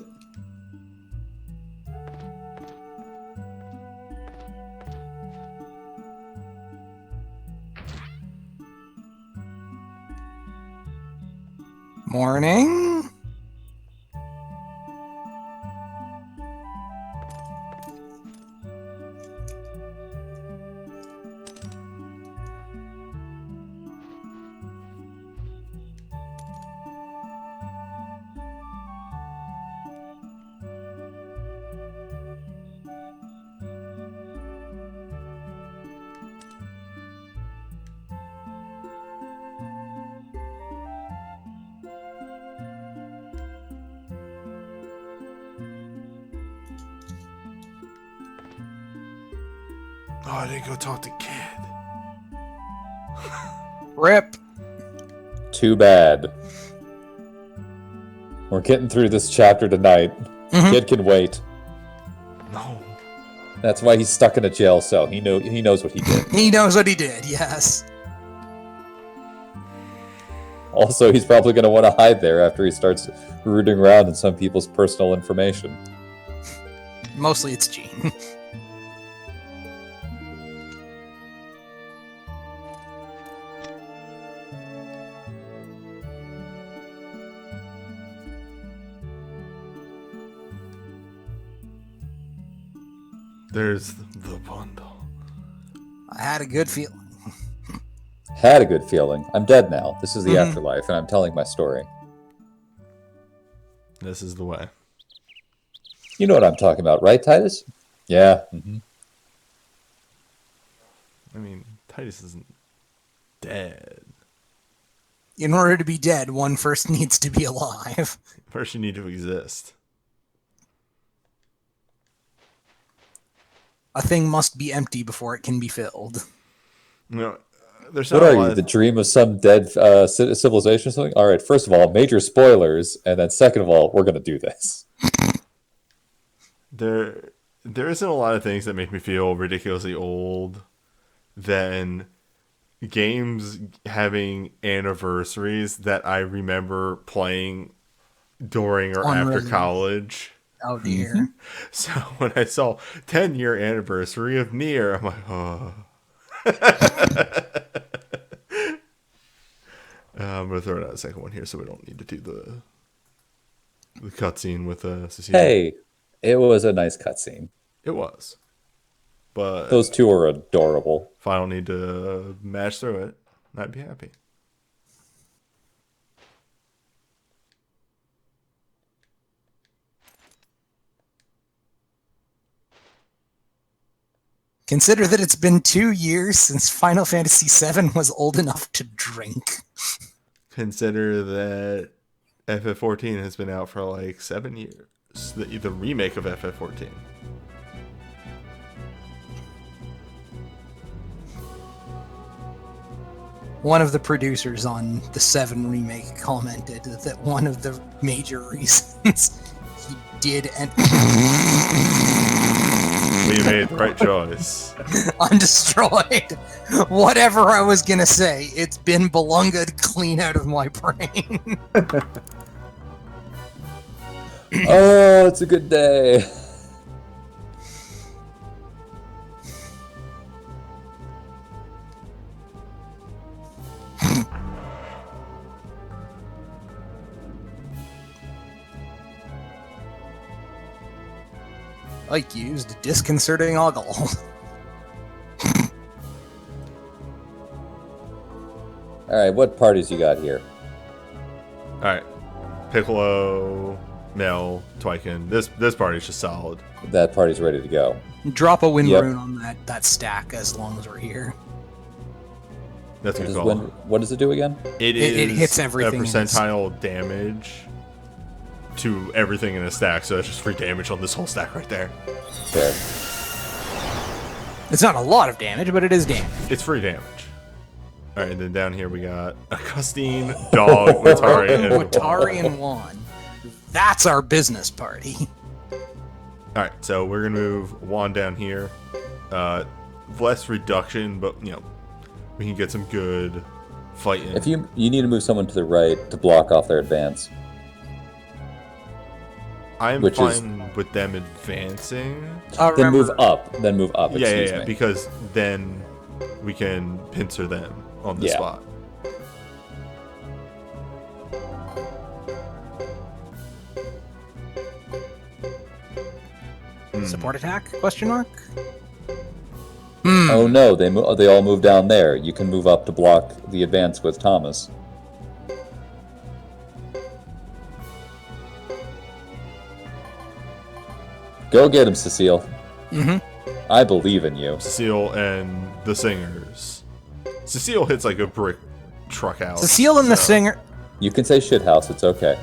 Morning. Oh, I didn't go talk to Kid. Rip. Too bad. We're getting through this chapter tonight. Kid can wait. No. That's why he's stuck in a jail cell. He knows what he did. He knows what he did, yes. Also, he's probably going to want to hide there after he starts rooting around in some people's personal information. Mostly it's Gene. There's the bundle. I had a good feeling. Had a good feeling. I'm dead now. This is the afterlife, and I'm telling my story. This is the way. You know what I'm talking about, right, Titus? Yeah. I mean, Titus isn't dead. In order to be dead, one first needs to be alive. First, you need to exist. A thing must be empty before it can be filled. You know, there's What not are a lot you, the dream of some dead civilization or something? All right, first of all, major spoilers, and then second of all, we're going to do this. There isn't a lot of things that make me feel ridiculously old than games having anniversaries that I remember playing during or after college. Oh dear. So when I saw 10-year anniversary of Nier, I'm like, oh. I'm going to throw out a second one here so we don't need to do the cutscene with Cecilia. Hey, it was a nice cutscene. It was. But Those two are adorable. if I don't need to mash through it, I'd be happy. Consider that it's been 2 years since Final Fantasy VII was old enough to drink. Consider that FF14 has been out for like 7 years. The remake of FF14. One of the producers on the 7 remake commented that one of the major reasons he did and We made the right choice. Undestroyed. Whatever I was gonna say, it's been belunged clean out of my brain. Oh, it's a good day. Ike used disconcerting ogle. Alright, what parties you got here? Alright. Piccolo, Mel, Twykin. This party's just solid. That party's ready to go. Drop a wind Yep. rune on that stack as long as we're here. That's What good does, call. what does it do again? It it hits everything a in its- percentile damage to everything in a stack, so that's just free damage on this whole stack right there. There. It's not a lot of damage, but it is damage. It's free damage. Alright, and then down here we got a Custine, Dog, Watari, and Watari and Juan. That's our business party. Alright, so we're gonna move Juan down here. Less reduction, but you know, we can get some good fighting. If you need to move someone to the right to block off their advance. I'm which is- fine with them advancing. Then move up. Then move up. Yeah, Excuse me. because then we can pincer them on the Yeah. spot. Support attack? Question mark? Oh no, they all move down there. You can move up to block the advance with Thomas. Go get him, Cecile. Mm-hmm. I believe in you. Cecile and the singers. Cecile hits like a brick truck house. Cecile and the singer. You can say shithouse, it's okay.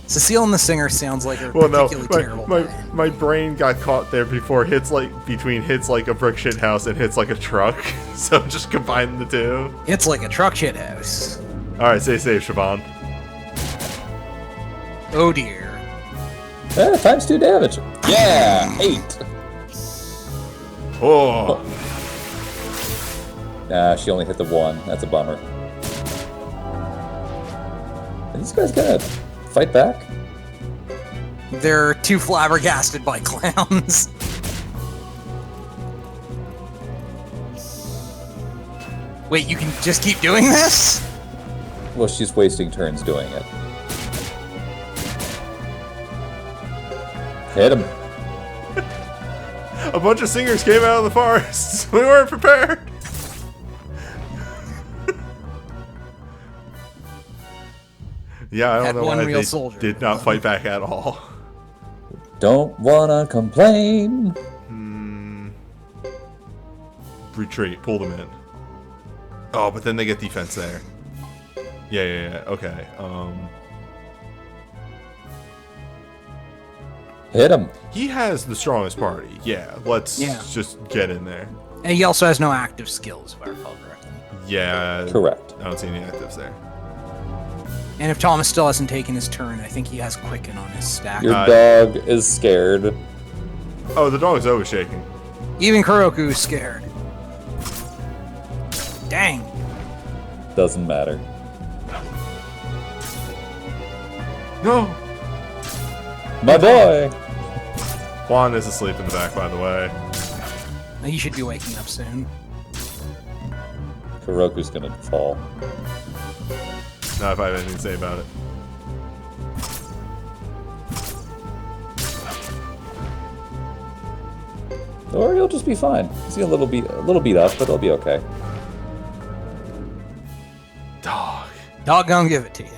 Cecile and the singer sounds like a Well, no, particularly terrible band. my brain got caught there before between hits like a brick shit house and hits like a truck. So just combine the two. It's like a truck shit house. All right, stay safe, Siobhan. Oh dear. Times 2 damage. Yeah, 8. Oh, Nah, she only hit the 1. That's a bummer. Are these guys gonna fight back? They're too flabbergasted by clowns. Wait, you can just keep doing this? Well, she's wasting turns doing it. Hit him. a bunch of singers came out of the forest. We weren't prepared. Yeah, I Had don't know one why real they soldier. did not fight back at all. Don't wanna complain. Retreat, pull them in. Oh, but then they get defense there. Yeah, okay. Hit him. He has the strongest party. Yeah, let's Yeah. just get in there. And he also has no active skills, if I recall correctly. Yeah. Correct. I don't see any actives there. And if Thomas still hasn't taken his turn, I think he has Quicken on his stack. Your dog is scared. Oh, the dog's always shaking. Even Kuroku is scared. Dang. Doesn't matter. No! My boy! Juan is asleep in the back, by the way. He should be waking up soon. Kuroku's gonna fall. Not if I have anything to say about it. Or he'll just be fine. He's a little beat up, but he'll be okay. Dog. Dog gonna give it to you.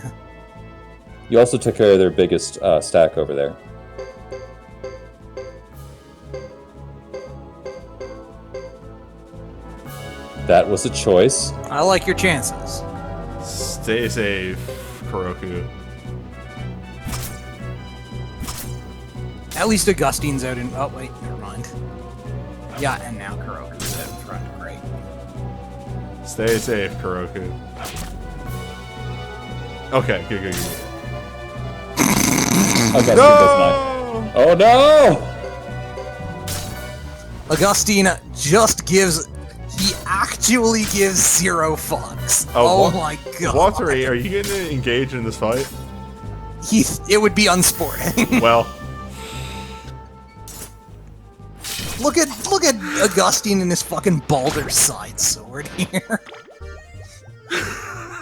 You also took care of their biggest stack over there. That was a choice. I like your chances. Stay safe, Kuroku. At least Augustine's out in... Oh, wait, never mind. Yeah, and now Kuroku's out in front. Great. Stay safe, Kuroku. Okay, good. Augustine does not. No! Oh no! Augustine just gives. He actually gives 0 fucks. Oh, My god. Waltery, are you going to engage in this fight? It would be unsporting. Well, Look at Augustine and his fucking Baldur's side sword here.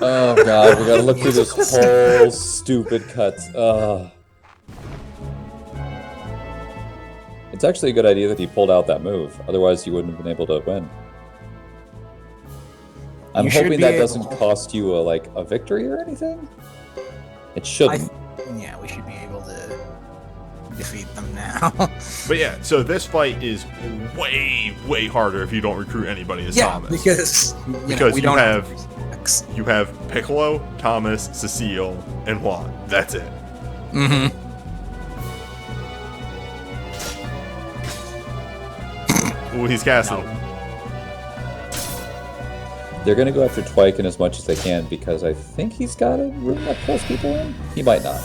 Oh god, we gotta look through this whole stupid cuts. It's actually a good idea that he pulled out that move. Otherwise, you wouldn't have been able to win. I'm hoping that doesn't cost you a victory or anything. It shouldn't. Yeah, we should be able to defeat them now. but yeah, so this fight is way, way harder if you don't recruit anybody as Thomas. because Because we you don't have Piccolo, Thomas, Cecile, and Juan. That's it. Mm-hmm. Ooh, he's casting. They're gonna go after Twyken as much as they can because I think he's got a room that pulls people in. He might not.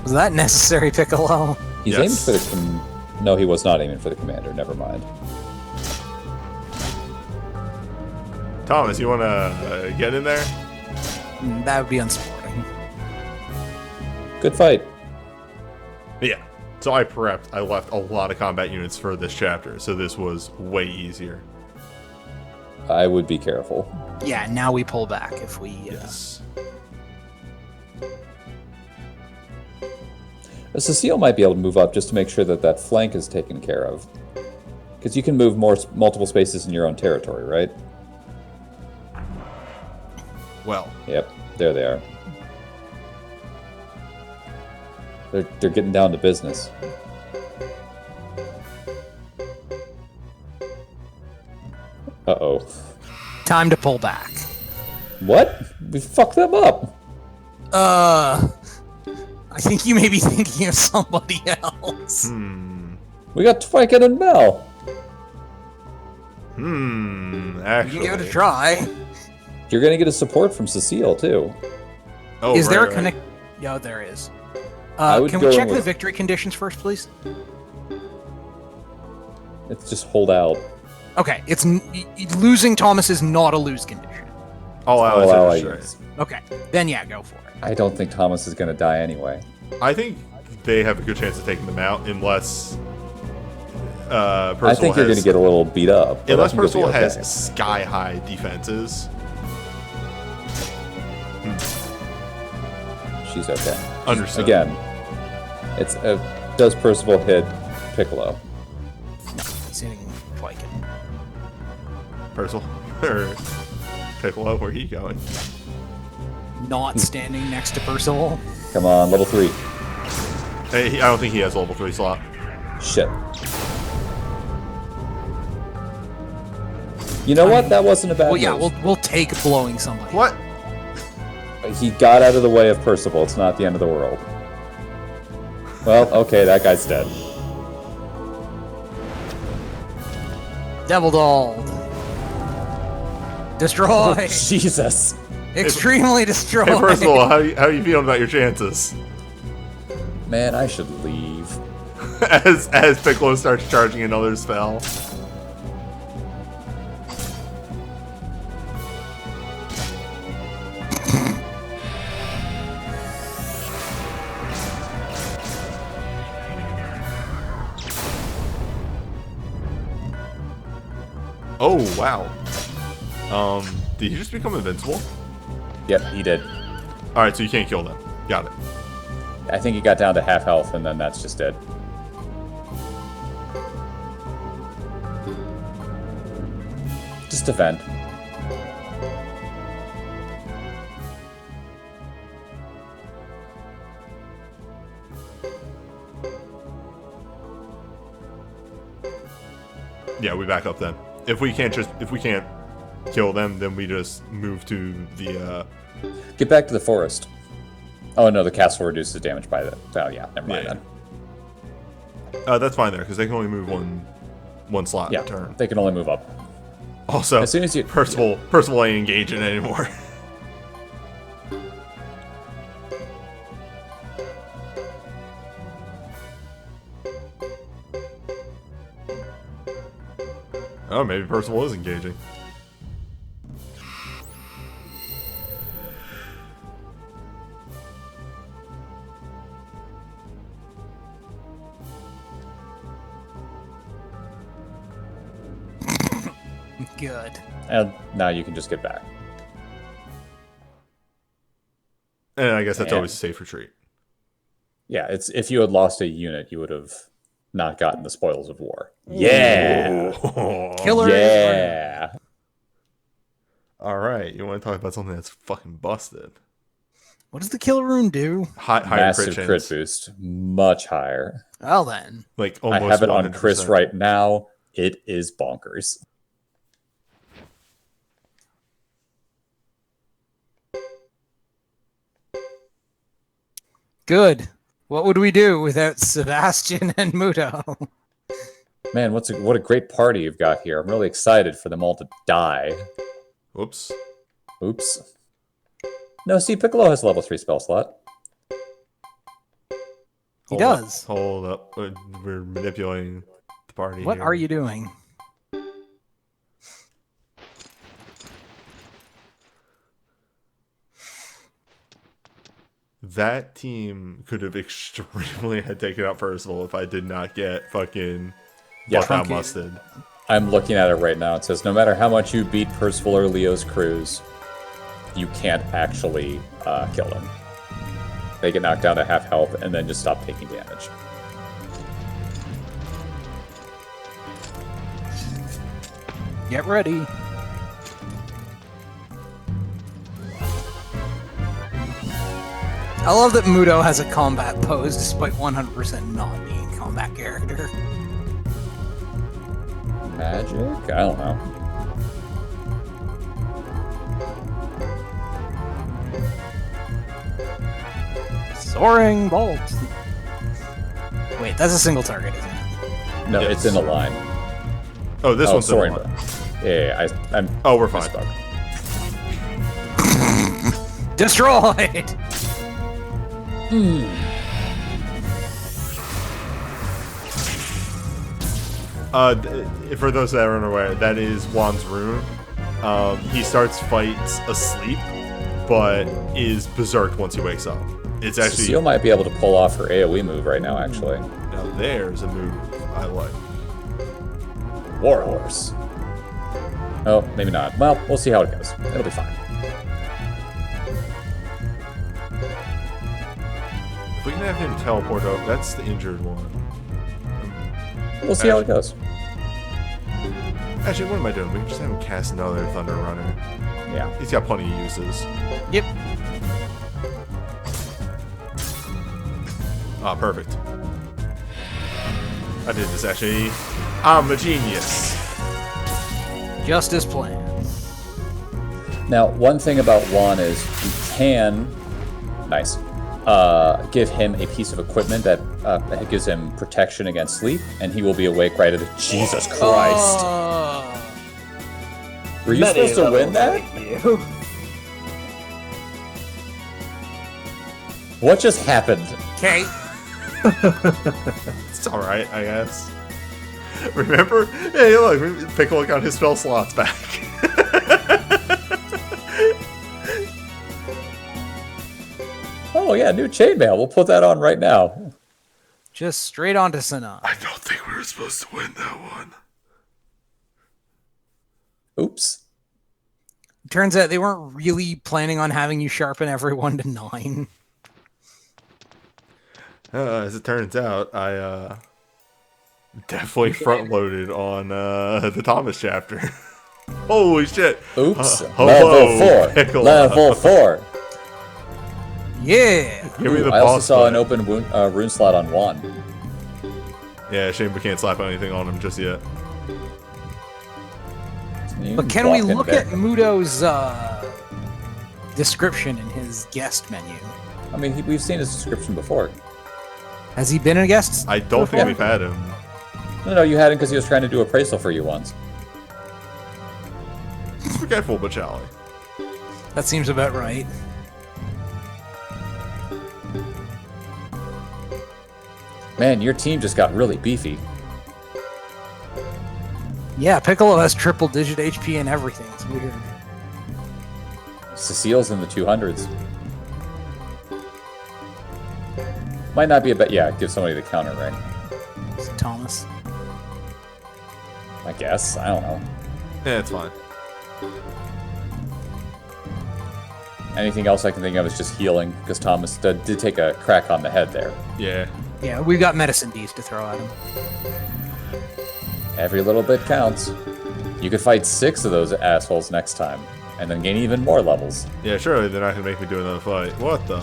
Was that necessary, Piccolo? He's aiming for the no, he was not aiming for the commander. Never mind. Thomas, you want to get in there? That would be unsporting. Good fight. Yeah. So I prepped. I left a lot of combat units for this chapter, so this was way easier. I would be careful. Yeah, now we pull back if we... Yes. Cecile might be able to move up just to make sure that that flank is taken care of. Because you can move multiple spaces in your own territory, right? Well. Yep, there they are. They're getting down to business. Uh-oh. Time to pull back. What? We fucked them up. I think you may be thinking of somebody else. We got Twyken and Mel. Actually. You can give it a try. You're gonna get a support from Cecile, too. Oh, Is there a right. connect? Yeah, there is. would Can go we check with- the victory conditions first, please? It's just hold out. Okay, losing Thomas is not a lose condition. All All allies allies. are destroyed. Okay, then yeah, go for it. I don't think Thomas is gonna die anyway. I think they have a good chance of taking them out unless Percival I think you're has, gonna get a little beat up. but I unless think you'll be Percival okay. has sky-high defenses. She's okay. Understood. Again, it's does Percival hit Piccolo? He's hitting Twyken. Percival or Piccolo, where are you going? Not standing next to Percival. Come on, level 3. Hey, I don't think he has a level 3 slot. Shit. You know what? That wasn't a bad Well, yeah, move. we'll take blowing somebody. What? He got out of the way of Percival. It's not the end of the world. Well, okay, that guy's dead. Devil dolled. Destroy. Jesus. Extremely destroy. Hey, Percival, how you feeling about your chances? Man, I should leave. as Piccolo starts charging another spell. Oh, wow. Did he just become invincible? Yep, he did. Alright, so you can't kill them. Got it. I think he got down to half health, and then that's just it. Just defend. Yeah, we back up then. If we can't kill them, then we just move to the Get back to the forest. Oh no, the castle reduces damage by the. Oh yeah, never mind Yeah. then. that's fine there because they can only move one slot Yeah, a turn. they can only move up. Also, As soon as you Percival ain't engaging anymore. Oh, maybe Percival is engaging. Good. And now you can just get back. And I guess that's Yeah. always a safe retreat. Yeah, it's if you had lost a unit, you would have not gotten the spoils of war. Yeah. Killer. Yeah. All right, you want to talk about something that's fucking busted? What does the kill rune do? Higher Massive crit crit chance. boost. Much higher. Well then. Like I almost have it on Chris 100%. right now. It is bonkers. Good. What would we do without Sebastian and Muto? Man, what a great party you've got here. I'm really excited for them all to die. Whoops. Oops. No, see, Piccolo has a level 3 spell slot. He Hold does. Up, hold up. We're manipulating the party. What here. are you doing? That team could have extremely had taken out Percival if I did not get fucking Yeah. Buckeye Truncated. Mustard. I'm looking at it right now. It says no matter how much you beat Percival or Leo's crews, you can't actually kill them. They get knocked down to half health and then just stop taking damage. Get ready. I love that Muto has a combat pose despite 100% not being a combat character. Magic? I don't know. Soaring bolt. Wait, that's a single target, isn't it? No, Yes. it's in the line. Oh, this one's sorry. the one. Yeah, I'm Oh, we're fine. misspoke. Destroyed! For those that are unaware, that is Juan's rune. He starts fights asleep, but is berserk once he wakes up. It's actually Seal might be able to pull off her AoE move right now, actually. now there's a move I like. Warhorse. Oh, maybe not. Well, we'll see how it goes. It'll be fine. If we can have him teleport over, that's the injured one. We'll see how it goes. Actually, what am I doing? We can just have him cast another Thunder Runner. Yeah. He's got plenty of uses. Yep. Ah, perfect. I did this actually. I'm a genius. Just as planned. Now, one thing about Juan is you can, nice, give him a piece of equipment that gives him protection against sleep, and he will be awake right at it. Jesus Christ. Were you Many supposed to win levels that? like you. What just happened? Okay. It's alright, I guess. Remember? Hey, look, Piccolo got his spell slots back. Oh yeah, new chainmail. We'll put that on right now. Just straight on to Sanaa. I don't think we were supposed to win that one. Oops. Turns out they weren't really planning on having you sharpen everyone to 9. As it turns out, I definitely front-loaded on the Thomas chapter. Holy shit! Oops. Hello, Level 4. Piccolo. Level 4. Yeah. Give me the I also boss saw fight. an open rune slot on Juan. Yeah, shame we can't slap anything on him just yet. You But can we walk in look bed. at Muto's description in his guest menu? I mean, we've seen his description before. Has he been a guest? I don't think before? we've had him. No, you had him because he was trying to do appraisal for you once. He's forgetful, but Charlie. That seems about right. Man, your team just got really beefy. Yeah, Piccolo has triple-digit HP and everything. It's weird. Cecile's in the 200s. Might not be a bet. Yeah, give somebody the counter, right? It's Thomas. I guess. I don't know. Yeah, it's fine. Anything else I can think of is just healing, because Thomas did take a crack on the head there. Yeah. Yeah, we've got medicine D's to throw at him. Every little bit counts. You could fight 6 of those assholes next time, and then gain even more levels. Yeah, surely they're not going to make me do another fight. What the?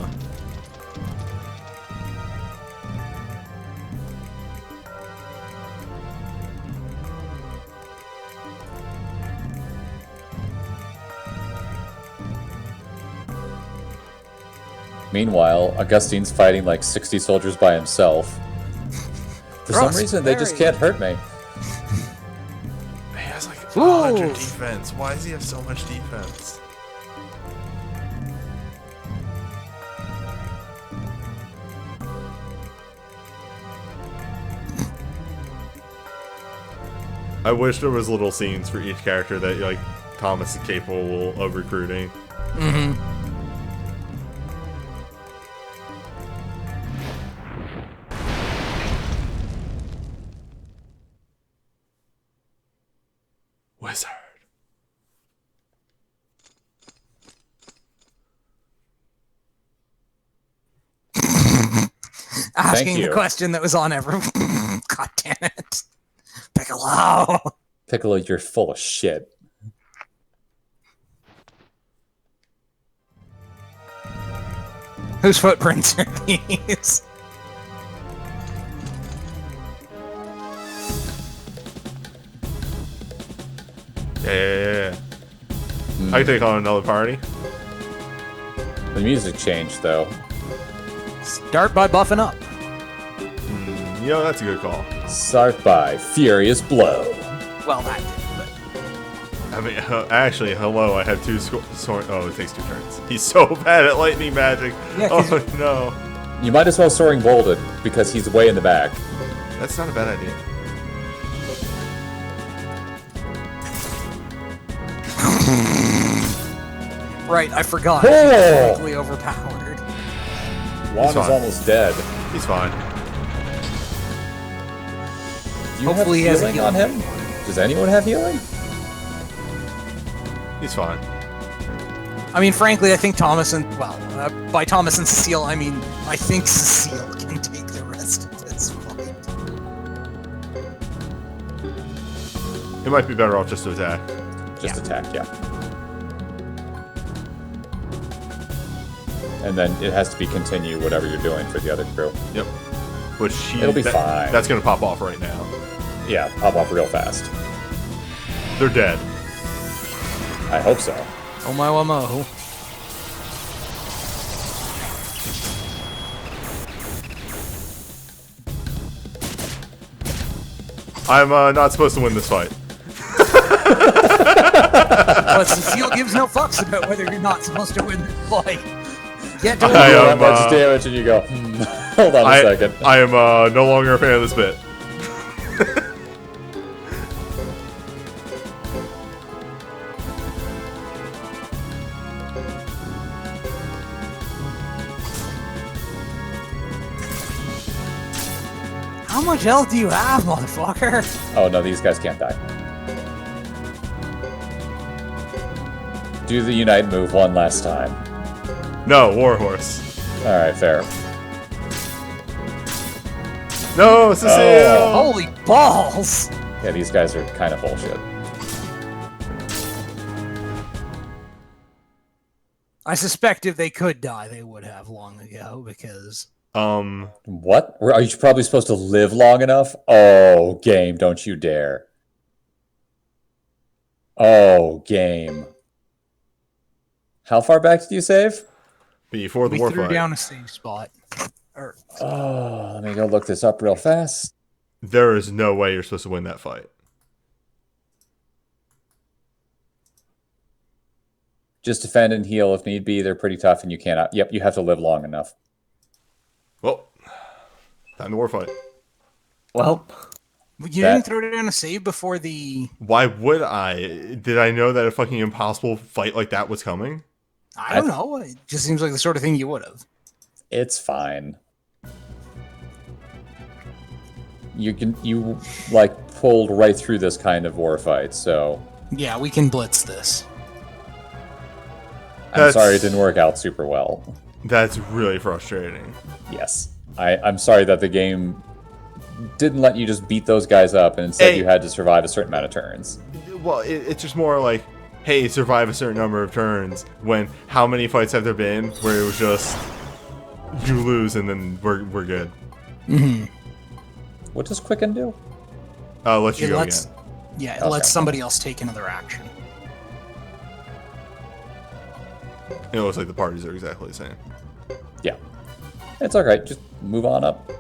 Meanwhile, Augustine's fighting like 60 soldiers by himself. For some reason, they just can't hurt me. He has like 100 defense. Why does he have so much defense? I wish there was little scenes for each character that like Thomas is capable of recruiting. Mm-hmm. Wizard. Asking the you. question that was on every. God damn it. Piccolo! Piccolo, you're full of shit. Whose footprints are these? Yeah. I can take on another party. The music changed, though. Start by buffing up. You know, that's a good call. Start by Furious Blow. Well, that did, I mean, actually, hello, I have 2 sword. Oh, it takes 2 turns. He's so bad at lightning magic. Yeah, 'cause oh, no. You might as well Soaring Bolded, because he's way in the back. That's not a bad idea. Right, I forgot. Oh! He's overpowered. Juan is fine. almost dead. He's fine. Do you Hopefully he have has a healing on healing. him? Does anyone have healing? He's fine. I mean, frankly, I think Thomas and, well, by Thomas and Cecile, I mean, I think Cecile can take the rest of this fight. He might be better off just to attack. Just attack, yeah. And then it has to be continue whatever you're doing for the other crew. Yep. Which It'll be fine. That's gonna pop off right now. Yeah, pop off real fast. They're dead. I hope so. Oh my wamo. I'm not supposed to win this fight. But Cecile gives no fucks about whether you're not supposed to win this fight. Get to I You do am, that much damage and you go, hold on a second. I am no longer a fan of this bit. How much health do you have, motherfucker? Oh no, these guys can't die. Do the Unite move one last time. No, Warhorse. Alright, fair. No, Cecile! Holy balls! Yeah, these guys are kind of bullshit. I suspect if they could die, they would have long ago, because... What? Are you probably supposed to live long enough? Oh, game, don't you dare. Oh, game. How far back did you save? Before the we war threw fight. down a safe spot. Oh, let me go look this up real fast. There is no way you're supposed to win that fight. Just defend and heal if need be. They're pretty tough and you cannot. Yep, you have to live long enough. Well, time to war fight. Well, You didn't throw down a save before the... Why would I? Did I know that a fucking impossible fight like that was coming? I don't know. It just seems like the sort of thing you would have. It's fine. You like pulled right through this kind of war fight, so Yeah, we can blitz this. I'm sorry it didn't work out super well. That's really frustrating. Yes. I'm sorry that the game didn't let you just beat those guys up, and instead you had to survive a certain amount of turns. Well, it's just more like, hey, survive a certain number of turns, when how many fights have there been where it was just, you lose and then we're good. Mm-hmm. What does Quicken do? I'll let you go again. Yeah, it lets somebody else take another action. It looks like the parties are exactly the same. Yeah. It's alright, just move on up.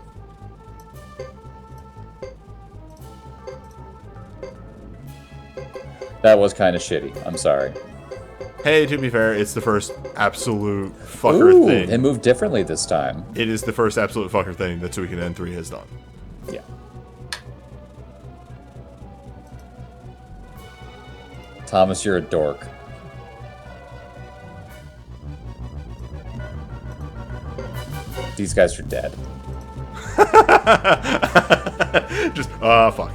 That was kind of shitty. I'm sorry. Hey, to be fair, it's the first absolute fucker thing. It moved differently this time. It is the first absolute fucker thing that Suikoden 3 has done. Yeah. Thomas, you're a dork. These guys are dead. Just, fuck.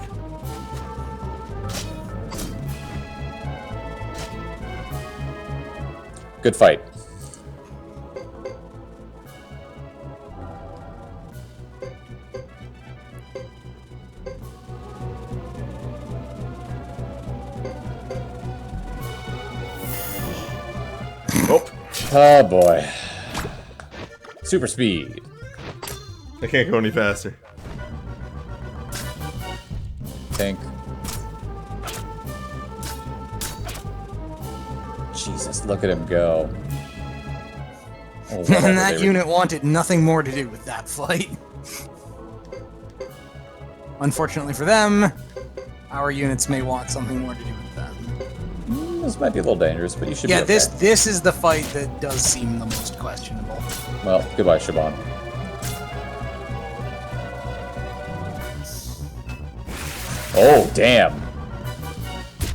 Good fight. Oh boy. Super speed. I can't go any faster. Think. Jesus, look at him go. Oh, And that unit wanted nothing more to do with that fight. Unfortunately for them, our units may want something more to do with them. This might be a little dangerous, but you should be okay. this is the fight that does seem the most questionable. Well, goodbye, Shaban. Oh, damn.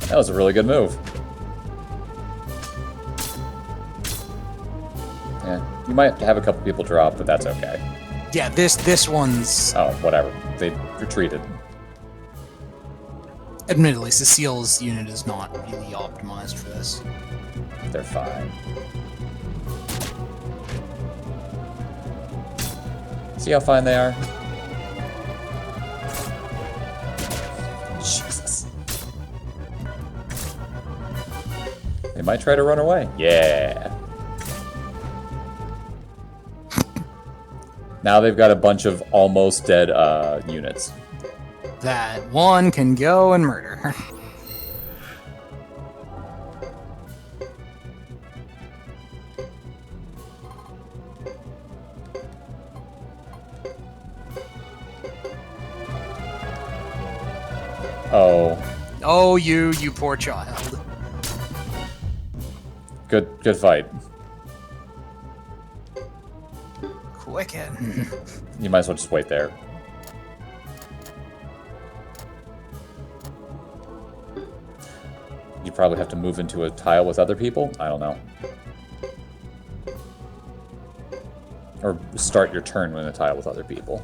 That was a really good move. Yeah, you might have a couple people drop, but that's okay. Yeah, this one's... Oh, whatever. They retreated. Admittedly, Cecile's unit is not really optimized for this. They're fine. See how fine they are? Jesus. They might try to run away. Yeah. Now they've got a bunch of almost dead units. That one can go and murder her. Oh. Oh, you poor child. Good fight. Quicken. You might as well just wait there. You probably have to move into a tile with other people? I don't know. Or start your turn in a tile with other people.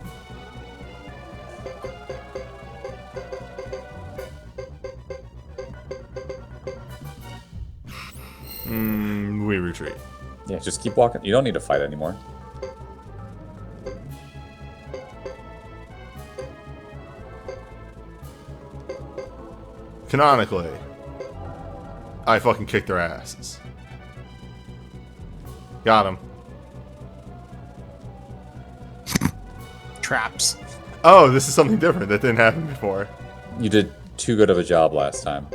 We retreat. Yeah, just keep walking. You don't need to fight anymore. Canonically, I fucking kicked their asses. Got him. Traps. Oh, this is something different that didn't happen before. You did too good of a job last time.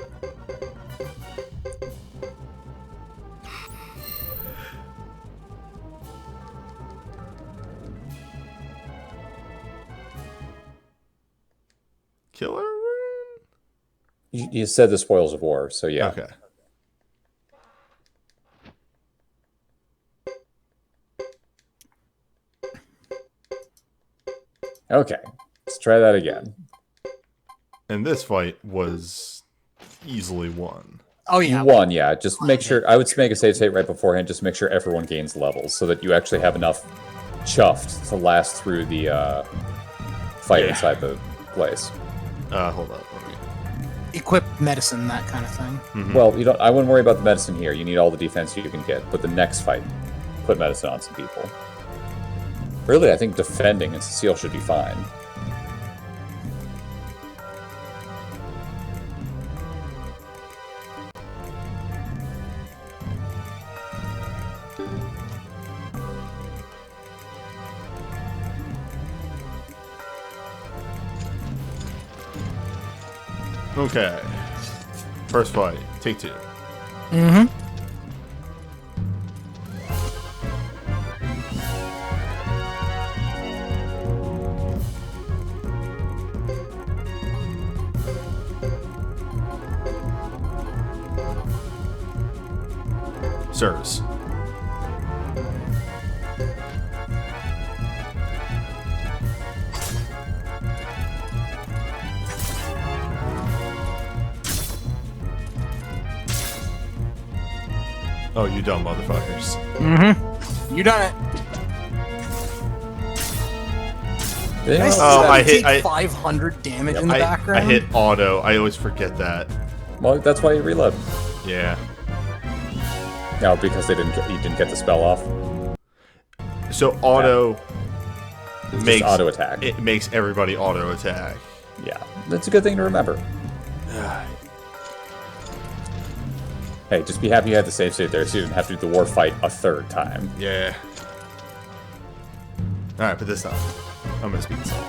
Killer rune? You said the spoils of war, so yeah. Okay. Okay, let's try that again. And this fight was easily won. Oh yeah. One, yeah. Just make sure. I would make a save state right beforehand. Just make sure everyone gains levels so that you actually have enough chuffed to last through the fight inside the place. Hold up. Equip medicine, that kind of thing. Mm-hmm. Well, you don't. I wouldn't worry about the medicine here. You need all the defense you can get. But the next fight, put medicine on some people. Really, I think defending and Cecile should be fine. Okay. First fight. Take 2. Mm-hmm. Sirs. Oh, you dumb motherfuckers. Mm-hmm. You done it. Oh, I hit- Take 500 damage in the I background. hit auto. I always forget that. Well, that's why you reload. Yeah. No, because you didn't get the spell off. So auto It's makes just auto attack. It makes everybody auto attack. Yeah, that's a good thing to remember. Hey, just be happy you had the save state there so you didn't have to do the war fight a third time. Yeah. Alright, but this time, I'm gonna speed this up.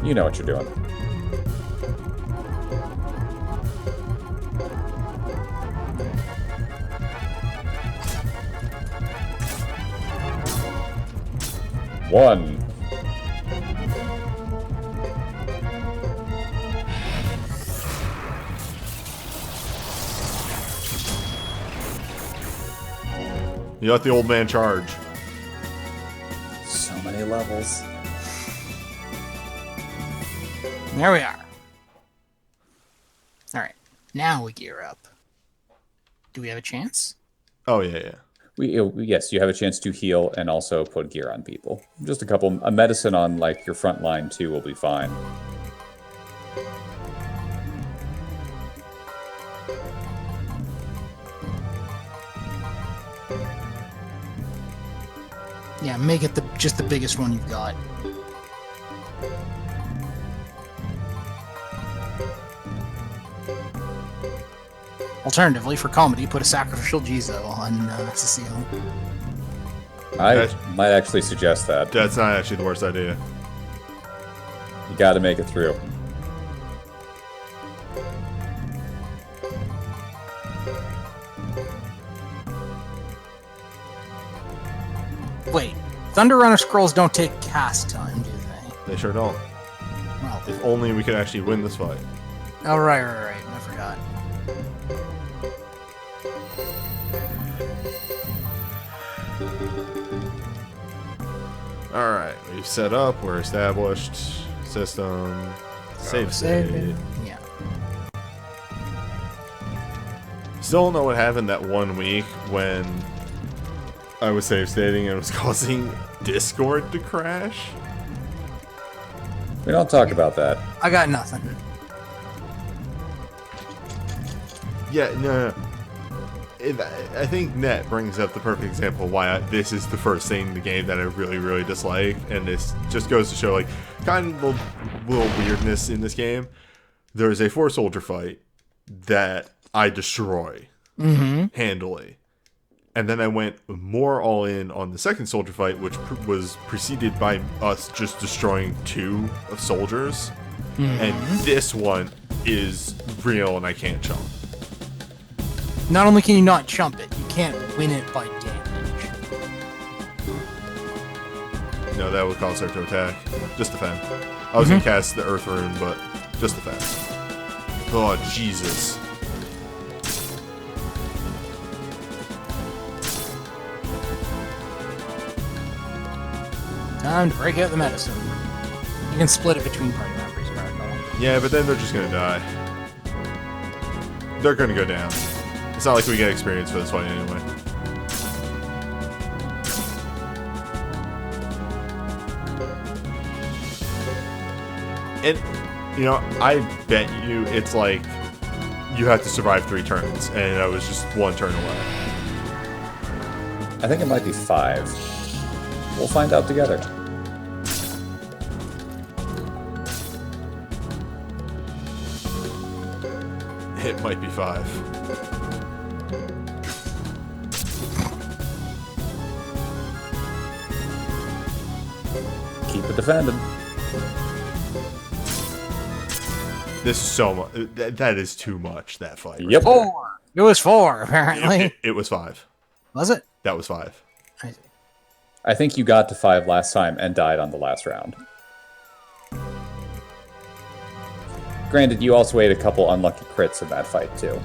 You know what you're doing. One. You let the old man charge. So many levels. There we are. All right, now we gear up. Do we have a chance? Oh, yeah. Yes, you have a chance to heal and also put gear on people. Just a medicine on like your front line too will be fine. Yeah, make it just the biggest one you've got. Alternatively, for comedy, put a sacrificial Jizo on Cecile. I might actually suggest that. That's not actually the worst idea. You got to make it through. Wait, Thunder Runner scrolls don't take cast time, do they? They sure don't. Well, If only we could actually win this fight. oh, right. I forgot. Alright, we've set up, we're established. System. Save state. Yeah. Still don't know what happened that 1 week when I was save stating and it was causing Discord to crash. We don't talk about that. I got nothing. Yeah, no. I think Net brings up the perfect example of why this is the first thing in the game that I really, really dislike, and this just goes to show, like, kind of a little weirdness in this game. There's a 4-soldier fight that I destroy handily, and then I went more all in on the 2nd soldier fight, which was preceded by us just destroying 2 of soldiers, and this one is real and I can't chump. Not only can you not chump it, you can't win it by damage. No, that would cause her to attack. Just defend. I was gonna cast the Earth Rune, but just defend. Oh, Jesus. Time to break out the medicine. You can split it between party members, Marco. Yeah, but then they're just gonna die. They're gonna go down. It's not like we get experience for this fight anyway. And, you know, I bet you it's like you have to survive 3 turns, and I was just 1 turn away. I think it might be 5. We'll find out together. It might be 5. Keep it defending. This is so much. That is too much, that fight. Yep. 4. It was 4, apparently. It was 5. Was it? That was 5. I see. I think you got to 5 last time and died on the last round. Granted, you also ate a couple unlucky crits in that fight, too.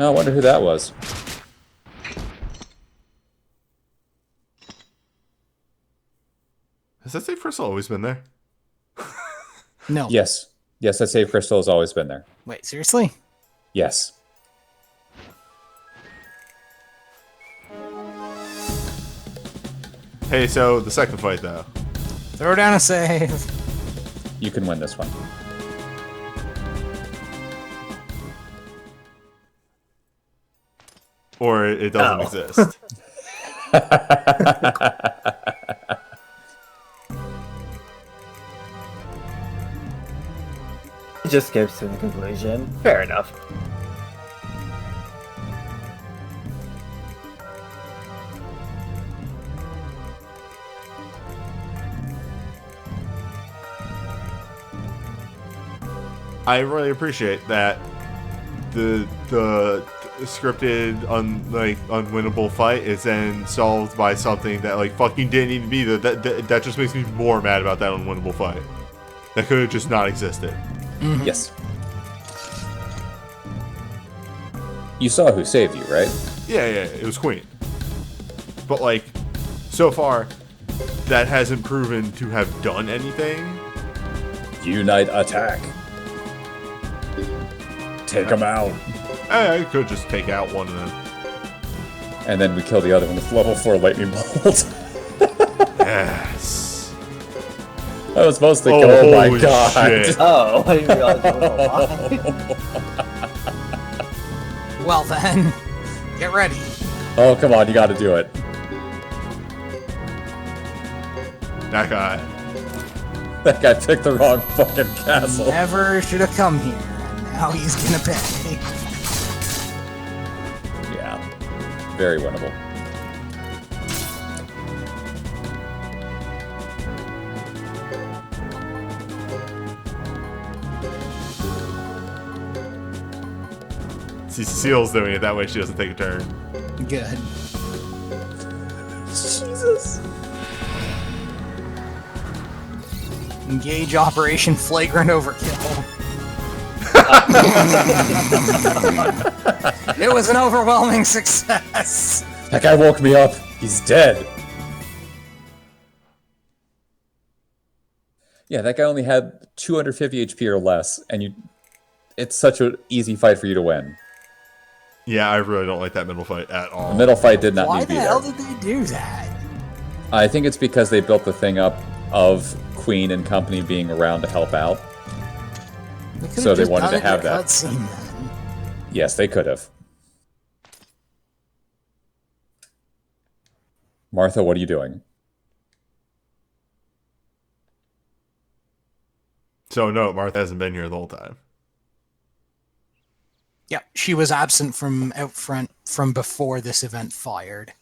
Oh, I wonder who that was. Has that safe crystal always been there? No. Yes. Yes, that save crystal has always been there. Wait, seriously? Yes. Hey, so the second fight, though. Throw down a save. You can win this one. Or it doesn't exist. It just skips to the conclusion. Fair enough. I really appreciate that the scripted unwinnable fight is then solved by something that like fucking didn't need to be there. That just makes me more mad about that unwinnable fight. That could have just not existed. Mm-hmm. Yes. You saw who saved you, right? Yeah, it was Queen. But like, so far, that hasn't proven to have done anything. Unite attack. Take him out. I could just take out one of them. And then we kill the other one with level 4 lightning bolt. Yes. I was supposed to Oh, kill. Oh my holy god. shit. Oh, I didn't realize it was a lie. Well then, get ready. Oh, come on, you gotta do it. That guy. That guy picked the wrong fucking castle. Never should have come here, and now he's gonna pay. Yeah. Very winnable. See, Cecile's doing it that way she doesn't take a turn. Good. Jesus. Engage Operation Flagrant Overkill. It was an overwhelming success. That guy woke me up. He's dead. Yeah, that guy only had 250 HP or less, and it's such an easy fight for you to win. Yeah, I really don't like that middle fight at all. The middle fight did not Why need to the be hell there. did they do that? I think it's because they built the thing up of Queen and company being around to help out. could've So they just wanted done to it in have a that. cutscene then. Yes, they could have. Martha, what are you doing? So no, Martha hasn't been here the whole time. Yeah, she was absent from out front from before this event fired.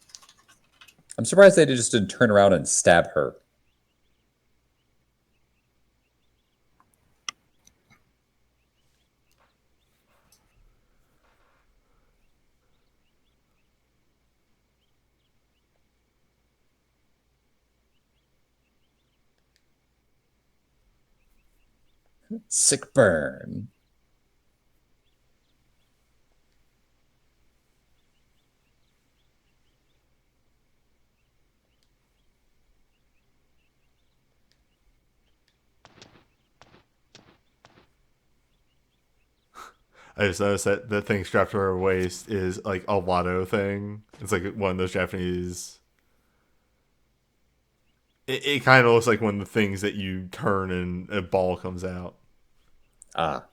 I'm surprised they just didn't turn around and stab her. Sick burn. I just noticed that the thing strapped to her waist is like a lotto thing. It's like one of those Japanese. It kind of looks like one of the things that you turn and a ball comes out. Ah,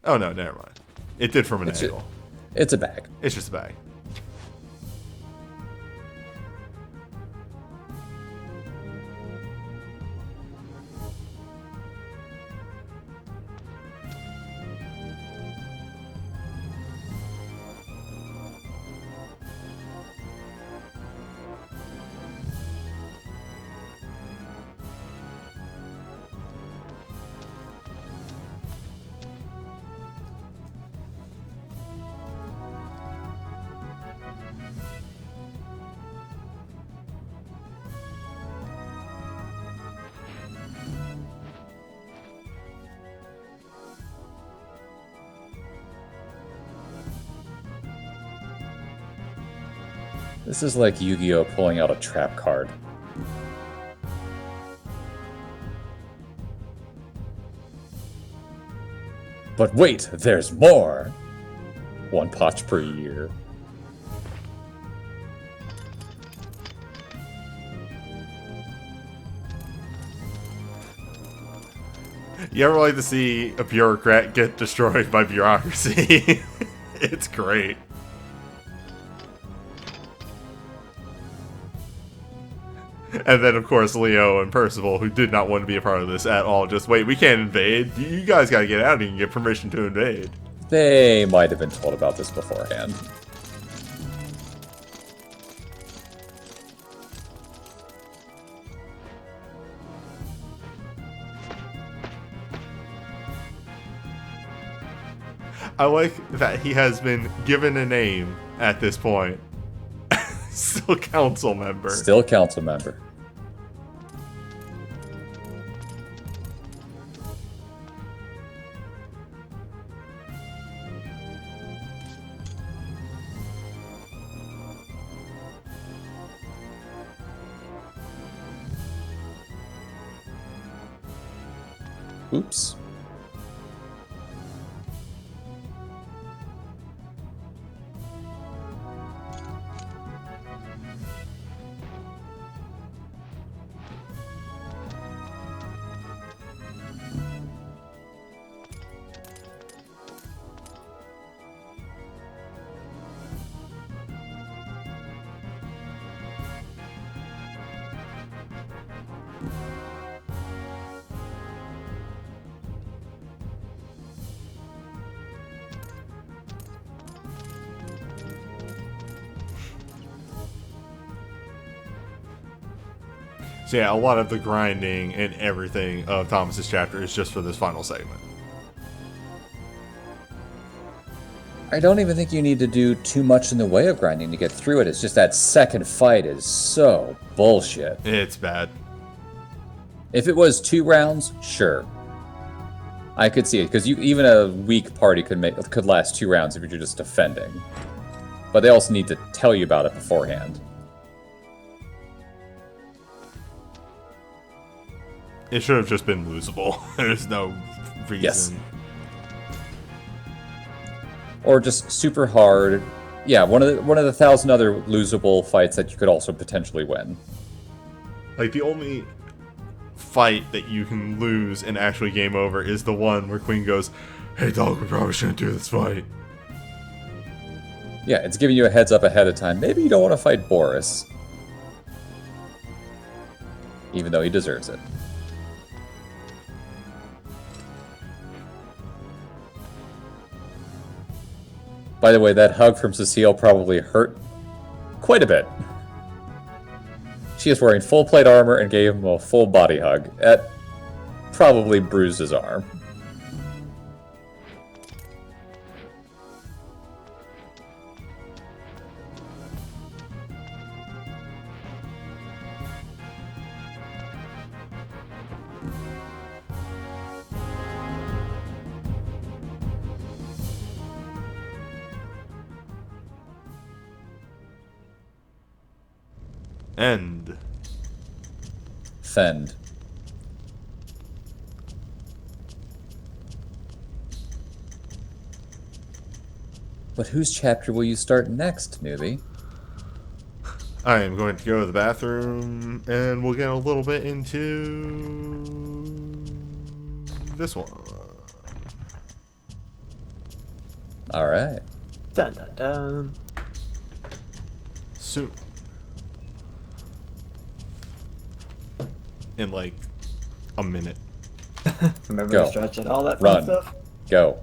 Oh no, never mind. It did from an it's angle. it's a bag. It's just a bag. This is like Yu-Gi-Oh! Pulling out a trap card. But wait, there's more! One potch per year. You ever like to see a bureaucrat get destroyed by bureaucracy? It's great. And then, of course, Leo and Percival, who did not want to be a part of this at all, just, wait, we can't invade. You guys gotta get out and get permission to invade. They might have been told about this beforehand. I like that he has been given a name at this point. Still council member. Still council member. Oops. So yeah, a lot of the grinding and everything of Thomas's chapter is just for this final segment. I don't even think you need to do too much in the way of grinding to get through it. It's just that second fight is so bullshit. It's bad. If it was 2 rounds, sure. I could see it, because even a weak party could last 2 rounds if you're just defending. But they also need to tell you about it beforehand. It should have just been losable. There's no reason. Yes. Or just super hard. Yeah, one of the 1,000 other losable fights that you could also potentially win. Like, the only fight that you can lose and actually game over is the one where Queen goes, hey dog, we probably shouldn't do this fight. Yeah, it's giving you a heads up ahead of time. Maybe you don't want to fight Boris. Even though he deserves it. By the way, that hug from Cecile probably hurt quite a bit. She is wearing full plate armor and gave him a full body hug. That probably bruised his arm. End. Fend. But whose chapter will you start next, newbie? I am going to go to the bathroom, and we'll get a little bit into this one. All right. Dun dun dun. Soon. In like a minute. Remember Go. to stretch and all that fun Run. stuff. Go.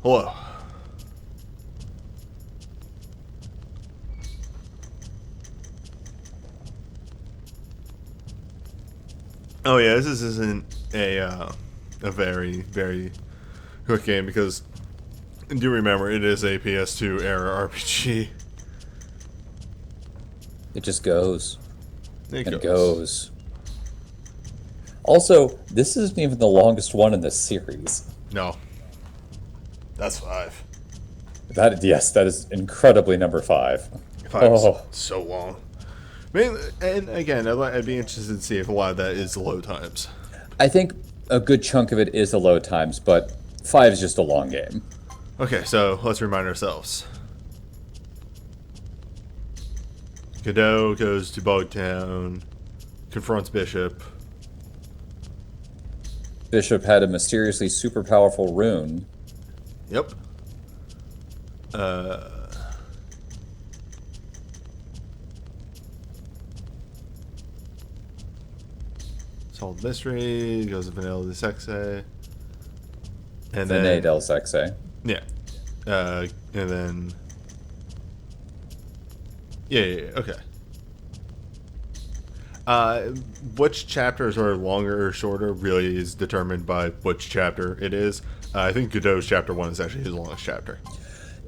Hello. Oh yeah, this isn't a very quick game because do remember it is a PS2 era RPG. It just goes. It Goes. Also, this isn't even the longest one in the series. No. That's 5. Yes, that is incredibly number 5. 5 is Oh. so long. Mainly, and again, I'd be interested to see if a lot of that is load times. I think a good chunk of it is the load times, but 5 is just a long game. Okay, so let's remind ourselves. Godot goes to Bogtown, confronts Bishop. Bishop had a mysteriously super powerful rune. Yep. Solved mystery, goes to Vanilla de Sexe. And Vinay then del Sexe. yeah. And then yeah, okay. Which chapters are longer or shorter really is determined by which chapter it is. I think Godot's chapter 1 is actually his longest chapter.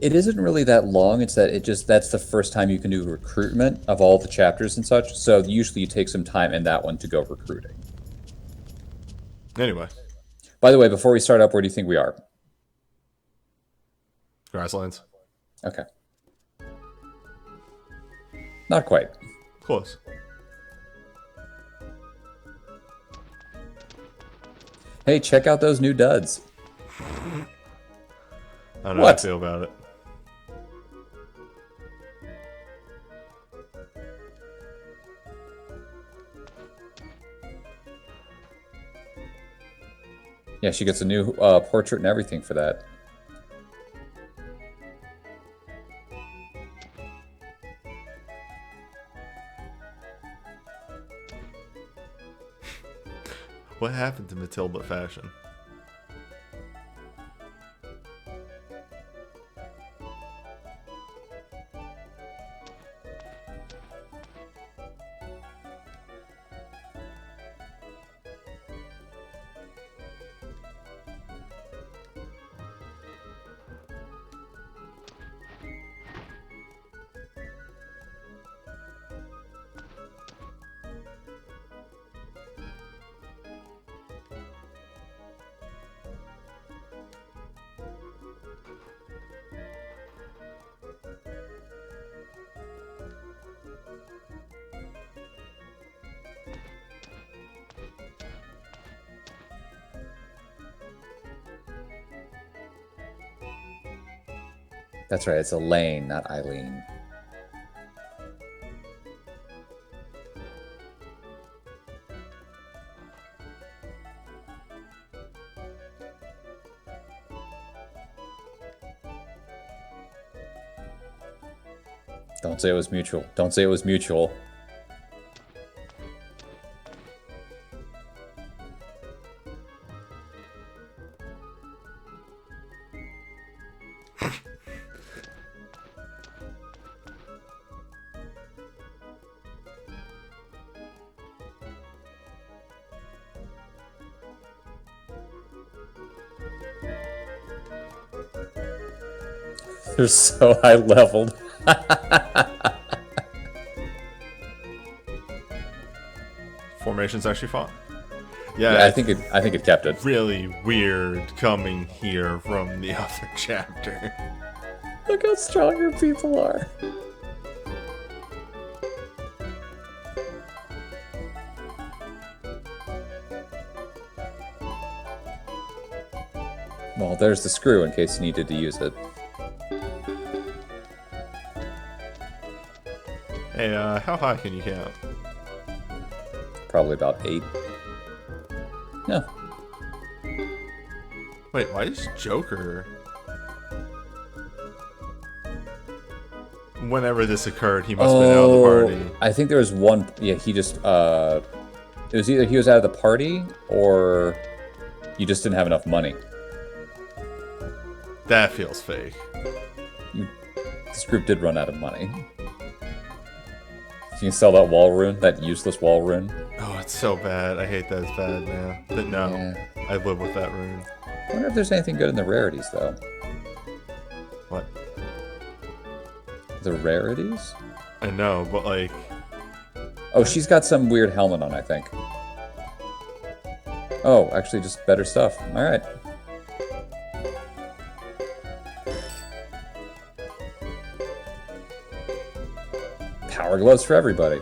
It isn't really that long. It's that that's the first time you can do recruitment of all the chapters and such. So usually you take some time in that one to go recruiting. Anyway, By the way, before we start up, where do you think we are? Grasslands. Okay. Not quite. Close. Hey, check out those new duds. I don't know What? how I feel about it. Yeah, she gets a new portrait and everything for that. What happened to Matilda fashion? That's right, it's Elaine, not Eileen. Don't say it was mutual. Don't say it was mutual. They're so high leveled. Formations actually fought. Yeah, I think it kept it. Really weird coming here from the other chapter. Look how strong your people are. Well, there's the screw in case you needed to use it. Hey, how high can you count? Probably about 8. No. Wait, why is Joker... Whenever this occurred, he must have been out of the party. I think there was one... Yeah, he just... It was either he was out of the party, or you just didn't have enough money. That feels fake. This group did run out of money. You can sell that wall rune, that useless wall rune. Oh, it's so bad. I hate that it's bad now. But no, Yeah. I live with that rune. I wonder if there's anything good in the rarities, though. What? The rarities? I know, but like... Oh, she's got some weird helmet on, I think. Oh, actually just better stuff. Alright. Power gloves for everybody.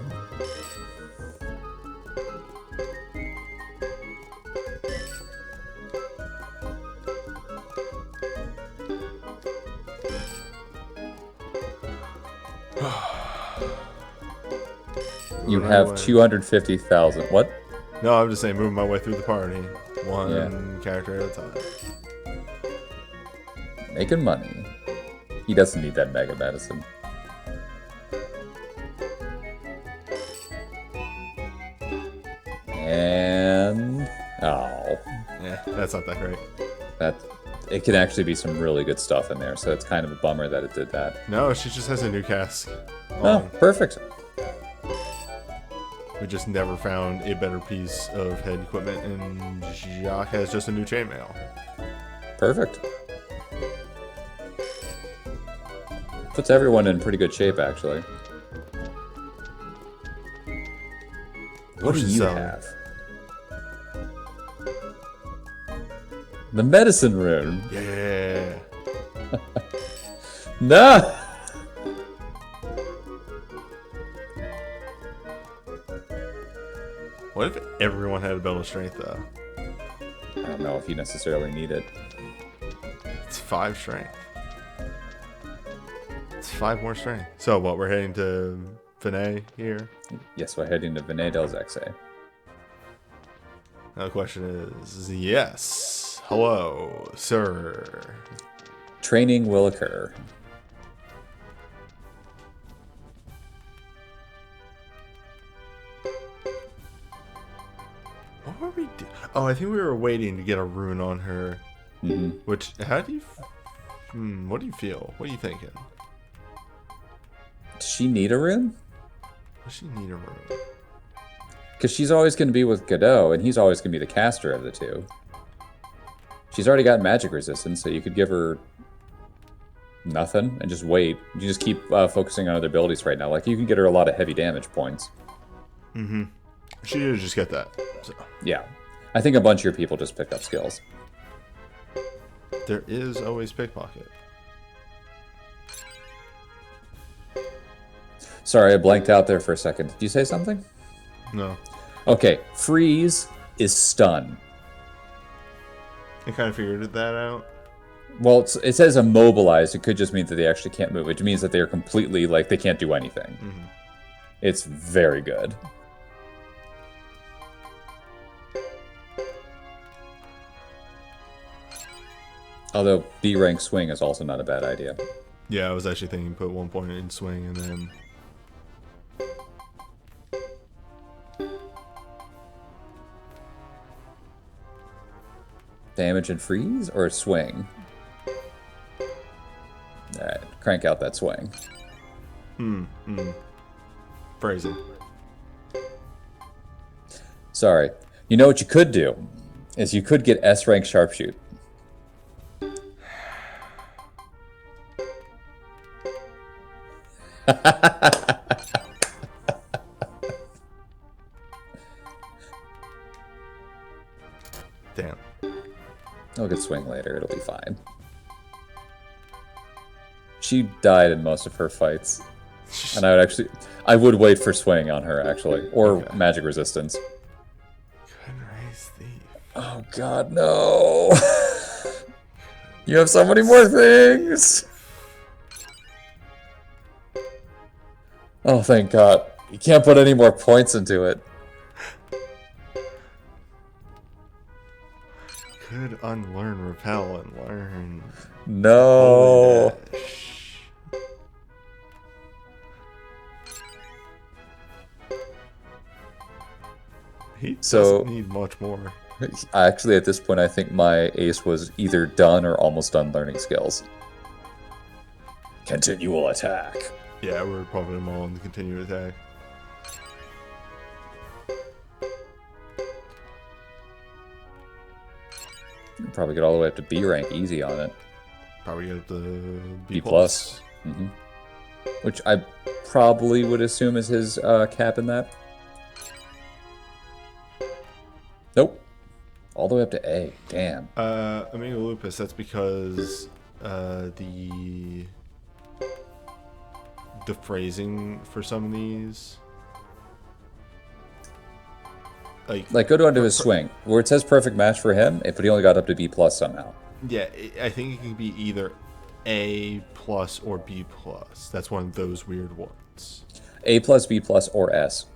You have 250,000. What? No, I'm just saying, moving my way through the party. One character at a time. Making money. He doesn't need that mega medicine. And... Oh. Yeah, that's not that great. It can actually be some really good stuff in there, so it's kind of a bummer that it did that. No, she just has a new cask. Oh, perfect. We just never found a better piece of head equipment, and Jacques has just a new chainmail. Perfect. Puts everyone in pretty good shape, actually. What do you have? The medicine rune. Yeah. No! What if everyone had a belt of strength, though? I don't know if you necessarily need it. It's 5 strength. That's 5 more strength. So what? We're heading to Vinay here. Yes, we're heading to Vinay del Zexe. Now the question is, yes. Hello, sir. Training will occur. What were we doing? Oh, I think we were waiting to get a rune on her. Mm-hmm. Which, how do you... what do you feel? What are you thinking? Does she need a rune? Does she need a rune? Because she's always going to be with Godot, and he's always going to be the caster of the two. She's already got magic resistance, so you could give her nothing and just wait. You just keep focusing on other abilities right now. Like, you can get her a lot of heavy damage points. Mm-hmm. She did just get that. So. Yeah. I think a bunch of your people just picked up skills. There is always pickpocket. Sorry, I blanked out there for a second. Did you say something? No. Okay, freeze is stun. I kind of figured that out. Well, it says immobilized. It could just mean that they actually can't move. It means that they are completely, like, they can't do anything. Mm-hmm. It's very good. Although B rank swing is also not a bad idea. Yeah, I was actually thinking put 1 point in swing and then... Damage and freeze or swing? Alright, crank out that swing. Phrasing. Sorry. You know what you could do? Is you could get S rank sharpshoot. Damn. I'll get swing later, it'll be fine. She died in most of her fights. And I would wait for swing on her, actually. Or Okay. magic resistance. Gunrise Thief. Oh god, no! You have so many more things! Oh, thank god. You can't put any more points into it. Could unlearn repel and learn... No! Holy dash. He So- doesn't need much more. Actually, at this point, I think my ace was either done or almost done learning skills. Continual attack. Yeah, we're probably them all in the continued attack. Probably get all the way up to B rank easy on it. Probably get the B plus. Mm-hmm. Which I probably would assume is his cap in that. Nope. All the way up to A. Damn. Amigo Lupus, that's because the phrasing for some of these, Like, go down to his swing, where it says perfect match for him, but he only got up to B plus somehow. yeah, I think it can be either A plus or B plus. That's one of those weird ones. A plus, B plus, or S.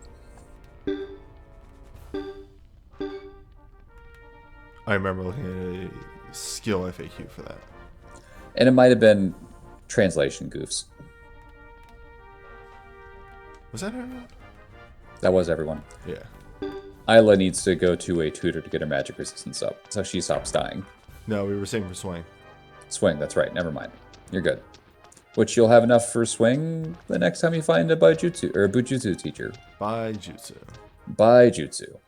I remember looking at a skill FAQ for that. And it might have been translation goofs. Was that everyone? That was everyone. Yeah. Isla needs to go to a tutor to get her magic resistance up, so she stops dying. No, we were saying for swing. Swing, that's right. Never mind. You're good. Which you'll have enough for swing the next time you find a Baijutsu or a Bujutsu teacher. By Jutsu. Baijutsu.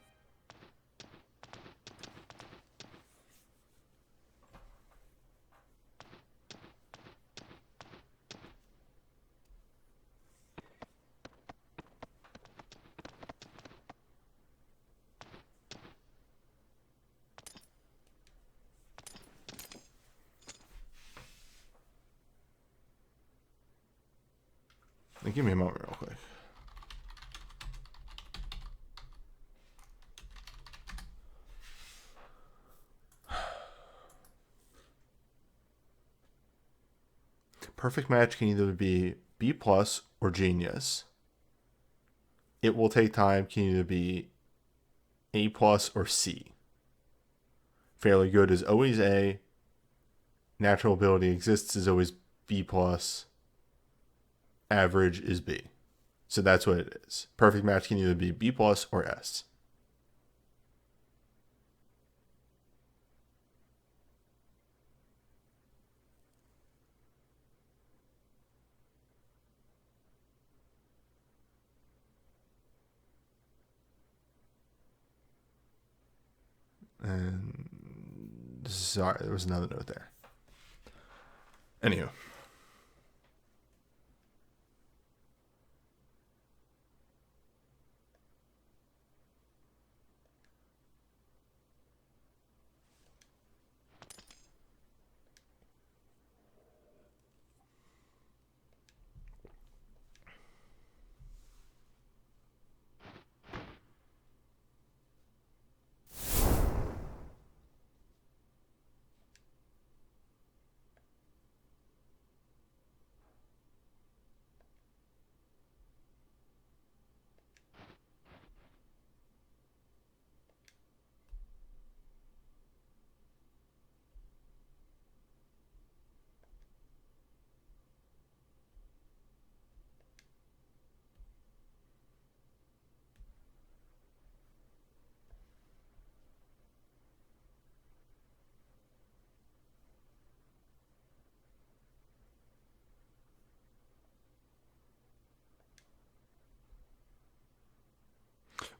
Give me a moment real quick. perfect match can either be B plus or genius. It will take time can either be A plus or C. Fairly good is always A. Natural ability exists is always B plus. Average is B. So that's what it is. Perfect match can either be B plus or S. And sorry, there was another note there. Anywho.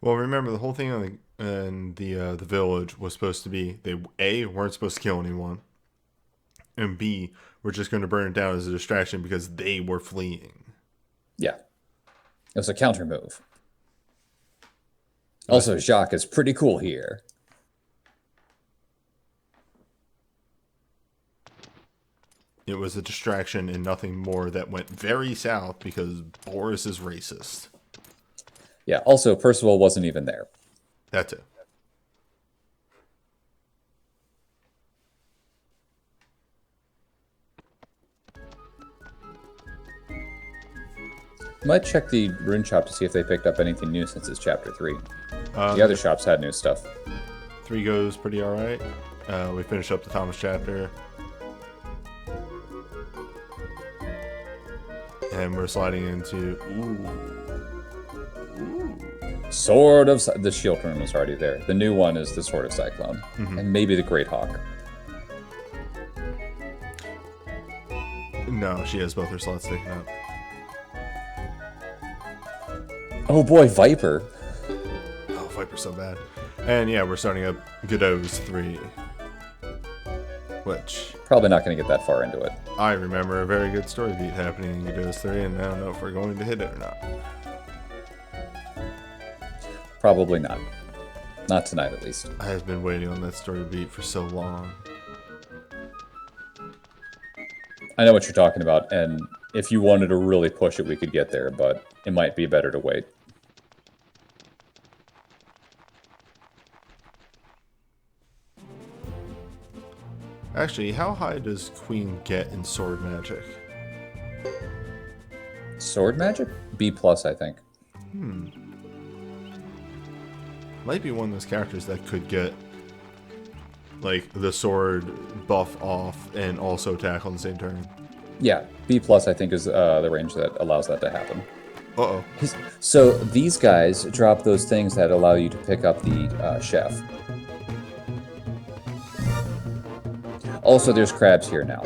Well, remember the whole thing on the village was supposed to be they A weren't supposed to kill anyone, and B were just going to burn it down as a distraction because they were fleeing. Yeah, it was a counter move. Also, Jacques is pretty cool here. It was a distraction and nothing more that went very south because Boris is racist. Yeah, also, Percival wasn't even there. That's it. Might check the rune shop to see if they picked up anything new since it's chapter 3. The The other shops had new stuff. 3 goes pretty alright. We finished up the Thomas chapter. And we're sliding into... Sword of... The shield rune was already there. The new one is the Sword of Cyclone. And maybe the Great Hawk. No, she has both her slots taken up. Oh boy, Viper. Oh, Viper's so bad. And yeah, we're starting up Godot's 3. Which... Probably not going to get that far into it. I remember a very good story beat happening in Godot's 3, and I don't know if we're going to hit it or not. Probably not. Not tonight, at least. I have been waiting on that story beat for so long. I know what you're talking about, and if you wanted to really push it, we could get there, but it might be better to wait. Actually, how high does Queen get in sword magic? Sword magic? B plus, I think. Might be one of those characters that could get, like, the sword buff off and also attack on the same turn. Yeah, B plus, I think, is the range that allows that to happen. Uh-oh. So these guys drop those things that allow you to pick up the chef. Also, there's crabs here now.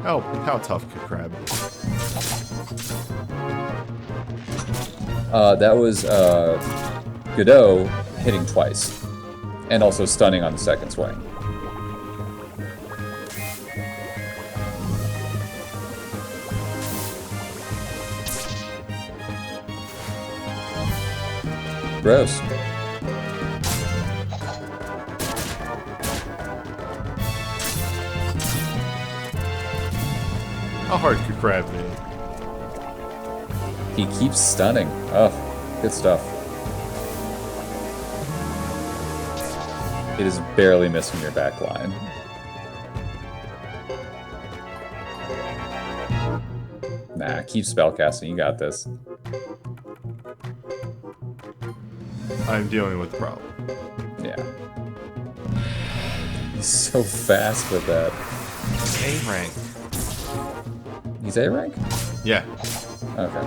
How tough could Crab be? That was Godot hitting twice. And also stunning on the second swing. Gross. How hard could Crab be? He keeps stunning. Oh, good stuff. It is barely missing your back line. Nah, keep spellcasting. You got this. I'm dealing with the problem. Yeah. He's so fast with that. A rank. He's A rank? Yeah. Okay.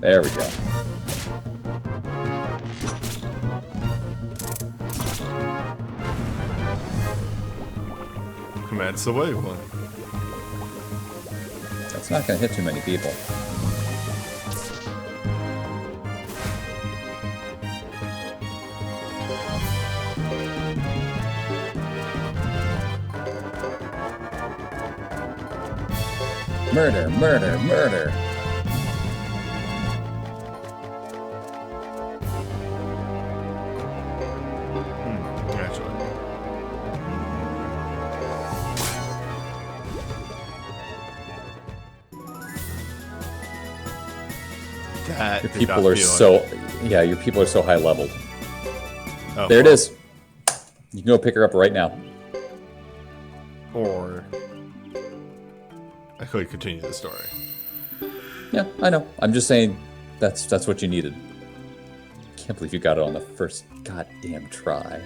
There we go. Command's the way one. That's not going to hit too many people. Murder, murder, murder. Actually. That Your did people not are feel so... Yeah, your people are so high leveled. Oh, There it well. is. You can go pick her up right now. Or I could continue the story. Yeah, I know. I'm just saying that's what you needed. Can't believe you got it on the first goddamn try.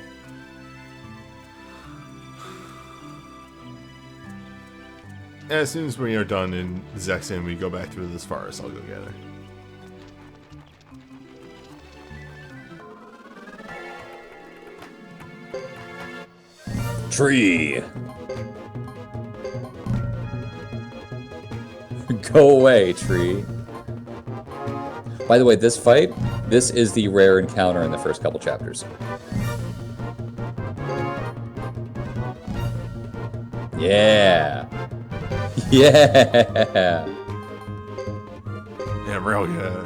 As soon as we are done in Zexin, we go back to this forest. I'll go get her. Tree! Go away, tree. By the way, this fight, this is the rare encounter in the first couple chapters. Yeah! Yeah! Yeah, real good.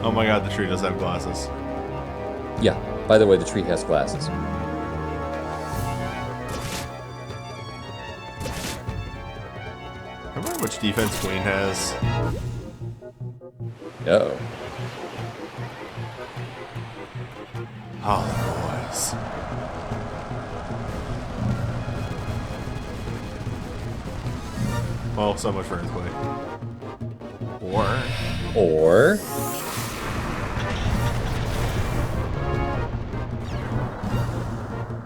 Oh my god, the tree does have glasses. Yeah, by the way, the tree has glasses. Remember how much defense Queen has? Uh-oh. Oh, boys. Well, so much for Earthquake. Or...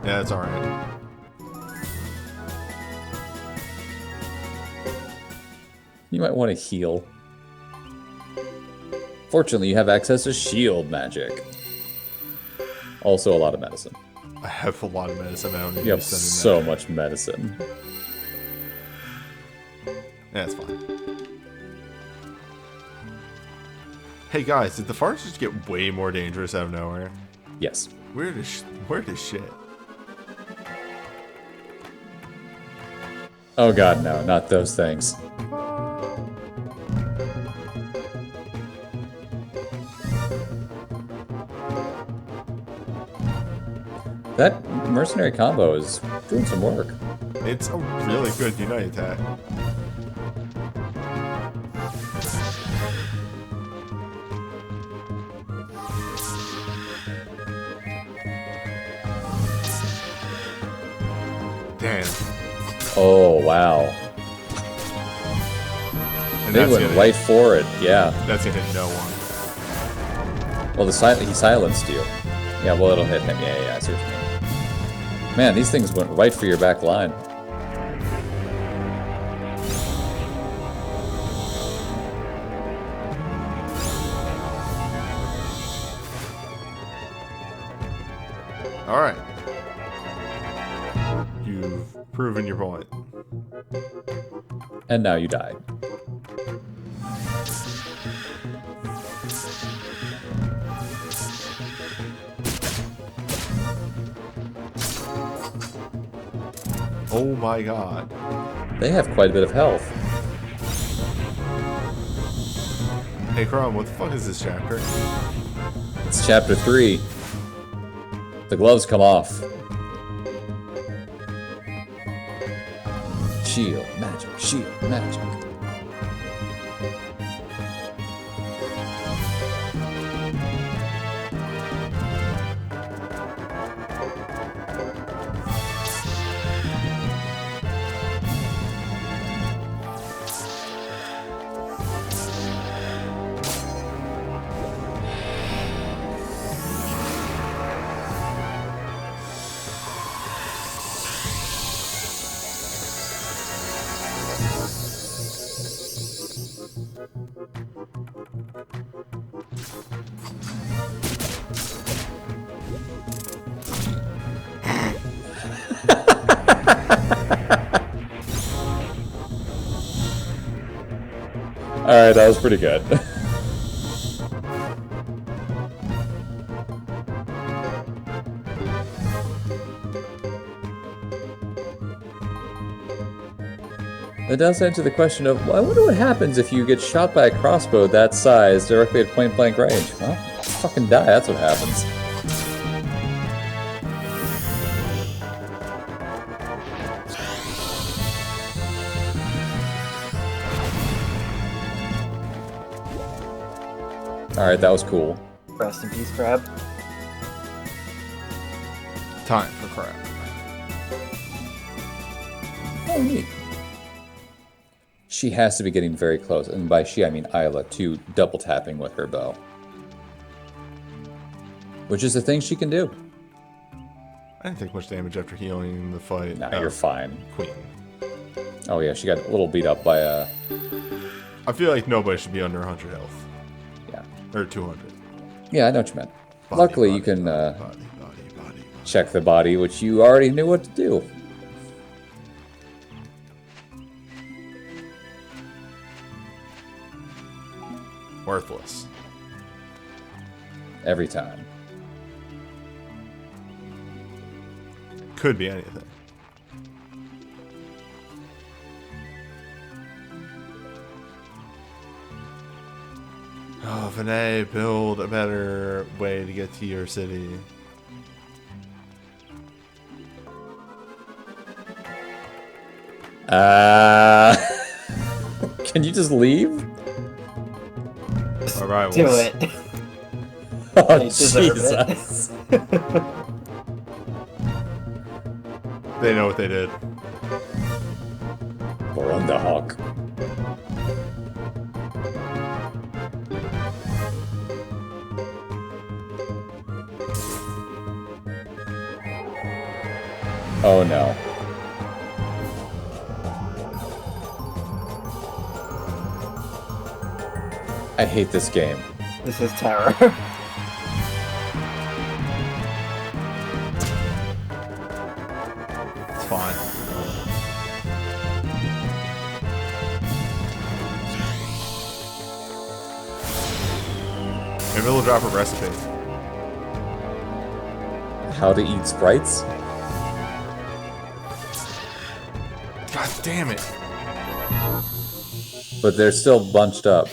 Yeah, it's alright. You might want to heal. Fortunately, you have access to shield magic. Also a lot of medicine. I have a lot of medicine. I don't need You to have send so much medicine. Yeah, it's fine. Hey guys, did the forest just get way more dangerous out of nowhere? Yes. Weird as shit. Oh god, no, not those things. That mercenary combo is doing some work. It's a really good Unite attack. Damn. Oh, wow. And They that's went gonna, right for it, yeah. That's gonna hit no one. Well, he silenced you. Yeah, well, it'll hit him. Yeah, I see what you mean. Man, these things went right for your back line. Alright. You've proven your point. And now you died. Oh my god. They have quite a bit of health. Hey Chrome, what the fuck is this chapter? It's chapter 3. The gloves come off. Shield magic, shield magic. Alright, that was pretty good. That does answer the question of, well, I wonder what happens if you get shot by a crossbow that size directly at point blank range. Well, fucking die, that's what happens. Alright, that was cool. Rest in peace, Crab. Time for crap. Oh, neat. She has to be getting very close, and by she I mean Isla, to double tapping with her bow. Which is a thing she can do. I didn't take much damage after healing the fight. Nah, you're fine. Queen. Oh yeah, she got a little beat up by I feel like nobody should be under 100 health. yeah. Or 200. Yeah, I know what you meant. Body, Luckily, body, you can body. check the body, which you already knew what to do. Worthless. Every time. Could be anything. Oh, Vinay, build a better way to get to your city. Can you just leave? All right, Do it. Oh, They deserve it. Jesus. They know what they did. Or on the hawk. Oh no. I hate this game. This is terror. It's fine. Maybe they'll drop a recipe. How to eat sprites? God damn it. But they're still bunched up.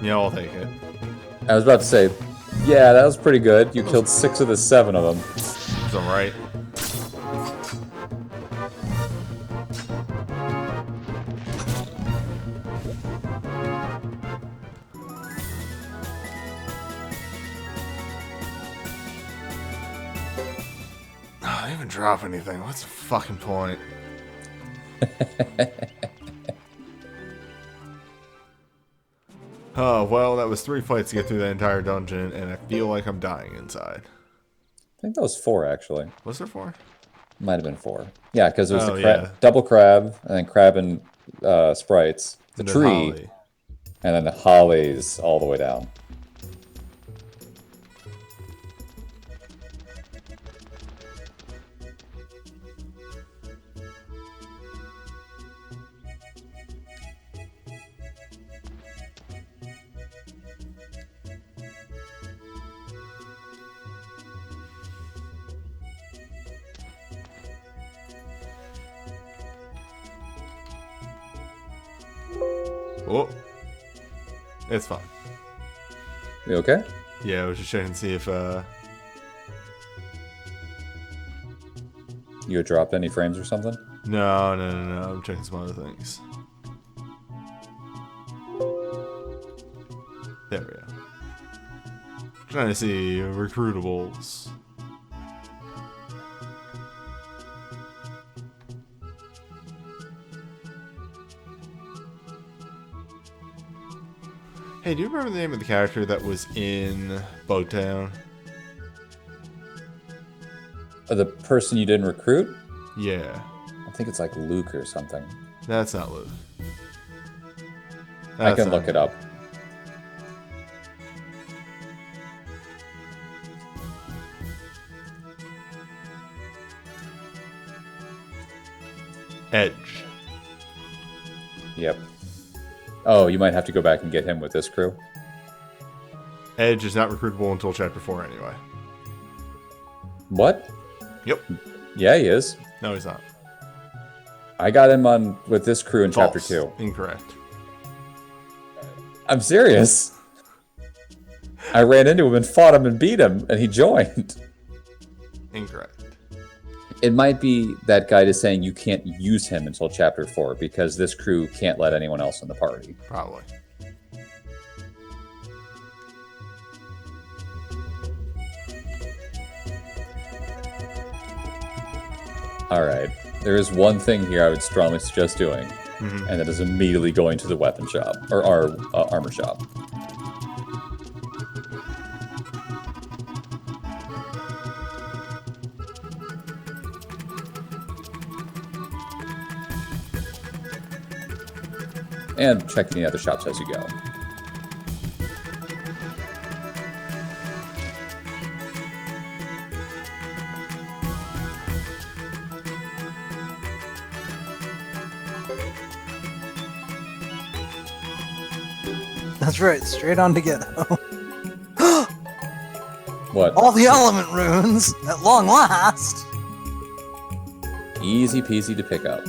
Yeah, I'll take it. I was about to say, yeah, that was pretty good. You killed 6 of the 7 of them. Is I'm right. Oh, I didn't even drop anything. What's the fucking point? Oh, well, that was 3 fights to get through that entire dungeon, and I feel like I'm dying inside. I think that was 4, actually. Was there 4? Might have been 4. Yeah, because it was Oh, the yeah. double crab, and then crab and sprites, the And then tree, Holly. and then the hollies all the way down. Oh. It's fine. You okay? Yeah, I was just checking to see if You had dropped any frames or something? No. I'm checking some other things. There we go. Trying to see recruitables. Hey, do you remember the name of the character that was in Boattown? The person you didn't recruit? Yeah. I think it's like Luke or something. That's not Luke. I can look it up. Edge. Yep. Oh, you might have to go back and get him with this crew. Edge is not recruitable until Chapter 4 anyway. What? Yep. Yeah, he is. No, he's not. I got him on with this crew in Chapter False. 2. Incorrect. I'm serious. I ran into him and fought him and beat him, and he joined. Incorrect. It might be that guide is saying you can't use him until Chapter 4 because this crew can't let anyone else in the party. Probably. Alright. There is one thing here I would strongly suggest doing, and that is immediately going to the weapon shop, or our armor shop. And checking the other shops as you go. That's right, straight on to Ghetto. What? All the element runes, at long last! Easy peasy to pick up.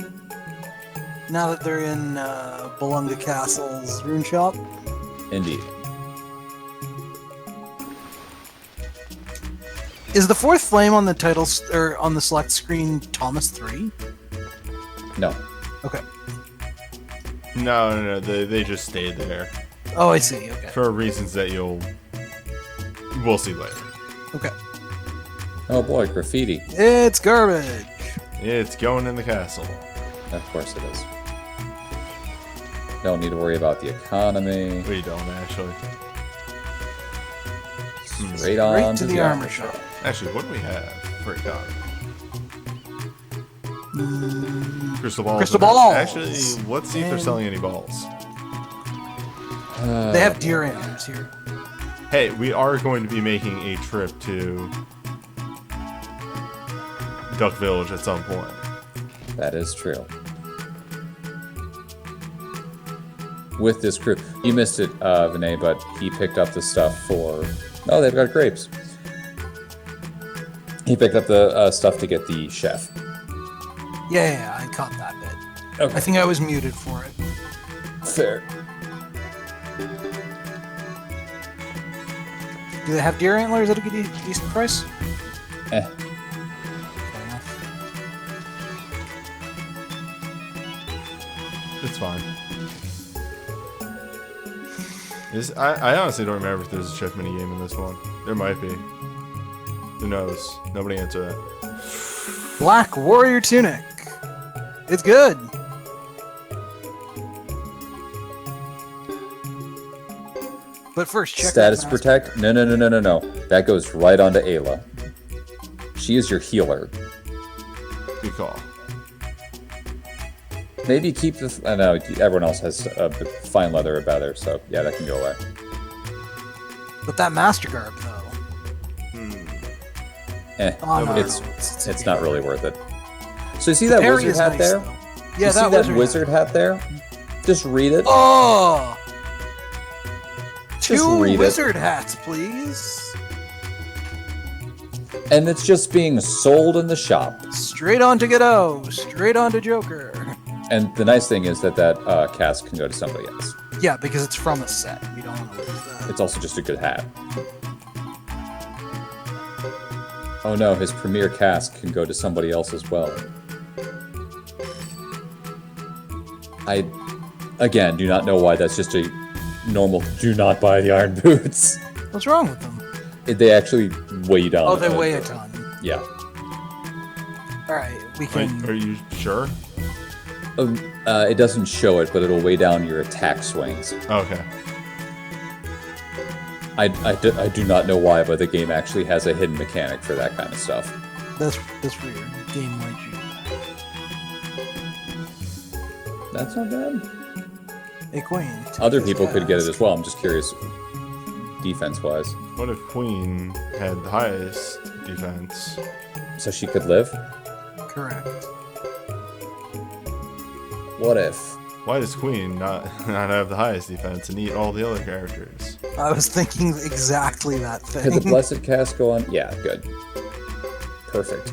Now that they're in Bolunga Castle's rune shop. Indeed. Is the fourth flame on the title or on the select screen Thomas 3? No. Okay. No. They just stayed there Oh, I see. Okay. for reasons that we'll see later. Okay. Oh boy, graffiti. It's garbage. It's going in the castle. Of course it is. Don't need to worry about the economy. We don't actually. Straight on Right to to the armor shop. Actually, what do we have for economy? Crystal balls. Crystal balls. Actually, let's see if they're selling any balls. They have deer antlers here. Hey, we are going to be making a trip to Duck Village at some point. That is true. With this crew. You missed it, Vinay, but he picked up the stuff for... Oh, they've got grapes. He picked up the stuff to get the chef. Yeah, I caught that bit. Okay. I think I was muted for it. Fair. Do they have deer antlers at a good, decent price? Eh. Fair enough. It's fine. I honestly don't remember if there's a chef minigame in this one. There might be. Who knows? Nobody answer that. Black Warrior Tunic. It's good. But first, check Status that mask. protect? No. That goes right onto Ayla. She is your healer. Good call. Maybe keep the... I know, everyone else has fine leather or better, so yeah, that can go away. But that master garb, though. Oh, no, it's no, it's not really worth it. So you see that Parry wizard is hat nice, there? though. Yeah, you see that wizard hat there? Just read it. Oh! Just Two read it. wizard hats, please. And it's just being sold in the shop. Straight on to Godot. Straight on to Joker. And the nice thing is that cast can go to somebody else. Yeah, because it's from a set. We don't want to lose that. It's also just a good hat. Oh no, his premier cast can go to somebody else as well. I, again, do not know why that's just a normal do not buy the iron boots. What's wrong with them? They actually weigh down. Oh, they weigh a ton. Yeah. Alright, we can... Are you sure? It doesn't show it, but it'll weigh down your attack swings. Okay. I do not know why, but the game actually has a hidden mechanic for that kind of stuff. That's weird. Game like you. That's not bad. Hey, Queen. Other people could get it as well. I'm just curious, defense-wise. What if Queen had the highest defense? So she could live? Correct. What if? Why does Queen not have the highest defense and eat all the other characters? I was thinking exactly that thing. Could the Blessed Cast go on? Yeah, good. Perfect.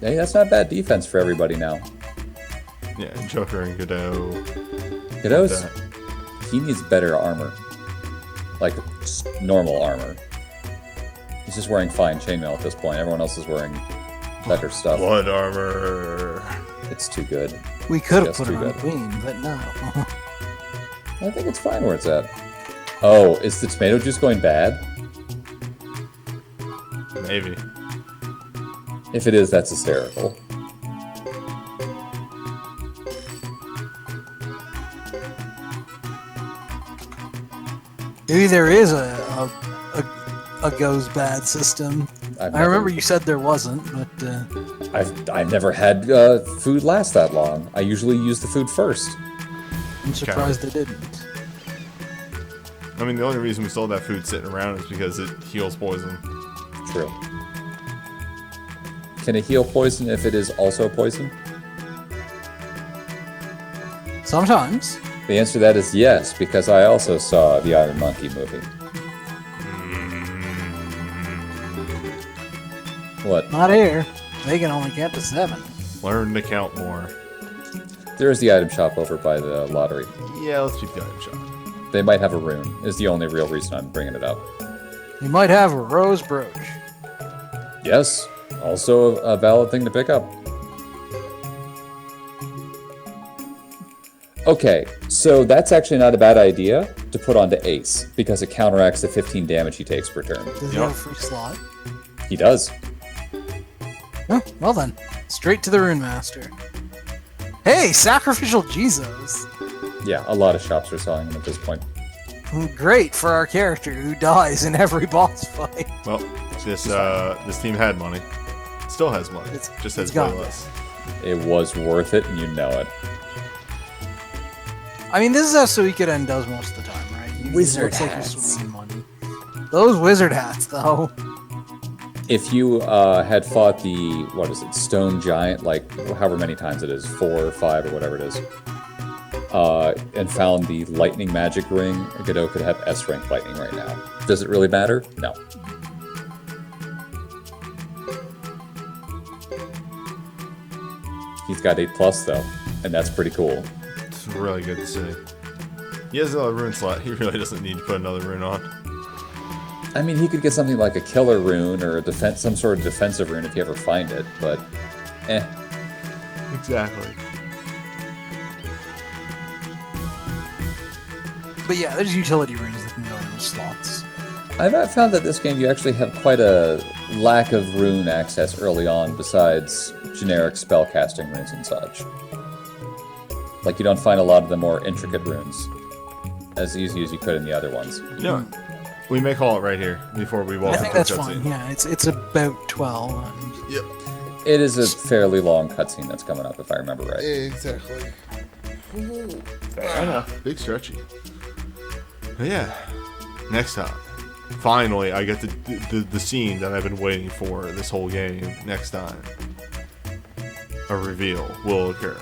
Hey, that's not bad defense for everybody now. Yeah, Joker and Godot. Godot's, he needs better armor. Like, just normal armor. He's just wearing fine chainmail at this point. Everyone else is wearing better stuff. Blood armor. It's too good. We could have Yes, put too her on good. Queen, but no. I think it's fine where it's at. Oh, is the tomato juice going bad? Maybe. If it is, that's hysterical. Maybe there is a goes bad system. I remember you said there wasn't, but I've never had food last that long. I usually use the food first. I'm surprised they didn't. I mean, the only reason we sold that food sitting around is because it heals poison. True. Can it heal poison if it is also poison? Sometimes. The answer to that is yes, because I also saw the Iron Monkey movie. What? Not here. They can only count to 7. Learn to count more. There is the item shop over by the lottery. Yeah, let's keep the item shop. They might have a rune, is the only real reason I'm bringing it up. You might have a rose brooch. Yes, also a valid thing to pick up. Okay, so that's actually not a bad idea to put onto Ace, because it counteracts the 15 damage he takes per turn. Does he have a free slot? He does. Oh, well then. Straight to the Rune Master. Hey, Sacrificial Jesus! Yeah, a lot of shops are selling them at this point. Great for our character who dies in every boss fight. Well, this team had money. Still has money. Just has way gone. less. It was worth it, and you know it. I mean, this is how Suikoden does most of the time, right? Wizard looks like you're hats. swimming in money. Those wizard hats, though. If you had fought the, what is it, Stone Giant, like however many times it is, 4 or 5 or whatever it is, and found the Lightning Magic Ring, Godot could have S-rank Lightning right now. Does it really matter? No. He's got 8+ though, and that's pretty cool. It's really good to see. He has a rune slot. He really doesn't need to put another rune on. I mean, he could get something like a killer rune or a some sort of defensive rune if you ever find it, but Exactly. But yeah, there's utility rings that can go in the slots. I've found that this game you actually have quite a lack of rune access early on besides generic spellcasting runes and such. Like, you don't find a lot of the more intricate runes as easy as you could in the other ones. You know, we may call it right here before we walk I think into that's the fine. cutscene. Yeah, it's about 12. And Yep. It is a fairly long cutscene that's coming up, if I remember right. Exactly. Fair enough. Big stretchy. But yeah. Next time. Finally, I get the scene that I've been waiting for this whole game. Next time. A reveal will occur.